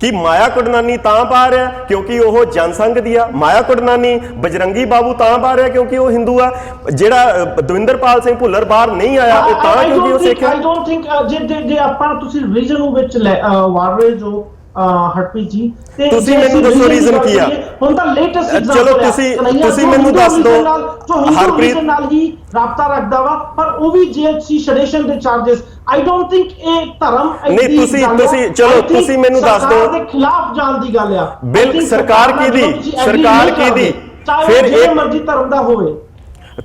ਕਿ ਮਾਇਆ ਕੁੜਨਾਨੀ ਤਾਂ ਬਾਹਰ ਆ ਕਿਉਂਕਿ ਉਹ ਜਨਸੰਘ ਦੀ ਆ, ਮਾਇਆ ਕੁੜਨਾਨੀ ਬਜਰੰਗੀ ਬਾਬੂ ਤਾਂ ਬਾਹਰ ਆ ਕਿਉਂਕਿ ਉਹ ਹਿੰਦੂ ਆ, ਜਿਹੜਾ ਦਵਿੰਦਰਪਾਲ ਸਿੰਘ ਭੁੱਲਰ ਬਾਹਰ ਨਹੀਂ ਆਇਆ ਉਹ ਤਾਂ ਕਿਉਂਕਿ ਉਹ ਸਿੱਖ ਹੈ। ਆਈ ਡੋਨਟ ਥਿੰਕ ਜੇ ਆਪਾਂ ਤੁਸੀਂ ਰੀਜਨ ਨੂੰ ਵਿੱਚ ਵਾਰ ਰਹੇ ਜੋ ਹਰਪ੍ਰੀਤ ਜੀ, ਤੇ ਤੁਸੀਂ ਮੈਨੂੰ ਦੱਸੋ ਰੀਜ਼ਨ ਕੀ ਆ? ਹੁਣ ਤਾਂ ਲੇਟੈਸਟ ਚਲੋ ਤੁਸੀਂ ਮੈਨੂੰ ਦੱਸ ਦਿਓ। ਹਰਪ੍ਰੀਤ ਨਾਲ ਹੀ ਰਾਬਤਾ ਰੱਖਦਾ ਵਾ, ਪਰ ਉਹ ਵੀ ਜੀਐਚਸੀ ਸੈਡੀਸ਼ਨ ਦੇ ਚਾਰजेस। ਆਈ ਡੋਨਟ ਥਿੰਕ ਇਹ ਧਰਮ ਨਹੀਂ, ਤੁਸੀਂ ਚਲੋ ਤੁਸੀਂ ਮੈਨੂੰ ਦੱਸ ਦਿਓ ਦੇ ਖਿਲਾਫ ਜਾਣ ਦੀ ਗੱਲ ਆ। ਬਿਲ ਸਰਕਾਰ ਕੀ ਦੀ ਫਿਰ ਇਹ ਮਰਜ਼ੀ ਧਰਮ ਦਾ ਹੋਵੇ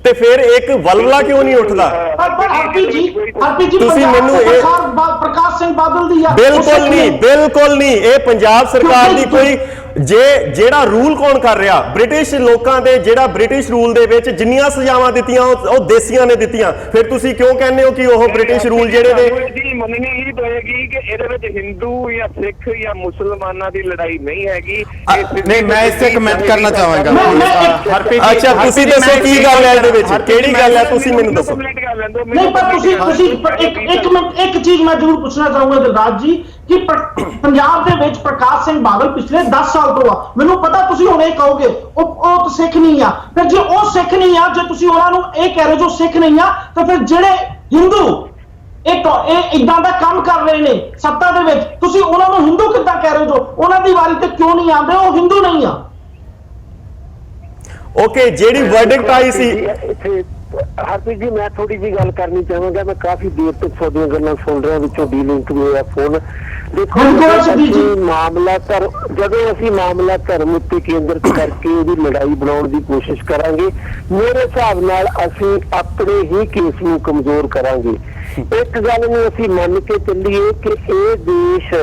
ਤੇ ਫਿਰ ਇੱਕ ਵਲਵਲਾ ਕਿਉਂ ਨਹੀਂ ਉੱਠਦਾ? ਪਰ ਹਰਪ੍ਰੀਤ ਜੀ ਤੁਸੀਂ ਮੈਨੂੰ ਇਹ ਪ੍ਰਕਾਸ਼ ਸਿੰਘ ਬਾਦਲ ਦੀ ਆ। ਬਿਲਕੁਲ ਨਹੀਂ ਇਹ ਪੰਜਾਬ ਸਰਕਾਰ ਦੀ ਕੋਈ ਜਿਹੜਾ ਰੂਲ ਕੌਣ ਕਰ ਰਿਹਾ? ਬ੍ਰਿਟਿਸ਼ ਲੋਕਾਂ ਦੇ ਜਿਹੜਾ ਬ੍ਰਿਟਿਸ਼ ਰੂਲ ਦੇ ਵਿੱਚ ਜਿੰਨੀਆਂ ਸਜ਼ਾਵਾਂ ਦਿੱਤੀਆਂ ਉਹ ਦੇਸੀਆਂ ਨੇ ਦਿੱਤੀਆਂ। ਫਿਰ ਤੁਸੀਂ ਕਿਉਂ ਕਹਿੰਦੇ ਹੋ ਕਿ ਉਹ ਬ੍ਰਿਟਿਸ਼ ਰੂਲ ਜਿਹੜੇ ਨੇ ਮੰਨਣੀ ਹੀ ਪਏਗੀ ਕਿ ਇਹਦੇ ਵਿੱਚ ਹਿੰਦੂ ਜਾਂ ਸਿੱਖ ਜਾਂ ਮੁਸਲਮਾਨਾਂ ਦੀ ਲੜਾਈ ਨਹੀਂ ਹੈਗੀ। ਨਹੀਂ, ਮੈਂ ਇਸ ਤੇ ਕਮੈਂਟ ਕਰਨਾ ਚਾਹਾਂਗਾ। ਅੱਛਾ, ਤੁਸੀਂ ਦੱਸੋ ਕੀ ਗੱਲ ਹੈ ਇਹਦੇ ਵਿੱਚ, ਕਿਹੜੀ ਗੱਲ ਹੈ ਤੁਸੀਂ ਮੈਨੂੰ ਦੱਸੋ। ਨਹੀਂ, ਪਰ ਤੁਸੀਂ ਇੱਕ ਮਿੰਟ, ਇੱਕ ਚੀਜ਼ ਮੈਂ ਜ਼ਰੂਰ ਪੁੱਛਣਾ ਚਾਹੂੰਗਾ ਦਿਲਰਾਜ ਜੀ ਕਿ ਪੰਜਾਬ ਦੇ ਵਿੱਚ ਪ੍ਰਕਾਸ਼ ਸਿੰਘ ਬਾਦਲ ਪਿਛਲੇ 10 ਸਾਲ ਤੋਂ ਆ। ਮੈਨੂੰ ਪਤਾ ਤੁਸੀਂ ਹੁਣ ਇਹ ਕਹੋਗੇ ਉਹ ਸਿੱਖ ਨਹੀਂ ਆ, ਫਿਰ ਜੇ ਉਹ ਸਿੱਖ ਨਹੀਂ ਆ, ਜੇ ਤੁਸੀਂ ਉਹਨਾਂ ਨੂੰ ਇਹ ਕਹਿ ਰਹੇ ਜੋ ਸਿੱਖ ਨਹੀਂ ਆ, ਤਾਂ ਫਿਰ ਜਿਹੜੇ ਹਿੰਦੂ ਇਹ ਇਦਾਂ ਦਾ ਕੰਮ ਕਰ ਰਹੇ ਨੇ ਸੱਤਾ ਦੇ ਵਿੱਚ, ਤੁਸੀਂ ਉਹਨਾਂ ਨੂੰ ਹਿੰਦੂ ਕਿੱਦਾਂ ਕਹਿ ਰਹੇ ਜੋ ਉਹਨਾਂ ਦੀ ਵਾਰੀ ਤੇ ਕਿਉਂ ਨਹੀਂ ਆਉਂਦੇ? ਉਹ ਹਿੰਦੂ ਨਹੀਂ ਆ। ਓਕੇ, ਜਿਹੜੀ ਵਰਡਿਕਟ ਆਈ ਸੀ ਹਰਪ੍ਰੀਤ ਜੀ, ਮੈਂ ਥੋੜੀ ਜਿਹੀ ਗੱਲ ਕਰਨੀ ਚਾਹਾਂਗਾ। ਮੈਂ ਕਾਫੀ ਦੇਰ ਤੋਂ ਤੁਹਾਡੀਆਂ ਗੱਲਾਂ ਸੁਣ ਰਿਹਾ, ਵਿੱਚੋਂ ਡੀਲਿੰਕ ਵੀ ਹੋਇਆ ਫੋਨ। ਦੇਖੋ, ਜਦੋਂ ਅਸੀਂ ਮਾਮਲਾ ਧਰਮ ਉੱਤੇ ਕੇਂਦਰਿਤ ਕਰਕੇ ਉਹਦੀ ਲੜਾਈ ਬਣਾਉਣ ਦੀ ਕੋਸ਼ਿਸ਼ ਕਰਾਂਗੇ, ਮੇਰੇ ਹਿਸਾਬ ਨਾਲ ਅਸੀਂ ਆਪਣੇ ਹੀ ਕੇਸ ਨੂੰ ਕਮਜ਼ੋਰ ਕਰਾਂਗੇ। ਇੱਕ ਗੱਲ ਨੂੰ ਅਸੀਂ ਮੰਨ ਕੇ ਚੱਲੀਏ ਕਿ ਇਹ ਦੇਸ਼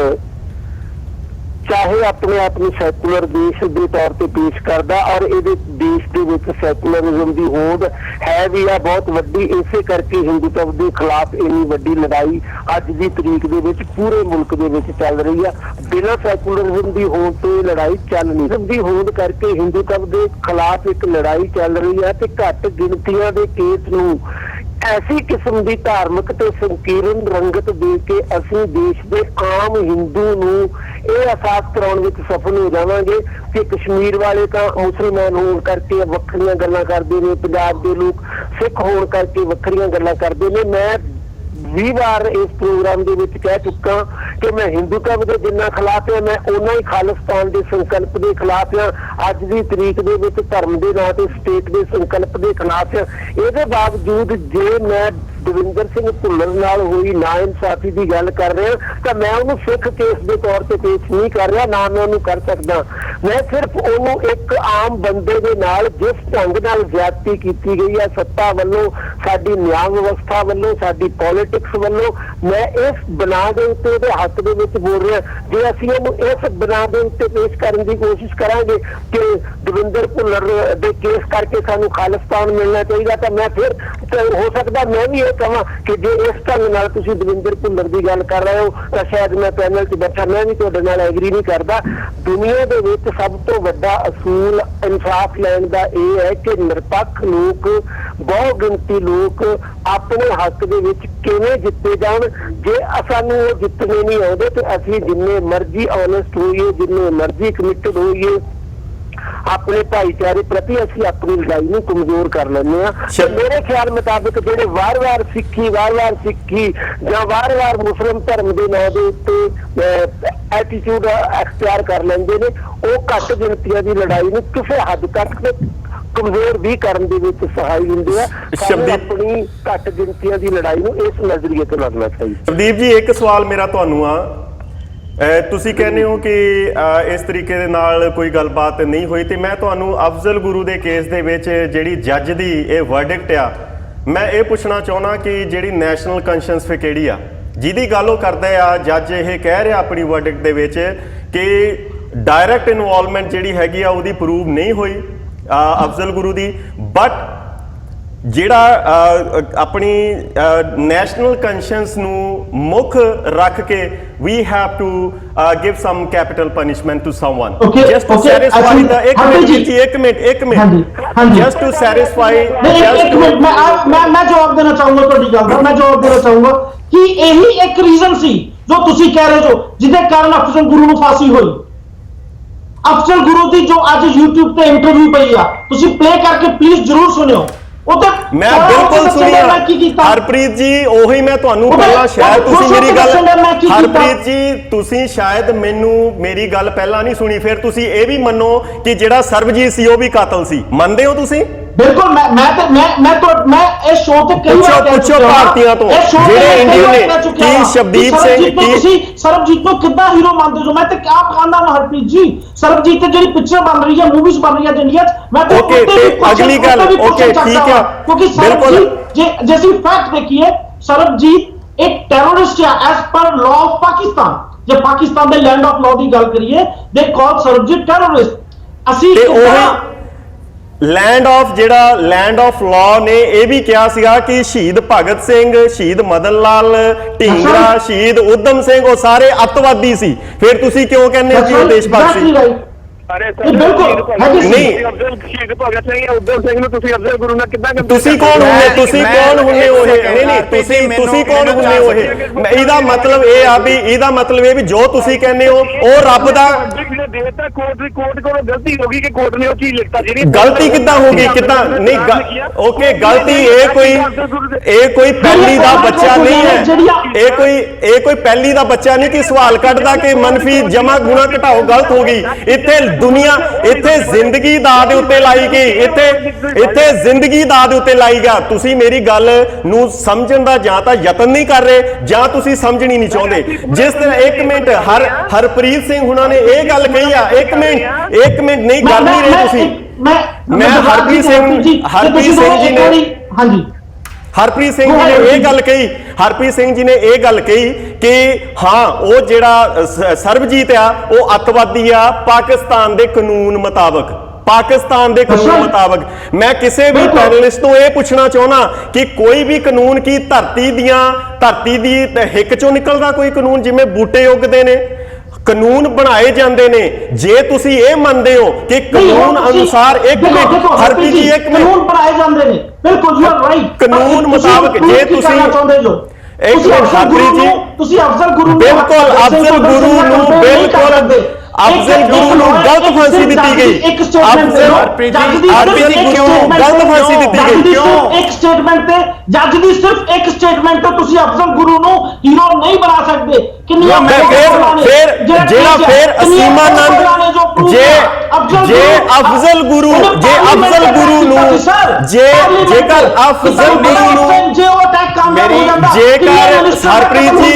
ਚਾਹੇ ਆਪਣੇ ਆਪ ਨੂੰ ਸੈਕੂਲਰ ਦੇਸ਼ ਦੇ ਤੌਰ ਤੇ ਪੇਸ਼ ਕਰਦਾ, ਔਰ ਇਹਦੇ ਦੇਸ਼ ਦੇ ਵਿੱਚ ਸੈਕੂਲਰਿਜ਼ਮ ਦੀ ਹੋਂਦ ਹੈ ਵੀ ਆ ਬਹੁਤ ਵੱਡੀ। ਇਸੇ ਕਰਕੇ ਹਿੰਦੂਤਵ ਦੇ ਖਿਲਾਫ ਇੰਨੀ ਵੱਡੀ ਲੜਾਈ ਅੱਜ ਦੀ ਤਰੀਕ ਦੇ ਵਿੱਚ ਪੂਰੇ ਮੁਲਕ ਦੇ ਵਿੱਚ ਚੱਲ ਰਹੀ ਆ। ਬਿਨਾਂ ਸੈਕੂਲਰਿਜ਼ਮ ਦੀ ਹੋਂਦ ਤੋਂ ਇਹ ਲੜਾਈ ਚੱਲ ਨਹੀਂ ਸਕਦੀ। ਹੋਂਦ ਕਰਕੇ ਹਿੰਦੂਤਵ ਦੇ ਖਿਲਾਫ ਇੱਕ ਲੜਾਈ ਚੱਲ ਰਹੀ ਹੈ ਤੇ ਘੱਟ ਗਿਣਤੀਆਂ ਦੇ ਕੇਸ ਨੂੰ ਐਸੀ ਕਿਸਮ ਦੀ ਧਾਰਮਿਕ ਤੇ ਸੰਕੀਰਨ ਰੰਗਤ ਦੇ ਕੇ ਅਸੀਂ ਦੇਸ਼ ਦੇ ਆਮ ਹਿੰਦੂ ਨੂੰ ਇਹ ਅਹਿਸਾਸ ਕਰਾਉਣ ਵਿੱਚ ਸਫਲ ਹੋ ਜਾਵਾਂਗੇ ਕਿ ਕਸ਼ਮੀਰ ਵਾਲੇ ਤਾਂ ਮੁਸਲਮਾਨ ਹੋਣ ਕਰਕੇ ਵੱਖਰੀਆਂ ਗੱਲਾਂ ਕਰਦੇ ਨੇ, ਪੰਜਾਬ ਦੇ ਲੋਕ ਸਿੱਖ ਹੋਣ ਕਰਕੇ ਵੱਖਰੀਆਂ ਗੱਲਾਂ ਕਰਦੇ ਨੇ। ਮੈਂ 20 ਵਾਰ ਇਸ ਪ੍ਰੋਗਰਾਮ ਦੇ ਵਿੱਚ ਕਹਿ ਚੁੱਕਾ ਕਿ ਮੈਂ ਹਿੰਦੂ ਧਰਮ ਦੇ ਜਿੰਨਾ ਖਿਲਾਫ ਹਾਂ, ਮੈਂ ਉਹਨਾਂ ਹੀ ਖਾਲਿਸਤਾਨ ਦੇ ਸੰਕਲਪ ਦੇ ਖਿਲਾਫ ਹਾਂ। ਅੱਜ ਦੀ ਤਰੀਕ ਦੇ ਵਿੱਚ ਧਰਮ ਦੇ ਨਾਂ ਤੇ ਸਟੇਟ ਦੇ ਸੰਕਲਪ ਦੇ ਖਿਲਾਫ ਹਾਂ। ਇਹਦੇ ਬਾਵਜੂਦ ਜੇ ਮੈਂ ਦਵਿੰਦਰ ਸਿੰਘ ਭੁੱਲਰ ਨਾਲ ਹੋਈ ਨਾਇਨਸਾਫੀ ਦੀ ਗੱਲ ਕਰ ਰਿਹਾ ਤਾਂ ਮੈਂ ਉਹਨੂੰ ਸਿੱਖ ਕੇਸ ਦੇ ਤੌਰ ਤੇ ਪੇਸ਼ ਨਹੀਂ ਕਰ ਰਿਹਾ, ਨਾ ਮੈਂ ਉਹਨੂੰ ਕਰ ਸਕਦਾ। ਮੈਂ ਸਿਰਫ ਉਹਨੂੰ ਇੱਕ ਆਮ ਬੰਦੇ ਦੇ ਨਾਲ ਜਿਸ ਢੰਗ ਨਾਲ ਜ਼ਿਆਦਤੀ ਕੀਤੀ ਗਈ ਹੈ ਸੱਤਾ ਵੱਲੋਂ, ਸਾਡੀ ਨਿਆਂ ਵਿਵਸਥਾ ਵੱਲੋਂ, ਸਾਡੀ ਪੋਲਿਟਿਕਸ ਵੱਲੋਂ, ਮੈਂ ਇਸ ਬਣਾ ਦੇ ਉੱਤੇ ਉਹਦੇ ਹੱਕ ਦੇ ਵਿੱਚ ਬੋਲ ਰਿਹਾ। ਜੇ ਅਸੀਂ ਉਹਨੂੰ ਇਸ ਬਣਾ ਦੇ ਉੱਤੇ ਪੇਸ਼ ਕਰਨ ਦੀ ਕੋਸ਼ਿਸ਼ ਕਰਾਂਗੇ ਕਿ ਦਵਿੰਦਰ ਭੁੱਲਰ ਦੇ ਕੇਸ ਕਰਕੇ ਸਾਨੂੰ ਖਾਲਿਸਤਾਨ ਮਿਲਣਾ ਚਾਹੀਦਾ ਤਾਂ ਮੈਂ ਫਿਰ ਹੋ ਸਕਦਾ ਮੈਂ ਵੀ ਇਹ ਕਹਾਂ ਕਿ ਜੇ ਇਸ ਢੰਗ ਨਾਲ ਤੁਸੀਂ ਦਵਿੰਦਰ ਭੁੱਲਰ ਦੀ ਗੱਲ ਕਰ ਰਹੇ ਹੋ ਤਾਂ ਸ਼ਾਇਦ ਮੈਂ ਪੈਨਲ 'ਚ ਬੈਠਾ ਮੈਂ ਵੀ ਤੁਹਾਡੇ ਨਾਲ ਐਗਰੀ ਨਹੀਂ ਕਰਦਾ। ਦੁਨੀਆ ਦੇ ਵਿੱਚ ਸਭ ਤੋਂ ਵੱਡਾ ਅਸੂਲ ਇਨਸਾਫ ਲੈਣ ਦਾ ਇਹ ਹੈ ਕਿ ਨਿਰਪੱਖ ਲੋਕ, ਬਹੁ ਗਿਣਤੀ ਲੋਕ ਆਪਣੇ ਹੱਕ ਦੇ ਵਿੱਚ ਕਿਵੇਂ ਜਿੱਤੇ ਜਾਣ। ਜੇ ਸਾਨੂੰ ਉਹ ਜਿੱਤਣੇ ਨਹੀਂ ਆਉਂਦੇ ਤੇ ਅਸੀਂ ਜਿੰਨੇ ਮਰਜ਼ੀ ਓਨੈਸਟ ਹੋਈਏ, ਜਿੰਨੇ ਮਰਜ਼ੀ ਕਮਿਟਡ ਹੋਈਏ ਆਪਣੇ ਭਾਈਚਾਰੇ ਪ੍ਰਤੀ, ਅਸੀਂ ਆਪਣੀ ਲੜਾਈ ਨੂੰ ਕਮਜ਼ੋਰ ਕਰ ਲੈਂਦੇ ਹਾਂ। ਮੇਰੇ ਖਿਆਲ ਮੁਤਾਬਕ ਜਿਹੜੇ ਵਾਰ-ਵਾਰ ਸਿੱਖੀ ਜਾਂ ਵਾਰ-ਵਾਰ ਮੁਸਲਿਮ ਧਰਮ ਦੇ ਨਾਂ ਦੇ ਉੱਤੇ ਐਟੀਟਿਊਡ ਅਖਤਿਆਰ ਕਰ ਲੈਂਦੇ ਨੇ, ਉਹ ਘੱਟ ਗਿਣਤੀਆਂ ਦੀ ਲੜਾਈ ਨੂੰ ਕਿਸੇ ਹੱਦ ਤੱਕ ਕਮਜ਼ੋਰ ਵੀ ਕਰਨ ਦੇ ਵਿੱਚ ਸਹਾਈ ਹੁੰਦੇ ਆ। ਸਾਨੂੰ ਆਪਣੀ ਘੱਟ ਗਿਣਤੀਆਂ ਦੀ ਲੜਾਈ ਨੂੰ ਇਸ ਨਜ਼ਰੀਏ ਤੋਂ ਲੜਨਾ ਚਾਹੀਦਾ। ਸ਼ਬਦੀਪ ਜੀ, ਇੱਕ ਸਵਾਲ ਮੇਰਾ ਤੁਹਾਨੂੰ ਆ, ਤੁਸੀਂ ਕਹਿੰਦੇ ਹੋ ਕਿ ਇਸ ਤਰੀਕੇ ਦੇ ਨਾਲ ਕੋਈ ਗੱਲਬਾਤ ਨਹੀਂ ਹੋਈ ਤੇ ਮੈਂ ਤੁਹਾਨੂੰ ਅਫਜ਼ਲ ਗੁਰੂ ਦੇ ਕੇਸ ਦੇ ਵਿੱਚ ਜਿਹੜੀ ਜੱਜ ਦੀ ਇਹ ਵਰਡਿਕਟ ਆ, ਮੈਂ ਇਹ ਪੁੱਛਣਾ ਚਾਹੁੰਦਾ ਕਿ ਜਿਹੜੀ ਨੈਸ਼ਨਲ ਕੰਸ਼ੈਂਸ ਫੇ ਕਿਹੜੀ ਆ ਜਿਹਦੀ ਗੱਲ ਉਹ ਕਰਦਾ ਆ, ਜੱਜ ਇਹ ਕਹਿ ਰਿਹਾ ਆਪਣੀ ਵਰਡਿਕਟ ਦੇ ਵਿੱਚ ਕਿ ਡਾਇਰੈਕਟ ਇਨਵੋਲਵਮੈਂਟ ਜਿਹੜੀ ਹੈਗੀ ਆ ਉਹਦੀ ਪ੍ਰੂਵ ਨਹੀਂ ਹੋਈ ਅਫਜ਼ਲ ਗੁਰੂ ਦੀ, ਬਟ ਜਿਹੜਾ ਆਪਣੀ ਨੈਸ਼ਨਲ ਕੰਸ਼ੈਂਸ ਨੂੰ ਮੁੱਖ ਰੱਖ ਕੇ we have to give some capital punishment to someone just to satisfy the ਇੱਕ ਮਿੰਟ just to satisfy ਮੈਂ ਜਵਾਬ ਦੇਣਾ ਚਾਹੂੰਗਾ ਤੁਹਾਡੀ ਗੱਲ ਦਾ। ਮੈਂ ਜਵਾਬ ਦੇਣਾ ਚਾਹੂੰਗਾ ਕਿ ਇਹੀ ਇੱਕ ਰੀਜ਼ਨ ਸੀ ਜੋ ਤੁਸੀਂ ਕਹਿ ਰਹੇ ਹੋ ਜਿਹਦੇ ਕਾਰਨ ਅਫਜ਼ਲ ਗੁਰੂ ਨੂੰ ਫਾਂਸੀ ਹੋਈ। ਅਫਜ਼ਲ ਗੁਰੂ ਦੀ ਜੋ ਅੱਜ YouTube ਤੇ ਇੰਟਰਵਿਊ ਪਈ ਆ, ਤੁਸੀਂ ਪਲੇ ਕਰਕੇ ਪਲੀਜ਼ ਜ਼ਰੂਰ ਸੁਣਿਓ। ਮੈਂ ਬਿਲਕੁਲ ਸੁਣਿਆ ਹਰਪ੍ਰੀਤ ਜੀ, ਉਹੀ ਮੈਂ ਤੁਹਾਨੂੰ ਪਹਿਲਾਂ ਸ਼ਾਇਦ ਤੁਸੀਂ ਮੇਰੀ ਗੱਲ ਹਰਪ੍ਰੀਤ ਜੀ ਤੁਸੀਂ ਸ਼ਾਇਦ ਮੈਨੂੰ ਮੇਰੀ ਗੱਲ ਪਹਿਲਾਂ ਨਹੀਂ ਸੁਣੀ, ਫਿਰ ਤੁਸੀਂ ਇਹ ਵੀ ਮੰਨੋ ਕਿ ਜਿਹੜਾ ਸਰਬਜੀਤ ਸੀ ਉਹ ਵੀ ਕਾਤਲ ਸੀ, ਮੰਨਦੇ ਹੋ ਤੁਸੀਂ? ਬਿਲਕੁਲ। ਮੈਂ ਇਸ ਸ਼ੋਅ ਤੇ ਕਈ ਵਾਰ ਪੁੱਛੋ ਭਾਰਤੀਆਂ ਤੋਂ ਜਿਹੜੇ ਇੰਡੀਅਨ ਨੇ ਕਿ ਸ਼ਬਦੀਪ ਸਿੰਘ ਤੁਸੀਂ ਸਰਬਜੀਤ ਨੂੰ ਕਿੱਦਾਂ ਹੀਰੋ ਮੰਨਦੇ ਹੋ? ਮੈਂ ਤੇ ਕਿਆ ਕਹਿੰਦਾ ਹਾਂ ਹਰਪ੍ਰੀਤ ਜੀ, ਸਰਬਜੀਤ ਤੇ ਜਿਹੜੀ ਪਿਕਚਰ ਬਣ ਰਹੀ ਹੈ, ਮੂਵੀਜ਼ ਬਣ ਰਹੀ ਹੈ ਇੰਡੀਆ 'ਚ, ਮੈਂ ਤੇ ਅਗਲੀ ਗੱਲ ਓਕੇ ਠੀਕ ਹੈ ਕਿਉਂਕਿ ਸਰਬਜੀਤ ਜੇ ਅਸੀਂ ਫੈਕਟ ਦੇਖੀਏ, ਸਰਬਜੀਤ ਇੱਕ ਟੈਰਰਿਸਟ ਹੈ as per law of Pakistan. ਜੇ ਪਾਕਿਸਤਾਨ ਦੇ ਲੈਂਡ ਆਫ ਲਾਅ ਦੀ ਗੱਲ ਕਰੀਏ, ਦੇ ਕਾਲ ਸਰਬਜੀਤ ਟੈਰਰਿਸਟ। ਅਸੀਂ ਲੈਂਡ ਆਫ ਲਾਅ ਨੇ ਇਹ ਵੀ ਕਿਹਾ ਸੀਗਾ ਕਿ ਸ਼ਹੀਦ ਭਗਤ ਸਿੰਘ, ਸ਼ਹੀਦ ਮਦਨ ਲਾਲ ਢੀਂਗਰਾ, ਸ਼ਹੀਦ ਊਧਮ ਸਿੰਘ ਉਹ ਸਾਰੇ ਅੱਤਵਾਦੀ ਸੀ, ਫਿਰ ਤੁਸੀਂ ਕਿਉਂ ਕਹਿੰਦੇ ਹੋ ਕਿ ਉਹ ਦੇਸ਼ ਭਗਤ ਸੀ? ਅਰੇ ਨਹੀਂ ਸ਼ਹੀਦ ਭਗਤ ਸਿੰਘ ਜਾਂ ਊਧਮ ਸਿੰਘ ਨੂੰ ਤੁਸੀਂ ਅਫਜ਼ਲ ਗੁਰੂ ਨਾਲ ਕਿੱਦਾਂ ਤੁਸੀਂ ਕੌਣ ਹੁੰਦੇ? ਤੁਸੀਂ ਕੌਣ ਹੁੰਦੇ ਹੋ? ਤੁਸੀਂ ਕੌਣ ਹੁੰਦੇ ਹੋ? ਇਹਦਾ ਮਤਲਬ ਇਹ ਆ ਵੀ ਵੀ ਜੋ ਤੁਸੀਂ ਕਹਿੰਦੇ ਹੋ ਉਹ ਰੱਬ ਦਾ ਦੇਤਾ। ਕੋਰਟ ਕੋਲੋਂ ਗਲਤੀ ਹੋ ਗਈ ਕਿ ਕੋਰਟ ਨੇ ਉਹ ਚੀਜ਼ ਲਿਖਤਾ। ਜਿਹੜੀ ਗਲਤੀ ਕਿੱਦਾਂ ਹੋ ਗਈ? ਕਿੱਦਾਂ ਨਹੀਂ? ਓਕੇ, ਗਲਤੀ ਇਹ ਕੋਈ ਪਹਿਲੀ ਦਾ ਬੱਚਾ ਨਹੀਂ ਹੈ, ਇਹ ਕੋਈ ਪਹਿਲੀ ਦਾ ਬੱਚਾ ਨਹੀਂ ਕਿ ਸਵਾਲ ਕੱਢਦਾ ਕਿ ਮੰਨਫੀ ਜਮਾ ਗੁਣਾ ਘਟਾਓ ਗਲਤ ਹੋ ਗਈ। ਇੱਥੇ ਜ਼ਿੰਦਗੀ ਦਾ ਦੇ ਉੱਤੇ ਲਾਈ ਗਈ, ਇੱਥੇ ਜ਼ਿੰਦਗੀ ਦਾ ਦੇ ਉੱਤੇ ਲਾਈ ਗਿਆ। ਤੁਸੀਂ ਮੇਰੀ ਗੱਲ ਨੂੰ ਸਮਝਣ ਦਾ ਜਾਂ ਤਾਂ ਯਤਨ ਨਹੀਂ ਕਰ ਰਹੇ ਜਾਂ ਤੁਸੀਂ ਸਮਝਣੀ ਨਹੀਂ ਚਾਹੁੰਦੇ। ਜਿਸ ਤਰ੍ਹਾਂ ਇੱਕ ਮਿੰਟ ਹਰਪ੍ਰੀਤ ਸਿੰਘ ਹੁਣਾਂ ਨੇ ਇਹ ਗੱਲ ਕਹੀ ਆ, ਇੱਕ ਮਿੰਟ ਨਹੀਂ ਕਰ ਨਹੀਂ ਰਹੇ ਤੁਸੀਂ। ਮੈਂ ਹਰਪ੍ਰੀਤ ਸਿੰਘ ਜੀ ਨੇ ਇਹ ਗੱਲ ਕਹੀ ਕਿ ਹਾਂ ਉਹ ਜਿਹੜਾ ਸਰਬਜੀਤ ਆ ਉਹ ਅੱਤਵਾਦੀ ਆ ਪਾਕਿਸਤਾਨ ਦੇ ਕਾਨੂੰਨ ਮੁਤਾਬਕ। ਮੈਂ ਕਿਸੇ ਵੀ ਪੈਨਲਿਸਟ ਤੋਂ ਇਹ ਪੁੱਛਣਾ ਚਾਹੁੰਦਾ ਕਿ ਕੋਈ ਵੀ ਕਾਨੂੰਨ ਕੀ ਧਰਤੀ ਦੀ ਹਿੱਕ ਚੋਂ ਨਿਕਲਦਾ ਕੋਈ ਕਾਨੂੰਨ? ਜਿਵੇਂ ਬੂਟੇ ਉੱਗਦੇ ਨੇ, ਕਾਨੂੰਨ ਬਣਾਏ ਜਾਂਦੇ ਨੇ। ਜੇ ਤੁਸੀਂ ਇਹ ਮੰਨਦੇ ਹੋ ਕਿ ਕਾਨੂੰਨ ਅਨੁਸਾਰ ਹਰਪ੍ਰੀਤ ਜੀ ਕਾਨੂੰਨ ਬਣਾਏ ਜਾਂਦੇ ਨੇ, ਬਿਲਕੁਲ ਯੂ ਆਰ ਰਾਈਟ, ਕਾਨੂੰਨ ਮੁਤਾਬਕ ਜੇ ਤੁਸੀਂ ਇੱਕ ਮਿੰਟ ਹਰਪ੍ਰੀਤ ਜੀ, ਤੁਸੀਂ ਅਫਜ਼ਲ ਗੁਰੂ ਨੂੰ ਗਲਤ ਫਾਂਸੀ ਦਿੱਤੀ ਗਈ। ਹਰਪ੍ਰੀਤ ਜੀ ਕਿਉਂ ਗਲਤ ਫਾਂਸੀ ਦਿੱਤੀ ਗਈ? ਕਿਉਂ? ਇੱਕ ਸਟੇਟਮੈਂਟ ਤੇ ਜੱਜ ਦੀ ਸਿਰਫ ਇੱਕ ਸਟੇਟਮੈਂਟ ਤੇ ਤੁਸੀਂ ਅਫਜ਼ਲ ਗੁਰੂ ਨੂੰ ਹੀਰੋ ਨਹੀਂ ਬਣਾ ਸਕਦੇ। ਕਿੰਨੀਆਂ ਫਿਰ ਜਿਹੜਾ ਫਿਰ ਅਸੀਮਾਨੰਦ ਜੇ ਅਫਜ਼ਲ ਗੁਰੂ ਨੂੰ ਜੇਕਰ ਅਫਜ਼ਲ ਗੁਰੂ ਨੂੰ ਜੇਕਰ ਹਰਪ੍ਰੀਤ ਜੀ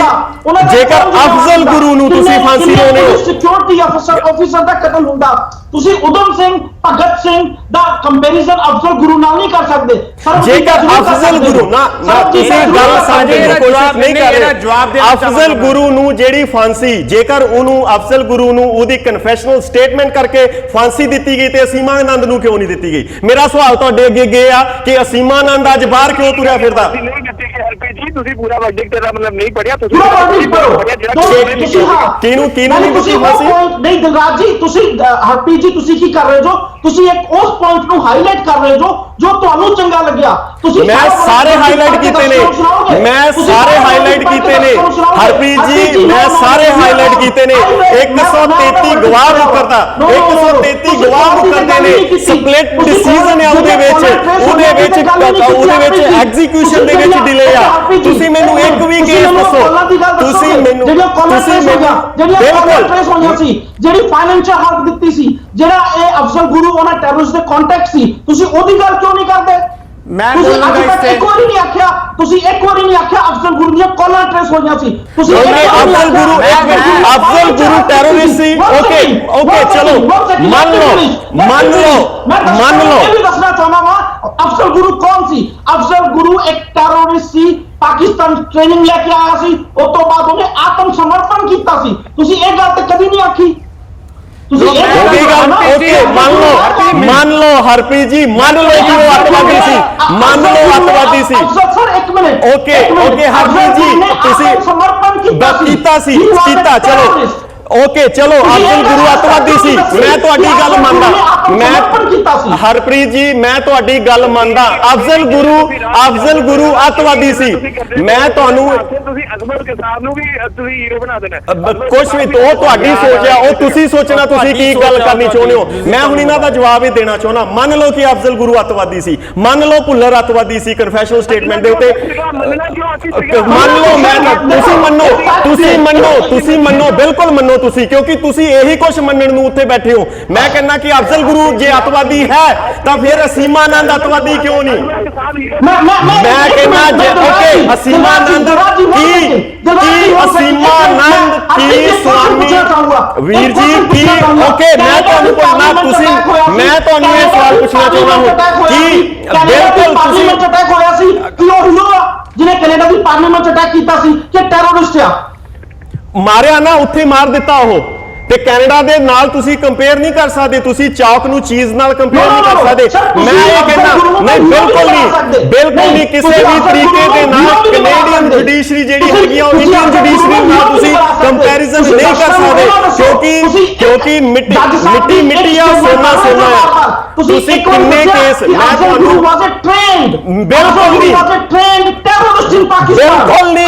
ਜੇਕਰ ਅਫਜ਼ਲ ਗੁਰੂ ਨੂੰ ਤੁਸੀਂ ਫਾਂਸੀ ਲਾਉਂਦੇ ਹੋ, ਸਿਕਿਉਰਿਟੀ ਆਫੀਸਰ ਦਾ ਕਤਲ ਹੁੰਦਾ, ਤੁਸੀਂ ਉਦਮ ਸਿੰਘ ਭਗਤ ਸਿੰਘ ਦਾ ਕੰਪੈਰੀਜ਼ਨ ਅਫਜ਼ਲ ਗੁਰੂ ਨਾਲ ਨਹੀਂ ਕਰ ਸਕਦੇ। ਜੇਕਰ ਅਫਜ਼ਲ ਗੁਰੂ ਨਾ ਤੁਸੀਂ ਗੱਲ ਸਮਝਣ ਦੀ ਕੋਸ਼ਿਸ਼ ਨਹੀਂ ਕਰ ਰਹੇ। ਅਫਜ਼ਲ ਗੁਰੂ ਨੂੰ ਜਿਹੜੀ ਫਾਂਸੀ ਜੇਕਰ ਉਹਨੂੰ ਅਫਜ਼ਲ ਗੁਰੂ ਨੂੰ ਉਹਦੀ ਕਨਫੈਸ਼ਨਲ ਸਟੇਟਮੈਂਟ ਕਰਕੇ ਫਾਂਸੀ ਦਿੱਤੀ ਗਈ ਤੇ ਅਸੀਮਾਨੰਦ ਨੂੰ ਕਿਉਂ ਨਹੀਂ ਦਿੱਤੀ ਗਈ? ਮੇਰਾ ਸਵਾਲ ਤੁਹਾਡੇ ਅੱਗੇ ਆ ਕਿ ਅਸੀਮਾਨੰਦ ਅੱਜ ਬਾਹਰ ਕਿਉਂ ਤੁਰਿਆ ਫਿਰਦਾ? ਨਹੀਂ ਦਿੱਤੀ ਗਈ ਹਰਪ੍ਰੀਤ ਜੀ, ਤੁਸੀਂ ਪੂਰਾ ਵਰਡਿਕਟ ਦਾ ਮਤਲਬ ਨਹੀਂ ਪੜਿਆ। ਕਿਹਨੂੰ ਨਹੀਂ ਦਿੱਤੀ ਫਾਂਸੀ? ਨਹੀਂ ਦਿਲਰਾਜ ਜੀ, ਤੁਸੀਂ ਹਰਪ੍ਰੀਤ ਜੀ ਤੁਸੀਂ ਕੀ ਕਰ ਰਹੇ ਹੋ? ਤੁਸੀਂ ਇੱਕ ਉਸ ਪੁਆਇੰਟ ਨੂੰ ਹਾਈਲਾਈਟ ਕਰ ਰਹੇ ਹੋ ਜੋ ਤੁਹਾਨੂੰ ਚੰਗਾ ਲੱਗਿਆ। ਤੁਸੀਂ ਮੈਂ ਸਾਰੇ ਹਾਈਲਾਈਟ ਕੀਤੇ ਨੇ, ਮੈਂ ਸਾਰੇ ਹਾਈਲਾਈਟ ਕੀਤੇ ਨੇ ਹਰਪ੍ਰੀਤ ਜੀ, ਮੈਂ ਸਾਰੇ ਹਾਈਲਾਈਟ ਕੀਤੇ ਨੇ। 133 ਗਵਾਹ ਮੁਕਰਦਾ, 133 ਗਵਾਹ ਮੁਕਰਦੇ ਨੇ। ਸਪਲਿਟ ਡਿਸੀਜਨ ਹੈ ਉਹਦੇ ਵਿੱਚ ਐਗਜ਼ੀਕਿਊਸ਼ਨ ਦੇ ਵਿੱਚ ਡਿਲੇ ਆ। ਤੁਸੀਂ ਮੈਨੂੰ ਇੱਕ ਵੀ ਕੇਸ ਦੱਸੋ, ਤੁਸੀਂ ਮੈਨੂੰ ਬਿਲਕੁਲ ਜਿਹੜੀ ਫਾਈਨੈਂਸ਼ੀਅਲ ਹੈਲਪ ਦਿੱਤੀ ਸੀ, ਜਿਹੜਾ ਇਹ ਅਫਜ਼ਲ ਗੁਰੂ ਉਹਨਾਂ ਟੈਰਰਿਸਟ ਦੇ ਕੰਟੈਕਟ ਸੀ, ਤੁਸੀਂ ਉਹਦੀ ਗੱਲ ਕਿਉਂ ਨਹੀਂ ਕਰਦੇ? ਮੈਂ ਤੁਸੀਂ ਬੋਲੂੰਗਾ ਅੱਜ ਤੱਕ ਇਸ ਇੱਕ ਵਾਰੀ ਨਹੀਂ ਆਖਿਆ, ਤੁਸੀਂ ਇੱਕ ਵਾਰੀ ਨਹੀਂ ਆਖਿਆ ਅਫਜ਼ਲ ਗੁਰੂ ਦੀਆਂ ਕਾਲਾਂ ਟ੍ਰੇਸ ਹੋਈਆਂ ਸੀ। ਤੁਸੀਂ ਅਫਜ਼ਲ ਗੁਰੂ ਟੈਰਰਿਸਟ ਸੀ। ਓਕੇ ਚਲੋ ਮੰਨ ਲਓ ਇਹ ਵੀ ਦੱਸਣਾ ਚਾਹੁੰਦਾ ਵਾਂ ਅਫਜ਼ਲ ਗੁਰੂ ਕੌਣ ਸੀ। ਅਫਜ਼ਲ ਗੁਰੂ ਇੱਕ ਟੈਰਰਿਸਟ ਸੀ, ਪਾਕਿਸਤਾਨ ਟ੍ਰੇਨਿੰਗ ਲੈ ਕੇ ਆਇਆ ਸੀ, ਉਸ ਤੋਂ ਬਾਅਦ ਉਹਨੇ ਆਤਮ ਸਮਰਪਣ ਕੀਤਾ ਸੀ। ਤੁਸੀਂ ਇਹ ਗੱਲ ਤੇ ਕਦੀ ਨਹੀਂ ਆਖੀ। ਮੰਨ ਲਓ ਹਰਪ੍ਰੀਤ ਜੀ, ਮੰਨ ਲਓ ਕਿ ਉਹ ਅੱਤਵਾਦੀ ਸੀ, ਮੰਨ ਲਓ ਅੱਤਵਾਦੀ ਸੀ। ਸਰ ਇੱਕ ਮਿੰਟ ਓਕੇ ਹਰਪ੍ਰੀਤ ਜੀ ਤੁਸੀਂ ਕੀਤਾ ਸੀ, ਕੀਤਾ ਚਲੋ ਓਕੇ ਚਲੋ ਅਫਜ਼ਲ ਗੁਰੂ ਅੱਤਵਾਦੀ ਸੀ, ਮੈਂ ਤੁਹਾਡੀ ਗੱਲ ਮੰਨਦਾ। ਮੈਂ ਹਰਪ੍ਰੀਤ ਜੀ ਮੈਂ ਤੁਹਾਡੀ ਗੱਲ ਮੰਨਦਾ। ਅਫਜ਼ਲ ਗੁਰੂ ਅੱਤਵਾਦੀ ਸੀ। ਮੈਂ ਤੁਹਾਨੂੰ ਤੁਸੀਂ ਅਜ਼ਮਤ ਕਸਾਬ ਨੂੰ ਵੀ ਤੁਸੀਂ ਹੀਰੋ ਬਣਾ ਦੇਣਾ ਕੁਛ ਵੀ ਉਹ ਤੁਹਾਡੀ ਸੋਚ ਆ, ਉਹ ਤੁਸੀਂ ਸੋਚਣਾ ਤੁਸੀਂ ਕੀ ਗੱਲ ਕਰਨੀ ਚਾਹੁੰਦੇ ਹੋ। ਮੈਂ ਹੁਣ ਇਹਨਾਂ ਦਾ ਜਵਾਬ ਹੀ ਦੇਣਾ ਚਾਹੁੰਦਾ। ਮੰਨ ਲਓ ਕਿ ਅਫਜ਼ਲ ਗੁਰੂ ਅੱਤਵਾਦੀ ਸੀ, ਮੰਨ ਲਓ ਭੁੱਲਰ ਅੱਤਵਾਦੀ ਸੀ ਕਨਫੈਸ਼ਨਲ ਸਟੇਟਮੈਂਟ ਦੇ ਉੱਤੇ, ਮੰਨ ਲਓ ਮੈਂ ਤੁਸੀਂ ਮੰਨੋ ਬਿਲਕੁਲ ਮੰਨੋ ਤੁਸੀਂ, ਕਿਉਂਕਿ ਤੁਸੀਂ ਇਹੀ ਕੁਝ ਮੰਨਣ ਨੂੰ ਉੱਥੇ ਬੈਠੇ ਹੋ। ਮੈਂ ਕਹਿੰਦਾ ਕਿ ਅਫਜ਼ਲ ਗੁਰੂ ਜੇ ਅੱਤਵਾਦੀ ਹੈ ਤਾਂ ਫਿਰ ਅਸੀਮਾਨੰਦ ਅੱਤਵਾਦੀ ਕਿਉਂ ਨਹੀਂ? ਮੈਂ ਕਹਿੰਦਾ ਜੇ ਓਕੇ ਅਸੀਮਾਨੰਦ ਕੀ ਅਸੀਮਾਨੰਦ ਕੀ ਸਵਾਮੀ ਵੀਰ ਜੀ ਕੀ ਓਕੇ ਮੈਂ ਤੁਹਾਨੂੰ ਇਹ ਸਵਾਲ ਪੁੱਛਣਾ ਚਾਹੁੰਦਾ ਹਾਂ ਕਿ ਬਿਲਕੁਲ ਤੁਸੀਂ ਅਟੈਕ ਹੋਇਆ ਸੀ ਕਿ ਉਹ ਹੀਰੋ ਆ ਜਿਹਨੇ ਕੈਨੇਡਾ ਦੀ ਪਾਰਲੀਮੈਂਟ ਅਟੈਕ ਕੀਤਾ ਸੀ ਕਿ ਟੈਰਰਿਸਟ ਆ? ਮਾਰਿਆ ਨਾ, ਉੱਥੇ ਮਾਰ ਦਿੱਤਾ ਉਹ। ਤੇ ਕੈਨੇਡਾ ਦੇ ਨਾਲ ਤੁਸੀਂ ਕੰਪੇਅਰ ਨਹੀਂ ਕਰ ਸਕਦੇ, ਤੁਸੀਂ ਚੌਕ ਨੂੰ ਚੀਜ਼ ਨਾਲ ਕੰਪੇਅਰ ਨਹੀਂ ਕਰ ਸਕਦੇ। ਮੈਂ ਇਹ ਕਹਿੰਦਾ ਨਹੀਂ ਬਿਲਕੁਲ ਨਹੀਂ ਕਿਸੇ ਵੀ ਤਰੀਕੇ ਦੇ ਨਾਲ ਕੈਨੇਡੀਅਨ ਜੁਡੀਸ਼ਰੀ ਜਿਹੜੀ ਹੈਗੀ ਆ ਉਹ ਇੰਡੀਅਨ ਜੁਡੀਸ਼ਰੀ ਨਾਲ ਤੁਸੀਂ ਕੰਪੈਰੀਜ਼ਨ ਨਹੀਂ ਕਰ ਸਕਦੇ, ਕਿਉਂਕਿ ਮਿੱਟੀ ਆ, ਸੋਨਾ ਆ। ਤੁਸੀਂ ਕਿੰਨੇ ਕੇਸ ਮੈਂ ਤੁਹਾਨੂੰ ਬਿਲਕੁਲ ਨਹੀਂ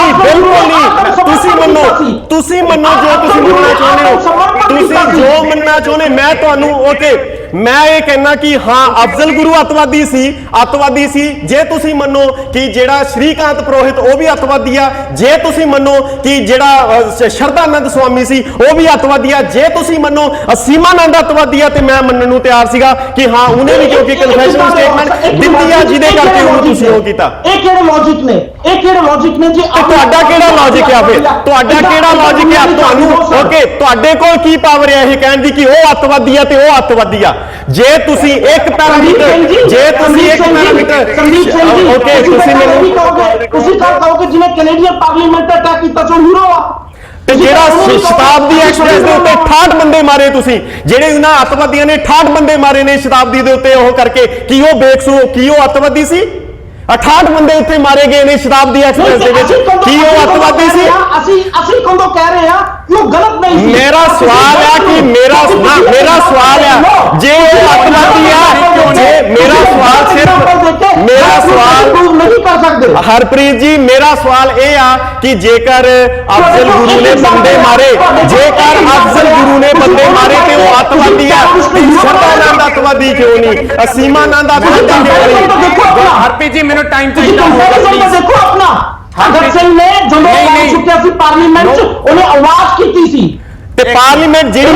ਤੁਸੀਂ ਮੰਨੋ ਜੋ ਤੁਸੀਂ ਮੰਨਣਾ ਚਾਹੁੰਦੇ ਹੋ, ਤੁਸੀਂ ਜੋ ਮੰਨਣਾ ਚਾਹੁੰਦੇ। ਮੈਂ ਤੁਹਾਨੂੰ ਓਕੇ ਮੈਂ ਇਹ ਕਹਿਣਾ ਕਿ ਹਾਂ ਅਫਜ਼ਲ ਗੁਰੂ ਅੱਤਵਾਦੀ ਸੀ। ਜੇ ਤੁਸੀਂ ਮੰਨੋ ਕਿ ਜਿਹੜਾ ਸ਼੍ਰੀਕਾਂਤ ਪੁਰੋਹਿਤ ਉਹ ਵੀ ਅੱਤਵਾਦੀ ਆ, ਜੇ ਤੁਸੀਂ ਮੰਨੋ ਕਿ ਜਿਹੜਾ ਸ਼ਰਧਾਨੰਦ ਸਵਾਮੀ ਸੀ ਉਹ ਵੀ ਅੱਤਵਾਦੀ ਆ, ਜੇ ਤੁਸੀਂ ਮੰਨੋ ਅਸੀਮਾਨੰਦ ਅੱਤਵਾਦੀ ਆ, ਤੇ ਮੈਂ ਮੰਨਣ ਨੂੰ ਤਿਆਰ ਸੀਗਾ ਕਿ ਹਾਂ ਉਹਨੇ ਵੀ ਕਿਉਂਕਿ ਕਨਫੈਸ਼ਨਲ ਸਟੇਟਮੈਂਟ ਦਿੱਤੀ ਆ ਜਿਹਦੇ ਕਰਕੇ ਉਹਨੂੰ ਤੁਸੀਂ ਉਹ ਕੀਤਾ। ਇਹ ਕਿਹੜੇ ਲੌਜੀਕ ਨੇ ਜੀ? ਤੁਹਾਡਾ ਕਿਹੜਾ ਲੌਜਿਕ ਆ? ਫਿਰ ਤੁਹਾਡਾ ਕਿਹੜਾ ਲੌਜਿਕ ਆ? ਤੁਹਾਨੂੰ ਓਕੇ ਤੁਹਾਡੇ ਕੋਲ ਕੀ ਪਾਵਰ ਹੈ ਇਹ ਕਹਿਣ ਦੀ ਕਿ ਉਹ ਅੱਤਵਾਦੀ ਆ ਤੇ ਉਹ ਅੱਤਵਾਦੀ ਆ? ਜੇ ਤੁਸੀਂ ਇੱਕ ਪੈਰਾਮੀਟਰ ਓਕੇ ਤੁਸੀਂ ਕਹੋਗੇ ਜਿਹਨੇ ਕੈਨੇਡੀਅਨ ਪਾਰਲੀਮੈਂਟ ਅਟੈਕ ਕੀਤਾ ਸੀ ਹੀਰੋ ਆ। ਤੇ ਜਿਹੜਾ ਸ਼ਤਾਬਦੀ ਐਕਸਪ੍ਰੈਸ ਦੇ ਉੱਤੇ 68 ਬੰਦੇ ਮਾਰੇ ਤੁਸੀਂ, ਜਿਹੜੇ ਇਹਨਾਂ ਅੱਤਵਾਦੀਆਂ ਨੇ 68 ਬੰਦੇ ਮਾਰੇ ਨੇ ਸ਼ਤਾਬਦੀ ਦੇ ਉੱਤੇ ਉਹ ਕਰਕੇ, ਕੀ ਉਹ ਬੇਕਸੂਰ ਕੀ ਉਹ ਅੱਤਵਾਦੀ ਸੀ? 68 ਬੰਦੇ ਉੱਥੇ ਮਾਰੇ ਗਏ ਨੇ ਸ਼ਤਾਬਦੀ ਐਕਸਪ੍ਰੈਸ ਦੇ ਵਿੱਚ, ਕੀ ਉਹ ਅੱਤਵਾਦੀ ਸੀ? ਅਸੀਂ ਕਦੋਂ ਕਹਿ ਰਹੇ ਆ ਕਿ ਉਹ ਗਲਤ ਨਹੀਂ ਸੀ। ਮੇਰਾ ਸਵਾਲ ਹੈ ਕਿ ਮੇਰਾ ਸਵਾਲ ਹੈ ਜੇ ਉਹ ਅੱਤਵਾਦੀ ਹੈ, ਜੇ ਮੇਰਾ ਸਵਾਲ ਨਹੀਂ ਕਰ ਸਕਦੇ ਹਰਪ੍ਰੀਤ ਜੀ, ਮੇਰਾ ਸਵਾਲ ਇਹ ਆ ਕਿ ਜੇਕਰ ਅਫਜ਼ਲ ਗੁਰੂ ਨੇ ਬੰਦੇ ਮਾਰੇ ਤੇ ਉਹ ਅੱਤਵਾਦੀ ਆ, ਸ਼ਰਧਾਨੰਦ ਅੱਤਵਾਦੀ ਕਿਉਂ ਨਹੀਂ? ਅਸੀਮਾਨੰਦ ਅੱਤਵਾਦੀ ਕਿਉਂ ਨਹੀਂ? ਹਰਪ੍ਰੀਤ ਜੀ ਮੈਨੂੰ ਟਾਈਮ ਤੁਸੀਂ ਚਾਹੀਦਾ ਹੋਊਗਾ ਕੰਪੈਰੀਜ਼ਨ ਤਾਂ please। ਦੇਖੋ ਆਪਣਾ ਭਗਤ ਸਿੰਘ ਨੇ ਜਦੋਂ ਨਹੀਂ, ਬੋਲ ਨਹੀਂ। ਚੁੱਕਿਆ ਸੀ ਪਾਰਲੀਮੈਂਟ 'ਚ ਉਹਨੇ ਆਵਾਜ਼ ਕੀਤੀ ਸੀ ਤੇ ਪਾਰਲੀਮੈਂਟ ਜਿਹੜੀ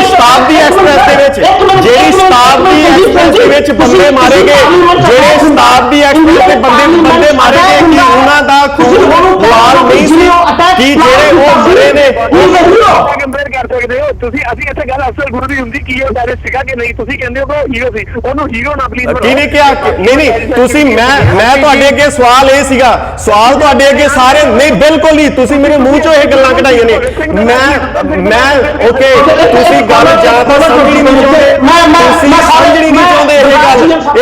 ਸ਼ਤਾਬਦੀ ਐਕਸਪ੍ਰੈਸ ਦੇ ਵਿੱਚ ਜਿਹੜੀ ਸ਼ਤਾਬਦੀ ਐਕਸਪ੍ਰੈਸ ਦੇ ਵਿੱਚ ਬੰਦੇ ਮਾਰੇ ਗਏ, ਜਿਹੜੇ ਸ਼ਤਾਬਦੀ ਐਕਸਪ੍ਰੈਸ ਦੇ ਬੰਦੇ ਮਾਰੇ ਗਏ, ਕਿ ਉਹਨਾਂ ਦਾ ਖੂਨ ਲਾਲ ਨਹੀਂ ਸੀ ਕਿ ਜਿਹੜੇ ਉਹ ਮਰੇ ਨੇ। ਕੰਪੇਅਰ ਕਰ ਸਕਦੇ ਹੋ ਤੁਸੀਂ? ਅਸੀਂ ਇੱਥੇ ਗੱਲ ਅਫਜ਼ਲ ਗੁਰੂ ਦੀ ਹੁੰਦੀ ਕੀ ਉਹ ਟੈਰਰਿਸਟ ਸੀਗਾ ਕਿ ਨਹੀਂ? ਤੁਸੀਂ ਕਹਿੰਦੇ ਹੋ ਕਿ ਉਹ ਹੀਰੋ ਸੀ, ਉਹਨੂੰ ਹੀਰੋ ਨਾ ਪਲੀਜ਼ ਬਣਾਓ। ਕਿਹਨੇ ਕਿਹਾ ਨਹੀਂ ਤੁਸੀਂ ਮੈਂ ਤੁਹਾਡੇ ਅੱਗੇ ਸਵਾਲ ਇਹ ਸੀਗਾ, ਸਵਾਲ ਤੁਹਾਡੇ ਅੱਗੇ ਸਾਰੇ ਨਹੀਂ, ਬਿਲਕੁਲ ਨਹੀਂ, ਤੁਸੀਂ ਮੇਰੇ ਮੂੰਹ ਚੋਂ ਇਹ ਗੱਲਾਂ ਕਢਾਈਆਂ ਨੇ। ਮੈਂ ਓਕੇ, ਤੁਸੀਂ ਗੱਲ ਜਾਂ ਤਾਂ ਸਮਝਣੀ ਨਹੀਂ ਚਾਹੁੰਦੇ, ਤੁਸੀਂ ਸਮਝਣੀ ਨਹੀਂ ਚਾਹੁੰਦੇ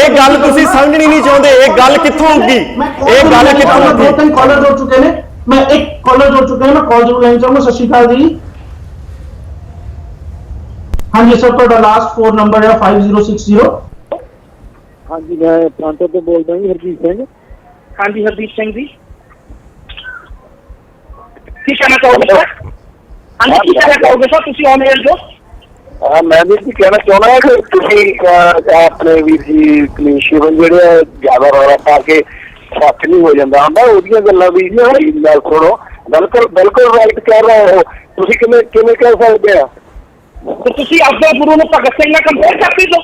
ਇਹ ਗੱਲ ਤੁਸੀਂ ਸਮਝਣੀ ਨਹੀਂ ਚਾਹੁੰਦੇ। ਇਹ ਗੱਲ ਕਿੱਥੋਂ ਹੋਊਗੀ? ਇਹ ਗੱਲ ਕਿੱਥੋਂ ਦੋ ਹੋਊਗੀ? ਤਿੰਨ ਕਾਲਰ ਜੁੜ ਚੁੱਕੇ ਨੇ, ਮੈਂ ਇੱਕ ਕਾਲਰ ਜੁੜ ਚੁੱਕੇ ਨੇ, ਮੈਂ ਕਾਲ ਜ਼ਰੂਰ ਲੈਣਾ ਚਾਹੂੰਗਾ। ਸਤਿ ਸ਼੍ਰੀ ਅਕਾਲ ਜੀ। ਹਾਂਜੀ ਸਰ, ਤੁਹਾਡਾ ਲਾਸਟ 4 ਨੰਬਰ ਹੈ 5060। ਹਾਂਜੀ ਮੈਂ ਪ੍ਰਾਂਤੋ ਤੋਂ ਬੋਲਦਾ ਜੀ, ਹਰਜੀਤ ਸਿੰਘ। ਹਾਂਜੀ ਹਰਦੀਪ ਸਿੰਘ ਜੀ, ਕੀ ਕਹਿਣਾ ਚਾਹੋਗੇ ਸਰ? ਹਾਂਜੀ ਕੀ ਕਹਿਣਾ ਚਾਹੋਗੇ ਸਰ, ਤੁਸੀਂ ਆਨ 에ਅਰ ਜੋ? ਮੈਂ ਵੀ ਕਹਿਣਾ ਚਾਹੁੰਦਾ ਕਿ ਤੁਸੀਂ ਆਪਣੇ ਵੀਰ ਜੀ ਕਲੀਨ ਸ਼ੇਵਨ ਜਿਹੜੇ ਜ਼ਿਆਦਾ ਰੌਲਾ ਪਾ ਕੇ ਸੱਚ ਨਹੀਂ ਹੋ ਜਾਂਦਾ ਹੁੰਦਾ, ਉਹਦੀਆਂ ਗੱਲਾਂ ਵੀ ਨਾਲ ਸੁਣੋ। ਬਿਲਕੁਲ ਰਾਈਟ ਕਹਿ ਰਹੇ ਹੋ ਤੁਸੀਂ। ਕਿਵੇਂ ਕਹਿ ਸਕਦੇ ਆ? ਤੇ ਤੁਸੀਂ ਅਫਜ਼ਲ ਗੁਰੂ ਨੂੰ ਭਗਤ ਸਿੰਘ ਨਾਲ ਕੰਪੇਅਰ ਕਰਦੇ ਹੋ?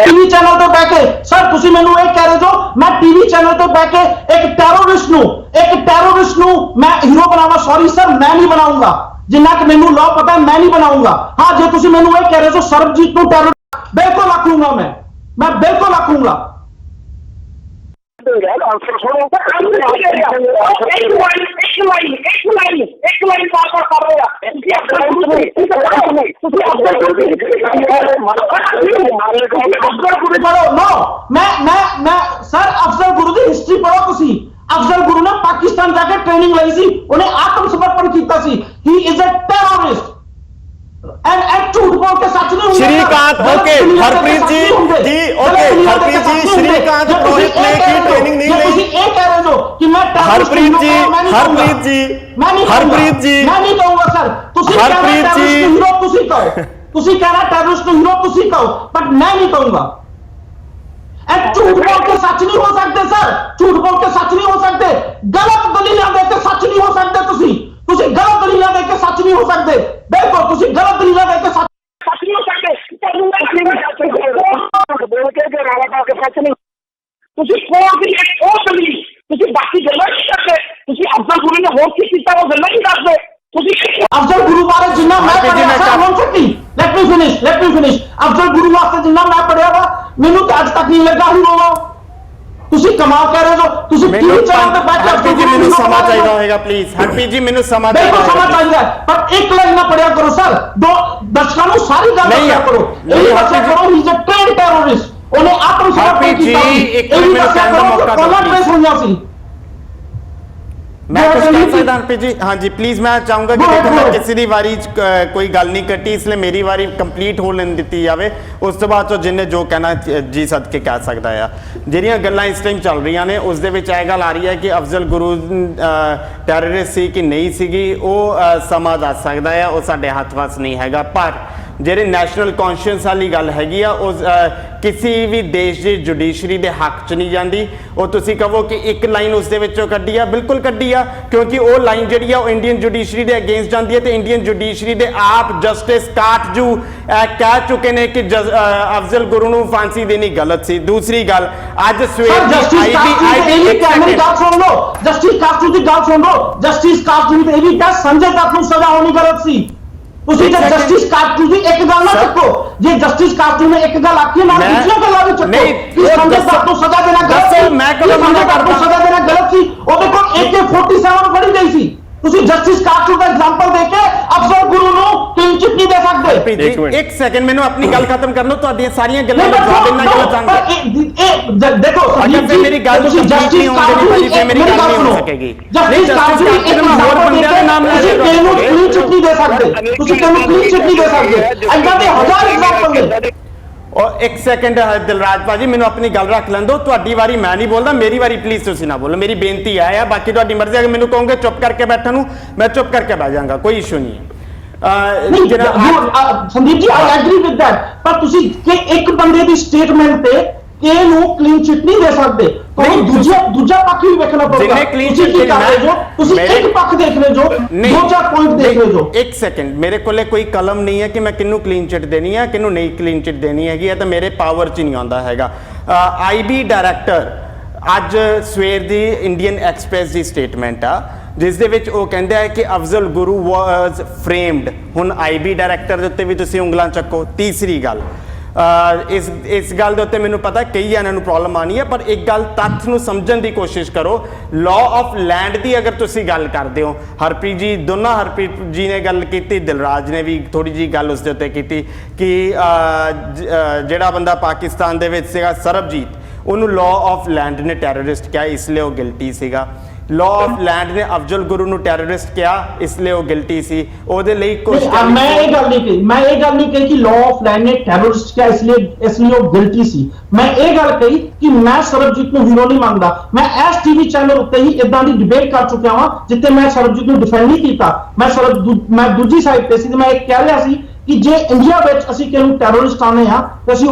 ਟੀਵੀ ਚੈਨਲ ਤੇ ਬਹਿ ਕੇ ਸਰ ਤੁਸੀਂ ਮੈਨੂੰ ਇਹ ਕਹਿ ਰਹੇ ਹੋ ਮੈਂ ਟੀਵੀ ਚੈਨਲ ਤੇ ਬਹਿ ਕੇ ਇੱਕ ਟੈਰਰਿਸਟ ਨੂੰ ਮੈਂ ਹੀਰੋ ਬਣਾਵਾਂ? ਸੌਰੀ ਸਰ, ਮੈਂ ਨਹੀਂ ਬਣਾਉਂਗਾ। ਜਿੰਨਾ ਕਿ ਮੈਨੂੰ ਲਾਅ ਪਤਾ ਮੈਂ ਨਹੀਂ ਬਣਾਉਂਗਾ। ਹਾਂ, ਜੇ ਤੁਸੀਂ ਮੈਨੂੰ ਇਹ ਕਹਿ ਰਹੇ ਹੋ ਸਰਬਜੀਤ ਨੂੰ ਟੈਰਰਿਸਟ, ਬਿਲਕੁਲ ਰੱਖ ਲੂੰਗਾ, ਮੈਂ ਬਿਲਕੁਲ ਰੱਖ ਲੂੰਗਾ। ਆਨਸਰ ਸੁਣੋ। ਇੱਕ ਲਾਈਨ ਬਾਰ-ਬਾਰ ਕਰ ਰਹੇ ਆ। ਤੁਸੀਂ ਅਫਜ਼ਲ ਗੁਰੂ ਨੂੰ ਪੜੋ। ਨੋ, ਮੈਂ ਸਰ ਅਫਜ਼ਲ ਗੁਰੂ ਦੀ ਹਿਸਟਰੀ ਪੜੋ ਤੁਸੀਂ। ਅਫਜ਼ਲ ਗੁਰੂ ਨੇ ਪਾਕਿਸਤਾਨ ਜਾ ਕੇ ਟ੍ਰੇਨਿੰਗ ਲਈ ਸੀ, ਉਹਨੇ ਆਤਮ ਸਮਰਪਣ ਕੀਤਾ ਸੀ। He is a terrorist and ਝੂਠ ਬੋਲ ਕੇ ਸੱਚ ਨਹੀਂ ਹੁੰਦਾ। ਸ਼੍ਰੀਕਾਂਤ ਓਕੇ, ਹਰਪ੍ਰੀਤ ਜੀ ਓਕੇ, ਹਰਪ੍ਰੀਤ ਜੀ ਸ਼੍ਰੀਕਾਂਤ ਪੁਰੋਹਿਤ ਨੇ ਕੀ ਟ੍ਰੇਨਿੰਗ ਨਹੀਂ ਲਈ? ਤੁਸੀਂ ਇਹ ਕਹਿ ਰਹੇ ਹੋ ਕਿ ਮੈਂ ਹਰਪ੍ਰੀਤ ਜੀ ਮੈਂ ਨਹੀਂ ਕਹੂੰਗਾ ਸਰ। ਤੁਸੀਂ ਹਰਪ੍ਰੀਤ ਜੀ ਹੀਰੋ ਤੁਸੀਂ ਕਹੋ, ਤੁਸੀਂ ਕਹਿਣਾ ਟੈਰਰਿਸਟ ਨੂੰ ਹੀਰੋ ਤੁਸੀਂ ਕਹੋ, ਬਟ ਮੈਂ ਨਹੀਂ ਕਹੂੰਗਾ। ਇਹ ਝੂਠ ਬੋਲ ਕੇ ਸੱਚ ਨਹੀਂ ਹੋ ਸਕਦੇ ਸਰ, ਝੂਠ ਬੋਲ ਕੇ ਸੱਚ ਨਹੀਂ ਹੋ ਸਕਦੇ। ਗਲਤ ਦਲੀਲਾਂ ਦੇ ਕੇ ਸੱਚ ਨਹੀਂ ਹੋ ਸਕਦੇ। ਤੁਸੀਂ ਗਲਤ ਦਲੀਲਾਂ ਦੇ ਕੇ ਸੱਚ ਨਹੀਂ ਹੋ ਸਕਦੇ। ਬਿਲਕੁਲ ਤੁਸੀਂ ਗਲਤ ਦਲੀਲਾਂ ਦੇ ਕੇ ਸੱਚ ਨਹੀਂ ਹੋ ਸਕਦੇ। ਬੋਲ ਕੇ ਰੌਲਾ ਪਾ ਕੇ ਸੱਚ ਨਹੀਂ। ਤੁਸੀਂ ਕੋਲ ਦੀ ਇੱਕ ਉਹ ਦਲੀਲ, ਤੁਸੀਂ ਬਾਕੀ ਗੱਲਾਂ ਨਹੀਂ ਕਰਦੇ। ਤੁਸੀਂ ਅਫਜ਼ਲ ਗੁਰੂ ਨੇ ਹੋਰ ਕੀ ਕੀਤਾ ਉਹ ਗੱਲਾਂ ਨਹੀਂ ਕਰਦੇ। ਤੁਸੀਂ ਅਫਜ਼ਲ ਗੁਰੂ ਬਾਰੇ ਜਿੰਨਾ ਮੈਂ ਪੜਿਆ sir, let me finish. Afzal Guru ਵਾਸਤੇ ਜਿੰਨਾ ਮੈਂ ਪੜਿਆ ਵਾ ਮੈਨੂੰ ਤਾਂ ਅੱਜ ਤੱਕ ਨਹੀਂ ਲੱਗਾ ਹੀਰੋ ਵਾ। ਤੁਸੀਂ ਕਮਾਲ ਕਰ ਰਹੇ ਹੋ। ਤੁਸੀਂ ਟੀਵੀ ਚੈਨਲ ਤੇ ਬੈਠ ਕੇ ਹਰਪ੍ਰੀਤ ਜੀ ਮੈਨੂੰ ਸਮਾਂ ਚਾਹੀਦਾ ਹੋਏਗਾ ਪਲੀਜ਼। ਹਰਪ੍ਰੀਤ ਜੀ ਮੈਨੂੰ ਸਮਾਂ ਬਿਲਕੁਲ ਸਮਾਂ ਚਾਹੀਦਾ, ਪਰ ਇੱਕ ਲਾਈਨ ਨਾ ਪੜਿਆ ਕਰੋ ਸਰ। ਦੋ ਦਰਸ਼ਕਾਂ ਨੂੰ ਸਾਰੀ ਗੱਲ ਦੱਸਿਆ ਕਰੋ। ਇਹ ਦੱਸਿਆ ਕਰੋ he is a trained terrorist, ਉਹਨੇ ਆਤਮ ਸਮਰਪਣ ਕੀਤਾ ਸੀ। ਇੱਕ ਮਿੰਟ ਮੈਨੂੰ ਕਹਿਣ ਦਾ ਮੌਕਾ ਦਿਓ ਟ੍ਰੇਸ ਹੋਈਆਂ ਸੀ। ਮੈਂ ਕੁਝ ਕਹਿ ਸਕਦਾ ਹਰਪ੍ਰੀਤ ਜੀ? ਹਾਂਜੀ ਪਲੀਜ਼, ਮੈਂ ਚਾਹੂੰਗਾ ਕਿ ਦੇਖੋ ਮੈਂ ਕਿਸੇ ਦੀ ਵਾਰੀ 'ਚ ਕੋਈ ਗੱਲ ਨਹੀਂ ਕੱਟੀ, ਇਸ ਲਈ ਮੇਰੀ ਵਾਰੀ ਕੰਪਲੀਟ ਹੋ ਲੈਣ ਦਿੱਤੀ ਜਾਵੇ। ਉਸ ਤੋਂ ਬਾਅਦ ਤੋਂ ਜਿੰਨੇ ਜੋ ਕਹਿਣਾ ਜੀ ਸਦਕੇ ਕਹਿ ਸਕਦਾ ਆ। ਜਿਹੜੀਆਂ ਗੱਲਾਂ ਇਸ ਟਾਈਮ ਚੱਲ ਰਹੀਆਂ ਨੇ ਉਸ ਦੇ ਵਿੱਚ ਇਹ ਗੱਲ ਆ ਰਹੀ ਹੈ ਕਿ ਅਫਜ਼ਲ ਗੁਰੂ ਟੈਰਰਿਸਟ ਸੀ ਕਿ ਨਹੀਂ ਸੀਗੀ, ਉਹ ਸਮਾਂ ਦੱਸ ਸਕਦਾ ਆ, ਉਹ ਸਾਡੇ ਹੱਥ ਵੱਸ ਨਹੀਂ ਹੈਗਾ। ਪਰ ਜਿਹੜੇ ਨੈਸ਼ਨਲ ਕੌਂਸ਼ੀਅੰਸ ਵਾਲੀ ਗੱਲ ਹੈਗੀ ਆ ਉਹ ਕਿਸੇ ਵੀ ਦੇਸ਼ ਦੀ ਜੁਡੀਸ਼ਰੀ ਦੇ ਹੱਕ 'ਚ ਨਹੀਂ ਜਾਂਦੀ। ਉਹ ਤੁਸੀਂ ਕਹੋ ਕਿ ਇੱਕ ਲਾਈਨ ਉਸ ਦੇ ਵਿੱਚੋਂ ਕੱਢੀ ਆ, ਬਿਲਕੁਲ ਕੱਢੀ ਆ, ਕਿਉਂਕਿ ਉਹ ਲਾਈਨ ਜਿਹੜੀ ਆ ਉਹ ਇੰਡੀਅਨ ਜੁਡੀਸ਼ਰੀ ਦੇ ਅਗੇਂਸਟ ਜਾਂਦੀ ਹੈ ਤੇ ਇੰਡੀਅਨ ਜੁਡੀਸ਼ਰੀ ਦੇ ਆਪ ਜਸਟਿਸ ਕਾਟਜੂ ਕਹਿ ਚੁੱਕੇ ਨੇ ਕਿ ਅਫਜ਼ਲ ਗੁਰੂ ਨੂੰ ਫਾਂਸੀ ਦੇਣੀ ਗਲਤ ਸੀ। ਦੂਸਰੀ ਗੱਲ, ਅੱਜ ਸਵੇਰ ਦੀ ਜਸਟਿਸ ਕਾਟਜੂ ਦੀ ਗੱਲ ਸੁਣ ਲਓ। ਜਸਟਿਸ ਕਾਟਜੂ ਨੇ ਇਹ ਵੀ ਕਿਹਾ ਸੰਜੇ ਦੱਤ ਨੂੰ ਸਜ਼ਾ ਹੋਣੀ ਗਲਤ ਸੀ। ਤੁਸੀਂ ਤਾਂ ਜਸਟਿਸ ਕਾਟਜੂ ਦੀ ਇੱਕ ਗੱਲ ਨਾ ਚੱਕੋ। ਜੇ ਜਸਟਿਸ ਕਾਟਜੂ ਨੇ ਇੱਕ ਗੱਲ ਆਖੀ ਨਾ ਦੂਜੀਆਂ ਗੱਲਾਂ ਵੀ ਚੱਕੋ ਕਿ ਸੰਜੇ ਦੱਤ ਨੂੰ ਸਜ਼ਾ ਦੇਣਾ ਗਲਤ ਸੀ। ਮੈਂ ਕਦੋਂ ਮਨਾ ਕਰਦਾ ਸਜ਼ਾ ਦੇਣਾ ਗਲਤ ਸੀ? ਉਹਦੇ ਕੋਲ AK-47 ਫੜੀ ਗਈ ਸੀ। ਤੁਸੀਂ ਜਸਟਿਸ ਕਾਟਜੂ ਦਾ ਐਗਜ਼ਾਮਪਲ ਦੇ ਕੇ ਅਫਜ਼ਲ ਗੁਰੂ ਨੂੰ ਕਲੀਨ ਚਿੱਟ ਨਹੀਂ ਦੇ ਸਕਦੇ। ਇੱਕ ਸੈਕਿੰਡ ਮੈਨੂੰ ਆਪਣੀ ਗੱਲ ਖਤਮ ਕਰਨ ਦਿਓ। ਤੁਹਾਡੀਆਂ ਸਾਰੀਆਂ ਗੱਲਾਂ ਦਾ ਜਵਾਬ ਦੇਣਾ ਗਲਤ ਚਾਹੁੰਦਾ। ਦੇਖੋ ਫਿਰ ਮੇਰੀ ਗੱਲ ਤੁਸੀਂ ਜਸਟਿਸ ਕਾਟਜੂ ਦੀ ਫਿਰ ਮੇਰੀ ਗੱਲ ਨਹੀਂ ਹੋ ਸਕੇਗੀ। ਜਸਟਿਸ ਕਾਟਜੂ ਦੇ ਹੋਰ ਬੰਦਿਆਂ ਦੇ ਨਾਮ ਲੈ ਕੇ ਤੁਸੀਂ ਕਿਹਨੂੰ ਕਲੀਨ ਚਿੱਟ ਨਹੀਂ ਦੇ ਸਕਦੇ। ਤੁਸੀਂ ਕਿਹਨੂੰ ਕਲੀਨ ਚਿੱਟ ਨਹੀਂ ਦੇ ਸਕਦੇ। ਅੱਗੇ ਦੇ ਹਜ਼ਾਰ ਐਗਜ਼ਾਮਪਲ ਨੇ। और एक सेकंड दिलराज भाजी मैंने अपनी गल रख लैन दो। तुहाडी वारी मैं नहीं बोलता, मेरी वारी प्लीज तुसीं ना बोलो। मेरी बेनती है बाकी तुहाडी मर्जी। अगर मैनूं कहोगे चुप करके बैठन नूं मैं चुप करके बैठ जाऊंगा, कोई इशू नहीं है। Sandeep ji I agree with that, ਪਰ ਤੁਸੀਂ ਕਿ ਇੱਕ ਬੰਦੇ ਦੀ ਸਟੇਟਮੈਂਟ ਤੇ ਕਿ ਨੂੰ ਕਲੀਨ ਚਿੱਟ ਨਹੀਂ ਦੇ ਸਕਦੇ, ਤੁਹਾਨੂੰ ਦੂਜਾ ਪੱਖ ਵੀ ਵੇਖਣਾ ਪਊਗਾ। ਤੁਸੀਂ ਕੀ ਕਰ ਰਹੇ ਹੋ? ਤੁਸੀਂ ਇੱਕ ਪੱਖ ਦੇਖ ਰਹੇ ਹੋ, ਦੋ ਚਾਰ ਪੁਆਇੰਟ ਦੇਖ ਰਹੇ ਹੋ। ਇੱਕ ਸੈਕਿੰਡ, ਮੇਰੇ ਕੋਲੇ ਕੋਈ ਕਲਮ ਨਹੀਂ ਹੈ ਕਿ ਮੈਂ ਕਿਹਨੂੰ ਕਲੀਨ ਚਿੱਟ ਦੇਣੀ ਹੈ ਕਿਹਨੂੰ ਨਹੀਂ ਕਲੀਨ ਚਿੱਟ ਦੇਣੀ ਹੈਗੀ, ਇਹ ਤਾਂ ਮੇਰੇ ਪਾਵਰ 'ਚ ਨਹੀਂ ਆਉਂਦਾ ਹੈਗਾ। IB ਡਾਇਰੈਕਟਰ ਅੱਜ ਸਵੇਰ ਦੀ ਇੰਡੀਅਨ ਐਕਸਪ੍ਰੈਸ ਦੀ ਸਟੇਟਮੈਂਟ ਆ ਜਿਸ ਦੇ ਵਿੱਚ ਉਹ ਕਹਿੰਦਾ ਹੈ ਕਿ ਅਫਜ਼ਲ ਗੁਰੂ ਵਾਜ਼ ਫਰੇਮਡ। ਹੁਣ IB ਡਾਇਰੈਕਟਰ ਦੇ ਉੱਤੇ ਵੀ ਤੁਸੀਂ ਉਂਗਲਾਂ ਚੱਕੋ। ਤੀਸਰੀ ਗੱਲ, ਇਸ ਗੱਲ ਦੇ ਉੱਤੇ ਮੈਨੂੰ ਪਤਾ ਕਈ ਜਣਿਆਂ ਨੂੰ ਪ੍ਰੋਬਲਮ ਆਣੀ ਹੈ, ਪਰ ਇੱਕ ਗੱਲ ਤੱਥ ਨੂੰ ਸਮਝਣ ਦੀ ਕੋਸ਼ਿਸ਼ ਕਰੋ। ਲਾਅ ਆਫ ਲੈਂਡ ਦੀ ਅਗਰ ਤੁਸੀਂ ਗੱਲ ਕਰਦੇ ਹੋ, ਹਰਪ੍ਰੀਤ ਜੀ ਨੇ ਗੱਲ ਕੀਤੀ, ਦਿਲਰਾਜ ਨੇ ਵੀ ਥੋੜੀ ਜੀ ਗੱਲ ਉਸ ਦੇ ਉੱਤੇ ਕੀਤੀ ਕਿ ਜਿਹੜਾ ਬੰਦਾ ਪਾਕਿਸਤਾਨ ਦੇ ਵਿੱਚ ਸੀਗਾ ਸਰਬਜੀਤ, ਉਹਨੂੰ ਲਾਅ ਆਫ ਲੈਂਡ ਨੇ ਟੈਰਰਿਸਟ ਕਿਹਾ, ਇਸ ਲਈ ਉਹ ਗਿਲਟੀ ਸੀਗਾ। ਲਾਅ ਆਫ ਲੈਂਡ ਨੇ ਅਫਜ਼ਲ ਗੁਰੂ ਨੂੰ ਟੈਰਰਿਸਟ ਕਿਹਾ, ਇਸ ਲਈ ਉਹ ਗਿਲਟੀ ਸੀ। ਉਹਦੇ ਲਈ ਕੁਝ ਮੈਂ ਇਹ ਗੱਲ ਨਹੀਂ ਕਹੀ ਕਿ ਲਾਅ ਆਫ ਲੈਂਡ ਨੇ ਟੈਰਰਿਸਟ ਕਿਹਾ ਇਸ ਲਈ ਉਹ ਗਿਲਟੀ ਸੀ। ਮੈਂ ਇਹ ਗੱਲ ਕਹੀ ਕਿ ਮੈਂ ਸਰਬਜੀਤ ਨੂੰ ਹੀਰੋ ਨਹੀਂ ਮੰਨਦਾ। ਮੈਂ ਇਸ ਟੀਵੀ ਚੈਨਲ ਉੱਤੇ ਹੀ ਇਦਾਂ ਦੀ ਡਿਬੇਟ ਕਰ ਚੁੱਕਿਆ ਹਾਂ ਜਿੱਥੇ ਮੈਂ ਸਰਬਜੀਤ ਨੂੰ ਡਿਫੈਂਡ ਨਹੀਂ ਕੀਤਾ। ਮੈਂ ਦੂਜੀ ਸਾਈਡ ਤੇ ਸੀ ਤੇ ਮੈਂ ਇਹ ਕਹਿ ਰਿਹਾ ਸੀ ਕਿ ਜੇ ਇੰਡੀਆ ਵਿੱਚ ਅਸੀਂ ਕਿਹਨੂੰ ਟੈਰਰਿਸਟ ਆਨੇ ਆ ਤੇ ਅਸੀਂ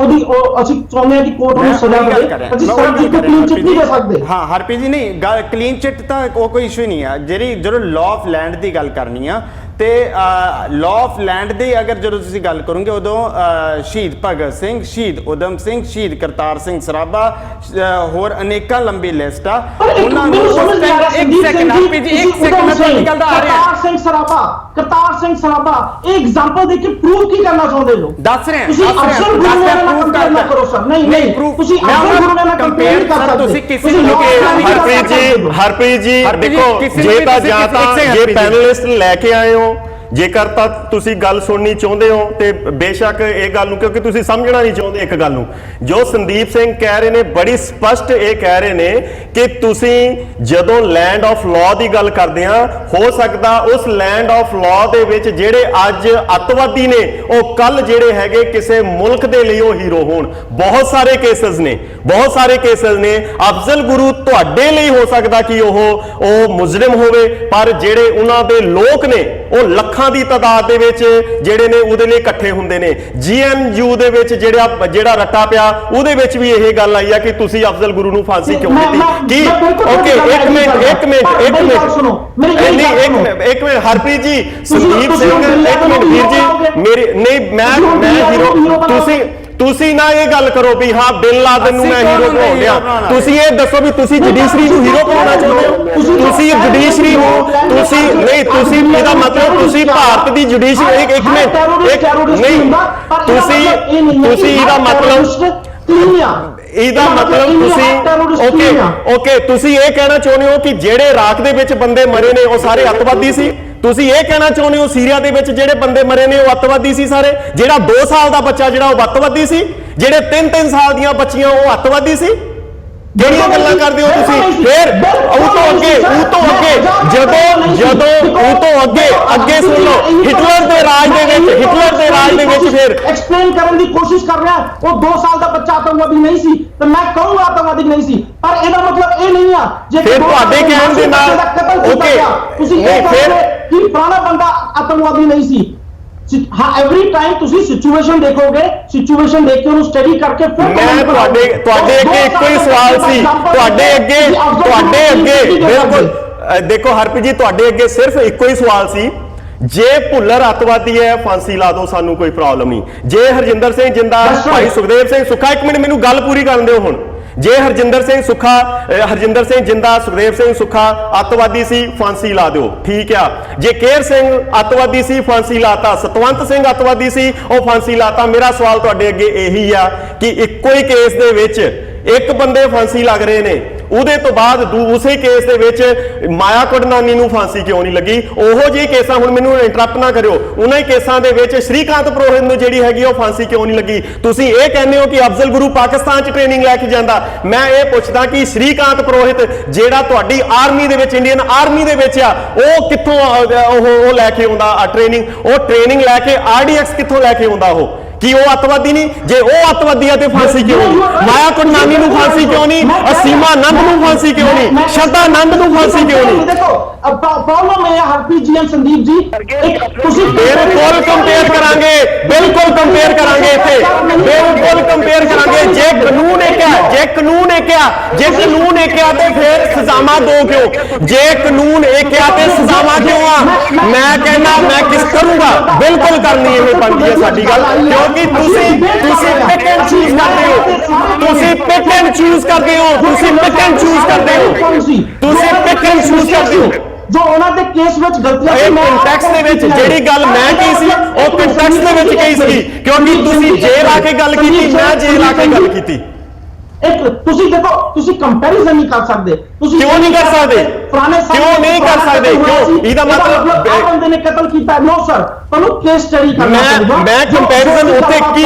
ਅਸੀਂ ਚਾਹੁੰਦੇ ਹਾਂ ਕਿ ਕੋਰਟ ਨੂੰ ਸਜ਼ਾ ਦੇਵੇ, ਅਸੀਂ ਸਰਬਜੀਤ ਨੂੰ ਕਲੀਨ ਚਿੱਟ ਨਹੀਂ ਦੇ ਸਕਦੇ। ਹਾਂ ਹਰਪ੍ਰੀਤ ਜੀ, ਨਹੀਂ ਕਲੀਨ ਚਿੱਟ ਤਾਂ ਉਹ ਕੋਈ ਇਸ਼ੂ ਨਹੀਂ ਆ। ਜਦੋਂ ਲਾਅ ਆਫ ਲੈਂਡ ਦੀ ਗੱਲ ਕਰਨੀ ਆ ਤੇ ਲਾਅ ਆਫ ਲੈਂਡ ਦੀ ਅਗਰ ਜਦੋਂ ਤੁਸੀਂ ਗੱਲ ਕਰੋਗੇ ਉਦੋਂ ਸ਼ਹੀਦ ਭਗਤ ਸਿੰਘ, ਸ਼ਹੀਦ ਉਦਮ ਸਿੰਘ, ਸ਼ਹੀਦ ਕਰਤਾਰ ਸਿੰਘ ਸਰਾਭਾ, ਹੋਰ ਅਨੇਕਾਂ ਲੰਬੀ ਲਿਸਟ ਆ। ਉਹਨਾਂ ਨੂੰ ਇੱਕ ਸੈਕਿੰਡ ਹਰਪ੍ਰੀਤ ਜੀ, ਇੱਕ ਸੈਕਿੰਡ ਮੈਂ ਤੁਹਾਡੀ ਗੱਲ ਦਾ ਆ ਰਿਹਾ। ਕਰਤਾਰ ਸਿੰਘ ਸਰਾਭਾ ਇਹ ਐਗਜ਼ਾਮਪਲ ਦੇ ਕੇ ਪ੍ਰੂਵ ਕੀ ਕਰਨਾ ਚਾਹੁੰਦੇ ਹੋ? ਦੱਸ ਰਹੇ ਤੁਸੀਂ ਅਫਜ਼ਲ ਗੁਰੂ ਨਾਲ ਕੰਪੇਅਰ ਨਾ ਕਰੋ ਸਰ। ਨਹੀਂ ਤੁਸੀਂ ਅਫਜ਼ਲ ਗੁਰੂ ਨਾਲ ਕੰਪੇਅਰ ਕਰ ਸਕਦੇ। ਤੁਸੀਂ ਕਿਸੇ ਨੂੰ ਹਰਪ੍ਰੀਤ ਜੀ ਦੇਖੋ, ਜੇ ਪੈਨਲਿਸਟ ਲੈ ਕੇ ਆਏ ਹੋ, ਜੇਕਰ ਤਾਂ ਤੁਸੀਂ ਗੱਲ ਸੁਣਨੀ ਚਾਹੁੰਦੇ ਹੋ ਤੇ ਬੇਸ਼ੱਕ ਇਹ ਗੱਲ ਨੂੰ, ਕਿਉਂਕਿ ਤੁਸੀਂ ਸਮਝਣਾ ਨਹੀਂ ਚਾਹੁੰਦੇ ਇੱਕ ਗੱਲ ਨੂੰ, ਜੋ ਸੰਦੀਪ ਸਿੰਘ ਕਹਿ ਰਹੇ ਨੇ ਬੜੀ ਸਪਸ਼ਟ ਇਹ ਕਹਿ ਰਹੇ ਨੇ ਕਿ ਤੁਸੀਂ ਜਦੋਂ ਲੈਂਡ ਆਫ ਲਾਅ ਦੀ ਗੱਲ ਕਰਦੇ ਆ, ਹੋ ਸਕਦਾ ਉਸ ਲੈਂਡ ਆਫ ਲਾਅ ਦੇ ਵਿੱਚ ਜਿਹੜੇ ਅੱਜ ਅੱਤਵਾਦੀ ਨੇ ਉਹ ਕੱਲ ਜਿਹੜੇ ਹੈਗੇ ਕਿਸੇ ਮੁਲਕ ਦੇ ਲਈ ਉਹ ਹੀਰੋ ਹੋਣ। ਬਹੁਤ ਸਾਰੇ ਕੇਸਸ ਨੇ ਅਫਜ਼ਲ ਗੁਰੂ ਤੁਹਾਡੇ ਲਈ ਹੋ ਸਕਦਾ ਕਿ ਉਹ ਮੁਜਰਮ ਹੋਵੇ, ਪਰ ਜਿਹੜੇ ਉਹਨਾਂ ਦੇ ਲੋਕ ਨੇ ਉਹ ਲੱਖਾਂ ਦੀ ਤਾਦਾਦ ਦੇ ਵਿੱਚ ਜਿਹੜੇ ਨੇ ਉਹਦੇ ਲਈ ਇਕੱਠੇ ਹੁੰਦੇ ਨੇ। GNU ਦੇ ਵਿੱਚ ਜਿਹੜਾ ਰੱਟਾ ਪਿਆ ਉਹਦੇ ਵਿੱਚ ਵੀ ਇਹ ਗੱਲ ਆਈ ਆ ਕਿ ਤੁਸੀਂ ਅਫਜ਼ਲ ਗੁਰੂ ਨੂੰ ਫਾਂਸੀ ਕਿਉਂ ਦਿੱਤੀ। ਓਕੇ ਇੱਕ ਮਿੰਟ ਹਰਪ੍ਰੀਤ ਜੀ, ਸੰਦੀਪ ਸਿੰਘ, ਇੱਕ ਮਿੰਟ ਵੀਰ ਜੀ ਮੇਰੇ, ਨਹੀਂ ਮੈਂ ਹੀਰੋ, ਤੁਸੀਂ ਨਾ ਇਹ ਗੱਲ ਕਰੋ ਵੀ ਹਾਂ ਬਿਨ ਲਾਦਨ ਨੂੰ ਮੈਂ ਹੀਰੋ ਬਣਾਉਣ ਲਿਆ। ਤੁਸੀਂ ਇਹ ਦੱਸੋ ਵੀ ਤੁਸੀਂ ਜੁਡੀਸ਼ਰੀ ਨੂੰ ਹੀਰੋ ਬਣਾਉਣਾ ਚਾਹੁੰਦੇ ਹੋ? ਤੁਸੀਂ ਜੁਡੀਸ਼ਰੀ ਹੋ, ਤੁਸੀਂ ਇਹਦਾ ਮਤਲਬ ਤੁਸੀਂ ਭਾਰਤ ਦੀ ਜੁਡੀਸ਼ਰੀ, ਇੱਕ ਮਿੰਟ ਨਹੀਂ, ਤੁਸੀਂ ਇਹਦਾ ਮਤਲਬ ਤੁਸੀਂ ਇਹ ਕਹਿਣਾ ਚਾਹੁੰਦੇ ਹੋ ਕਿ ਜਿਹੜੇ ਇਰਾਕ ਦੇ ਵਿੱਚ ਬੰਦੇ ਮਰੇ ਨੇ ਉਹ ਸਾਰੇ ਅੱਤਵਾਦੀ ਸੀ? ਤੁਸੀਂ ਇਹ ਕਹਿਣਾ ਚਾਹੁੰਦੇ ਹੋ ਸੀਰੀਆ ਦੇ ਵਿੱਚ ਜਿਹੜੇ ਬੰਦੇ ਮਰੇ ਨੇ ਉਹ ਅੱਤਵਾਦੀ ਸੀ ਸਾਰੇ? ਜਿਹੜਾ 2 ਸਾਲ ਦਾ ਬੱਚਾ ਜਿਹੜਾ ਉਹ ਅੱਤਵਾਦੀ ਸੀ? ਜਿਹੜੇ 3-3 ਸਾਲ ਦੀਆਂ ਬੱਚੀਆਂ ਉਹ ਅੱਤਵਾਦੀ ਸੀ? ਜਿਹੜੀਆਂ ਗੱਲਾਂ ਕਰਦੇ ਹੋ ਤੁਸੀਂ। ਫਿਰ ਉਹ ਤੋਂ ਅੱਗੇ ਅੱਗੇ ਸੁਣ ਲਓ, ਹਿਟਲਰ ਦੇ ਰਾਜ ਦੇ ਵਿੱਚ ਫਿਰ ਐਕਸਪਲੇਨ ਕਰਨ ਦੀ ਕੋਸ਼ਿਸ਼ ਕਰ ਰਿਹਾ ਉਹ 2 ਸਾਲ ਦਾ ਬੱਚਾ ਆਤੰਕਵਾਦੀ ਨਹੀਂ ਸੀ ਤੇ ਮੈਂ ਕਹੂੰਗਾ ਆਤੰਕਵਾਦੀ ਨਹੀਂ ਸੀ, ਪਰ ਇਹਦਾ ਮਤਲਬ ਇਹ ਨਹੀਂ ਆ ਜੇ ਫਿਰ ਤੁਹਾਡੇ ਕਹਿਣ ਦੇ ਨਾਲ ਤੁਸੀਂ ਇਹ ਕਹਿੰਦੇ ਕਿ ਪੁਰਾਣਾ ਬੰਦਾ ਆਤੰਕਵਾਦੀ ਨਹੀਂ ਸੀ। ਹਾਂ ਐਵਰੀ ਟਾਈਮ ਤੁਸੀਂ ਸਿਚੁਏਸ਼ਨ ਦੇਖੋਗੇ, ਸਿਚੁਏਸ਼ਨ ਦੇਖ ਕੇ ਉਹਨੂੰ ਸਟੱਡੀ ਕਰਕੇ ਫਿਰ ਮੈਂ ਤੁਹਾਡੇ ਅੱਗੇ ਇੱਕੋ ਹੀ ਸਵਾਲ ਸੀ, ਤੁਹਾਡੇ ਅੱਗੇ ਬਿਲਕੁਲ ਦੇਖੋ ਹਰਪ੍ਰੀਤ ਜੀ, ਤੁਹਾਡੇ ਅੱਗੇ ਸਿਰਫ ਇੱਕੋ ਹੀ ਸਵਾਲ ਸੀ, ਜੇ ਭੁੱਲਰ ਅੱਤਵਾਦੀ ਹੈ ਫਾਂਸੀ ਲਾ ਦਿਓ, ਸਾਨੂੰ ਕੋਈ ਪ੍ਰੋਬਲਮ ਨਹੀਂ। ਜੇ ਹਰਜਿੰਦਰ ਸਿੰਘ ਜਿੰਦਾ, ਭਾਈ ਸੁਖਦੇਵ ਸਿੰਘ ਸੁੱਖਾ, ਇੱਕ ਮਿੰਟ ਮੈਨੂੰ ਗੱਲ ਪੂਰੀ ਕਰਨ ਦਿਓ। ਹੁਣ ਜੇ ਹਰਜਿੰਦਰ ਸਿੰਘ ਜਿੰਦਾ, ਸੁਖਦੇਵ ਸਿੰਘ ਸੁੱਖਾ ਅੱਤਵਾਦੀ ਸੀ, ਫਾਂਸੀ ਲਾ ਦਿਓ, ਠੀਕ ਆ। ਜੇ ਕੇਰ ਸਿੰਘ ਅੱਤਵਾਦੀ ਸੀ, ਫਾਂਸੀ ਲਾਤਾ। ਸਤਵੰਤ ਸਿੰਘ ਅੱਤਵਾਦੀ ਸੀ, ਉਹ ਫਾਂਸੀ ਲਾਤਾ। ਮੇਰਾ ਸਵਾਲ ਤੁਹਾਡੇ ਅੱਗੇ ਇਹੀ ਆ ਕਿ ਇੱਕੋ ਹੀ ਕੇਸ ਦੇ ਵਿੱਚ ਇੱਕ ਬੰਦੇ ਫਾਂਸੀ ਲੱਗ ਰਹੇ ਨੇ, ਉਹਦੇ ਤੋਂ ਬਾਅਦ ਉਸੇ ਕੇਸ ਦੇ ਵਿੱਚ ਮਾਇਆ ਕੋਡਨਾਨੀ ਨੂੰ ਫਾਂਸੀ ਕਿਉਂ ਨਹੀਂ ਲੱਗੀ? ਉਹੋ ਜਿਹੇ ਕੇਸਾਂ, ਹੁਣ ਮੈਨੂੰ ਇੰਟਰਪਟ ਨਾ ਕਰਿਓ, ਉਹਨਾਂ ਹੀ ਕੇਸਾਂ ਦੇ ਵਿੱਚ ਸ਼੍ਰੀਕਾਂਤ ਪੁਰੋਹਿਤ ਨੂੰ ਜਿਹੜੀ ਹੈਗੀ ਉਹ ਫਾਂਸੀ ਕਿਉਂ ਨਹੀਂ ਲੱਗੀ? ਤੁਸੀਂ ਇਹ ਕਹਿੰਦੇ ਹੋ ਕਿ ਅਫਜ਼ਲ ਗੁਰੂ ਪਾਕਿਸਤਾਨ 'ਚ ਟ੍ਰੇਨਿੰਗ ਲੈ ਕੇ ਜਾਂਦਾ। ਮੈਂ ਇਹ ਪੁੱਛਦਾ ਕਿ ਸ਼੍ਰੀਕਾਂਤ ਪੁਰੋਹਿਤ ਜਿਹੜਾ ਤੁਹਾਡੀ ਆਰਮੀ ਦੇ ਵਿੱਚ, ਇੰਡੀਅਨ ਆਰਮੀ ਦੇ ਵਿੱਚ ਆ, ਉਹ ਕਿੱਥੋਂ ਉਹ ਲੈ ਕੇ ਆਉਂਦਾ ਟ੍ਰੇਨਿੰਗ? ਉਹ ਟ੍ਰੇਨਿੰਗ ਲੈ ਕੇ RDX ਕਿੱਥੋਂ ਲੈ ਕੇ ਆਉਂਦਾ? ਉਹ ਕੀ ਉਹ ਅੱਤਵਾਦੀ ਨਹੀਂ? ਜੇ ਉਹ ਅੱਤਵਾਦੀ ਆ ਤੇ ਫਾਂਸੀ ਕਿਉਂ ਨਹੀਂ? ਮਾਇਆ ਕੁੰਡਾਨੀ ਨੂੰ ਫਾਂਸੀ ਕਿਉਂ ਨਹੀਂ? ਅਸੀਮਾ ਆਨੰਦ ਨੂੰ ਫਾਂਸੀ ਕਿਉਂ ਨਹੀਂ? ਸ਼ਰਧਾ ਆਨੰਦ ਨੂੰ ਫਾਂਸੀ ਕਿਉਂ ਨਹੀਂ? ਦੇਖੋ ਪ੍ਰੋਬਲਮ ਹੈ ਹਰਪ੍ਰੀਤ ਜੀ ਐਂਡ ਸੰਦੀਪ ਜੀ, ਤੁਸੀਂ ਬਿਲਕੁਲ ਕੰਪੇਅਰ ਕਰਾਂਗੇ, ਬਿਲਕੁਲ ਕੰਪੇਅਰ ਕਰਾਂਗੇ, ਇੱਥੇ ਬਿਲਕੁਲ ਕੰਪੇਅਰ ਕਰਾਂਗੇ। ਜੇ ਕਾਨੂੰਨ ਇੱਕ ਹੈ, ਜੇ ਕਾਨੂੰਨ ਇੱਕ ਆ, ਜੇ ਕਾਨੂੰਨ ਇੱਕ ਆ ਤੇ ਫਿਰ ਸਜ਼ਾਵਾਂ ਦੋ ਕਿਉਂ? ਜੇ ਕਾਨੂੰਨ ਇੱਕ ਆ ਤੇ ਸਜ਼ਾਵਾਂ ਕਿਉਂ ਆ? ਮੈਂ ਕਹਿੰਦਾ ਮੈਂ ਕਿਸ ਕਰੂੰਗਾ, ਬਿਲਕੁਲ ਕਰਨੀ ਇਹ ਬਣਦੀ ਹੈ ਸਾਡੀ ਗੱਲ, ਕਿਉਂਕਿ ਤੁਸੀਂ ਪਿਕ ਐਂਡ ਚੂਜ਼ ਕਰਦੇ ਹੋ, ਤੁਸੀਂ ਪਿਕ ਐਂਡ ਚੂਜ਼ ਕਰਦੇ ਹੋ, ਤੁਸੀਂ ਪਿਕ ਐਂਡ ਚੂਜ਼ ਕਰਦੇ ਹੋ, ਤੁਸੀਂ ਪਿਕ ਐਂਡ ਚੂਜ਼ ਕਰਦੇ ਹੋ। ਜੋ ਉਹਨਾਂ ਦੇ ਕੇਸ ਵਿੱਚ ਗਲਤੀਆਂ ਇਹ ਕੰਟੈਕਸਟ ਦੇ ਵਿੱਚ ਜਿਹੜੀ ਗੱਲ ਮੈਂ ਕਹੀ ਸੀ ਉਹ ਕੰਟੈਕਸਟ ਦੇ ਵਿੱਚ ਕਹੀ ਸੀ, ਕਿਉਂਕਿ ਤੁਸੀਂ ਜੇਲ੍ਹ ਆ ਕੇ ਗੱਲ ਕੀਤੀ, ਮੈਂ ਜੇਲ੍ਹ ਆ ਕੇ ਗੱਲ ਕੀਤੀ। ਇੱਕ ਤੁਸੀਂ ਦੇਖੋ, ਤੁਸੀਂ ਕੰਪੈਰੀਜ਼ਨ ਨਹੀਂ ਕਰ ਸਕਦੇ। ਤੁਸੀਂ ਕਿਉਂ ਨਹੀਂ ਕਰ ਸਕਦੇ? ਪੁਰਾਣੇ ਕਿਉਂ ਨਹੀਂ ਕਰ ਸਕਦੇ? ਕਿਉਂ? ਇਹਦਾ ਮਤਲਬ ਆਹ ਬੰਦੇ ਨੇ ਕਤਲ ਕੀਤਾ। ਨੋ ਸਰ, ਤੁਹਾਨੂੰ ਕੇਸ ਸਟੱਡੀ ਕਰਨਾ ਪਊਗਾ। ਮੈਂ ਕੰਪੈਰੀਜ਼ਨ ਉੱਤੇ ਕੀ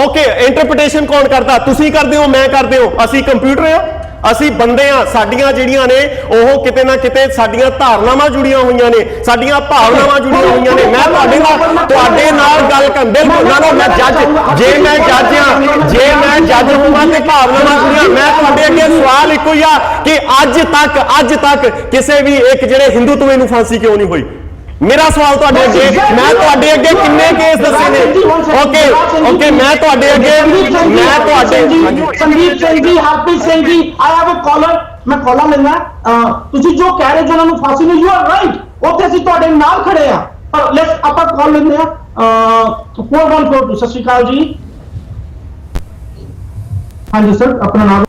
ਓਕੇ ਇੰਟਰਪ੍ਰੀਟੇਸ਼ਨ ਕੌਣ ਕਰਦਾ? ਤੁਸੀਂ ਕਰਦੇ ਹੋ, ਮੈਂ ਕਰਦੇ ਹੋ, ਅਸੀਂ ਕੰਪਿਊਟਰ ਆ, ਅਸੀਂ ਬੰਦੇ ਆ। ਸਾਡੀਆਂ ਜਿਹੜੀਆਂ ਨੇ ਉਹ ਕਿਤੇ ਨਾ ਕਿਤੇ ਸਾਡੀਆਂ ਧਾਰਨਾਵਾਂ ਜੁੜੀਆਂ ਹੋਈਆਂ ਨੇ, ਸਾਡੀਆਂ ਭਾਵਨਾਵਾਂ ਜੁੜੀਆਂ ਹੋਈਆਂ ਨੇ। ਮੈਂ ਤੁਹਾਡੇ ਨਾਲ ਗੱਲ ਕਰਦੇ ਨਾ ਮੈਂ ਜੱਜ, ਜੇ ਮੈਂ ਜੱਜ ਆ, ਜੇ ਮੈਂ ਜੱਜ ਹੋਵਾਂ ਤੇ ਭਾਵਨਾਵਾਂ ਜੁੜੀਆਂ। ਮੈਂ ਤੁਹਾਡੇ ਅੱਗੇ ਸਵਾਲ ਇੱਕੋ ਹੀ ਆ ਕਿ ਅੱਜ ਤੱਕ ਕਿਸੇ ਵੀ ਇੱਕ ਜਿਹੜੇ ਹਿੰਦੂਤਵ ਨੂੰ ਫਾਂਸੀ ਕਿਉਂ ਨਹੀਂ ਹੋਈ? ਮੇਰਾ ਸਵਾਲ ਤੁਹਾਡੇ ਅੱਗੇ, ਮੈਂ ਤੁਹਾਡੇ ਅੱਗੇ ਕਿੰਨੇ ਕੇਸ ਦੱਸੇ ਨੇ? ਓਕੇ ਮੈਂ ਤੁਹਾਡੇ ਅੱਗੇ Sandeep Singh ji, Harpreet Singh ji, I have a collar, ਮੈਂ ਕਾਲਰ ਲੈਣਾ। ਤੁਸੀਂ ਜੋ ਕਹਿ ਰਹੇ ਜੋ ਉਹਨਾਂ ਨੂੰ ਫਾਂਸੀ ਨਹੀਂ, ਯੂ ਆਰ ਰਾਈਟ, ਉੱਥੇ ਅਸੀਂ ਤੁਹਾਡੇ ਨਾਲ ਖੜੇ ਆ। ਪਰ ਲੈਟਸ ਆਪਾਂ ਕਾਲ ਲੈਂਦੇ ਆ 4142। ਸਤਿ ਸ਼੍ਰੀ ਅਕਾਲ ਜੀ। ਹਾਂਜੀ ਸਰ, ਆਪਣਾ ਨਾਮ?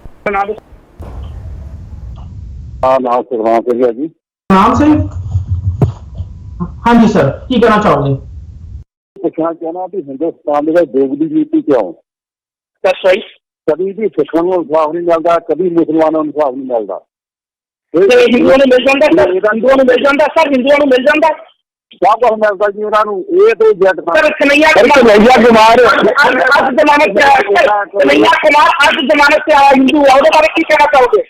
ਨਾਮ ਸੁਖਰਾਮ ਸਿੰਘ ਹੈ ਜੀ। ਨਾਮ ਸਿੰਘ? ਹਾਂਜੀ ਸਰ, ਕੀ ਕਹਿਣਾ ਚਾਹੋਗੇ? ਪੁੱਛਣਾ ਚਾਹਣਾ ਵੀ ਹਿੰਦੁਸਤਾਨ ਦੇ ਵਿੱਚ ਦੋਗਲੀ ਨੀਤੀ ਕਿਉਂ? That's right. ਕਦੀ ਵੀ ਸਿੱਖਾਂ ਨੂੰ ਇਨਸਾਫ ਨਹੀਂ ਮਿਲਦਾ, ਕਦੀ ਮੁਸਲਮਾਨਾਂ ਨੂੰ ਇਨਸਾਫ ਨਹੀਂ ਮਿਲਦਾ। ਤੇ ਹਿੰਦੂਆਂ ਨੂੰ ਮਿਲ ਜਾਂਦਾ ਸਰ, ਹਿੰਦੂਆਂ ਨੂੰ ਮਿਲ ਜਾਂਦਾ ਸਰ, ਹਿੰਦੂਆਂ ਨੂੰ ਮਿਲ ਜਾਂਦਾ ਸਭ ਕੁਝ ਮਿਲਦਾ ਜੀ ਉਹਨਾਂ ਨੂੰ। ਇਹ ਤੇ ਜੱਟ ਸਰ ਕਨਈਆ ਕੁਮਾਰ ਅੱਜ ਜ਼ਮਾਨਤ ਤੇ ਆਇਆ, ਕਨਈਆ ਕੁਮਾਰ ਅੱਜ ਜ਼ਮਾਨਤ ਤੇ ਆਇਆ ਹਿੰਦੂ ਆ, ਉਹਦੇ ਬਾਰੇ ਕੀ ਕਹਿਣਾ ਚਾਹੋਗੇ?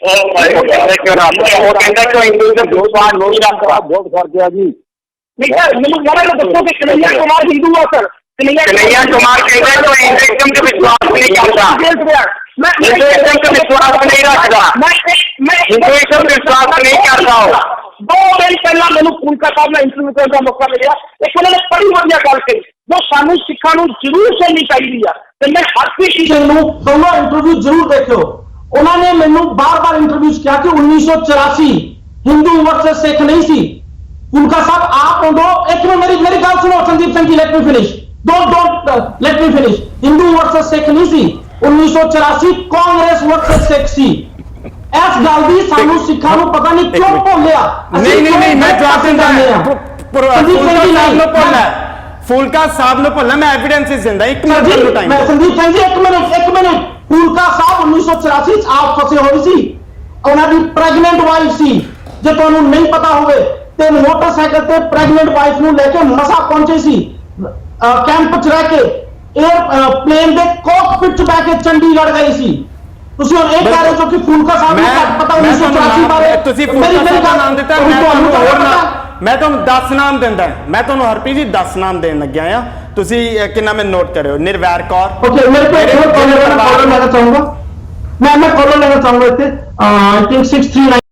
ਉਹ ਕਹਿੰਦਾ ਕਿ ਹਿੰਦੂ ਦੇ ਦੋ ਸਾਲ ਨਹੀਂ ਰੱਖਦਾ, ਬਹੁਤ ਫਰਕ ਹੈ ਜੀ। ਨਹੀਂ ਸਰ, ਮੈਨੂੰ ਮਾੜਾ ਦੱਸੋ ਕਿ ਕਨਈਆ ਕੁਮਾਰ ਹਿੰਦੂ ਆ ਸਰ? ਕਨਈਆ ਕੁਮਾਰ ਕਹਿੰਦਾ ਕਿ ਹਿੰਦੂਇਜ਼ਮ ਤੇ ਵਿਸ਼ਵਾਸ ਨਹੀਂ ਕਰਦਾ, ਮੈਂ ਹਿੰਦੂਇਜ਼ਮ ਤੇ ਵਿਸ਼ਵਾਸ ਨਹੀਂ ਰੱਖਦਾ, ਮੈਂ ਹਿੰਦੂਇਜ਼ਮ ਤੇ ਵਿਸ਼ਵਾਸ ਨਹੀਂ ਕਰਦਾ। 2 ਦਿਨ ਪਹਿਲਾਂ ਮੈਨੂੰ ਫੂਲਕਾ ਸਾਹਿਬ ਨਾਲ ਇੰਟਰਵਿਊ ਕਰਨ ਦਾ ਮੌਕਾ ਮਿਲਿਆ। ਇੱਕ ਉਹਨਾਂ ਨੇ ਬੜੀ ਵਧੀਆ ਗੱਲ ਕਹੀ ਜੋ ਸਾਨੂੰ ਸਿੱਖਾਂ ਨੂੰ ਜ਼ਰੂਰ ਸੁਣਨੀ ਚਾਹੀਦੀ ਆ, ਤੇ ਮੈਂ ਹਰਪ੍ਰੀਤ ਸਿੰਘ ਨੂੰ ਦੋਨੋਂ ਇੰਟਰਵਿਊ ਜ਼ਰੂਰ ਦੇਖਿਓ। ਉਹਨਾਂ ਨੇ ਮੈਨੂੰ ਬਾਰ-ਬਾਰ ਇੰਟਰਵਿਊ ਕਿਹਾ ਕਿ 1984 ਹਿੰਦੂ ਵਰਸਸ ਸਿੱਖ ਨਹੀਂ ਸੀ। फूलका साहब आप दो एक मिनट मेरी गल सुनो Sandeep Singh ji, let me finish, don't let me finish. Hindu versus Sikh नहीं सी 1984, कांग्रेस वर्सेस सिख सी। इस गल दी सानू सिखां नू पता नहीं क्यों भुलिया। नहीं मैं जवाब दिंदा फूलका साहब ने भुलना, मैं एविडेंसेस दिंदा। एक मिनट टाइम संदीप सिंह जी, एक मिनट फूलका साहब 1984 च आप फसे होए सी, उन्हां दी प्रेगनेंट वाइफ सी। जे तुहानू नहीं पता होवे ਤੇ ਮੋਟਰਸਾਈਕਲ ਤੇ ਪ੍ਰੈਗਨੈਂਟ ਵਾਈਫ ਨੂੰ ਲੈ ਕੇ ਮਸਾ ਪਹੁੰਚੇ ਸੀ, ਕੈਂਪ 'ਚ ਰਹਿ ਕੇ 에ਅਰ ਪਲੇਨ ਦੇ ਕਾਕਪਿਟ 'ਚ ਬੈ ਕੇ ਚੰਡੀਗੜ੍ਹ ਗਏ ਸੀ। ਤੁਸੀਂ ਹੁਣ ਇਹ ਕਹਿ ਰਹੇ ਹੋ ਕਿ ਫੂਲਕਾ ਸਾਹਿਬ ਨੂੰ ਘੱਟ ਪਤਾ 1984 ਬਾਰੇ? ਤੁਸੀਂ ਫੂਲਕਾ ਸਾਹਿਬ ਦਾ ਨਾਮ ਦਿੱਤਾ, ਮੈਂ ਤੁਹਾਨੂੰ ਹੋਰ ਨਾਮ, ਮੈਂ ਤੁਹਾਨੂੰ 10 ਨਾਮ ਦਿੰਦਾ। ਮੈਂ ਤੁਹਾਨੂੰ ਹਰਪ੍ਰੀਤ ਜੀ 10 ਨਾਮ ਦੇਣ ਲੱਗਿਆ ਆ, ਤੁਸੀਂ ਕਿੰਨਾ ਮੈਂ ਨੋਟ ਕਰਿਓ। ਨਿਰਵੈਰ ਕੌਰ, ਓਕੇ ਮੇਰੇ ਕੋਲ ਕਾਲਰ ਲੈਣਾ ਚਾਹੂੰਗਾ, ਮੈਂ ਕਾਲਰ ਲੈਣਾ ਚਾਹੂੰਗਾ ਇੱਥੇ। I think 639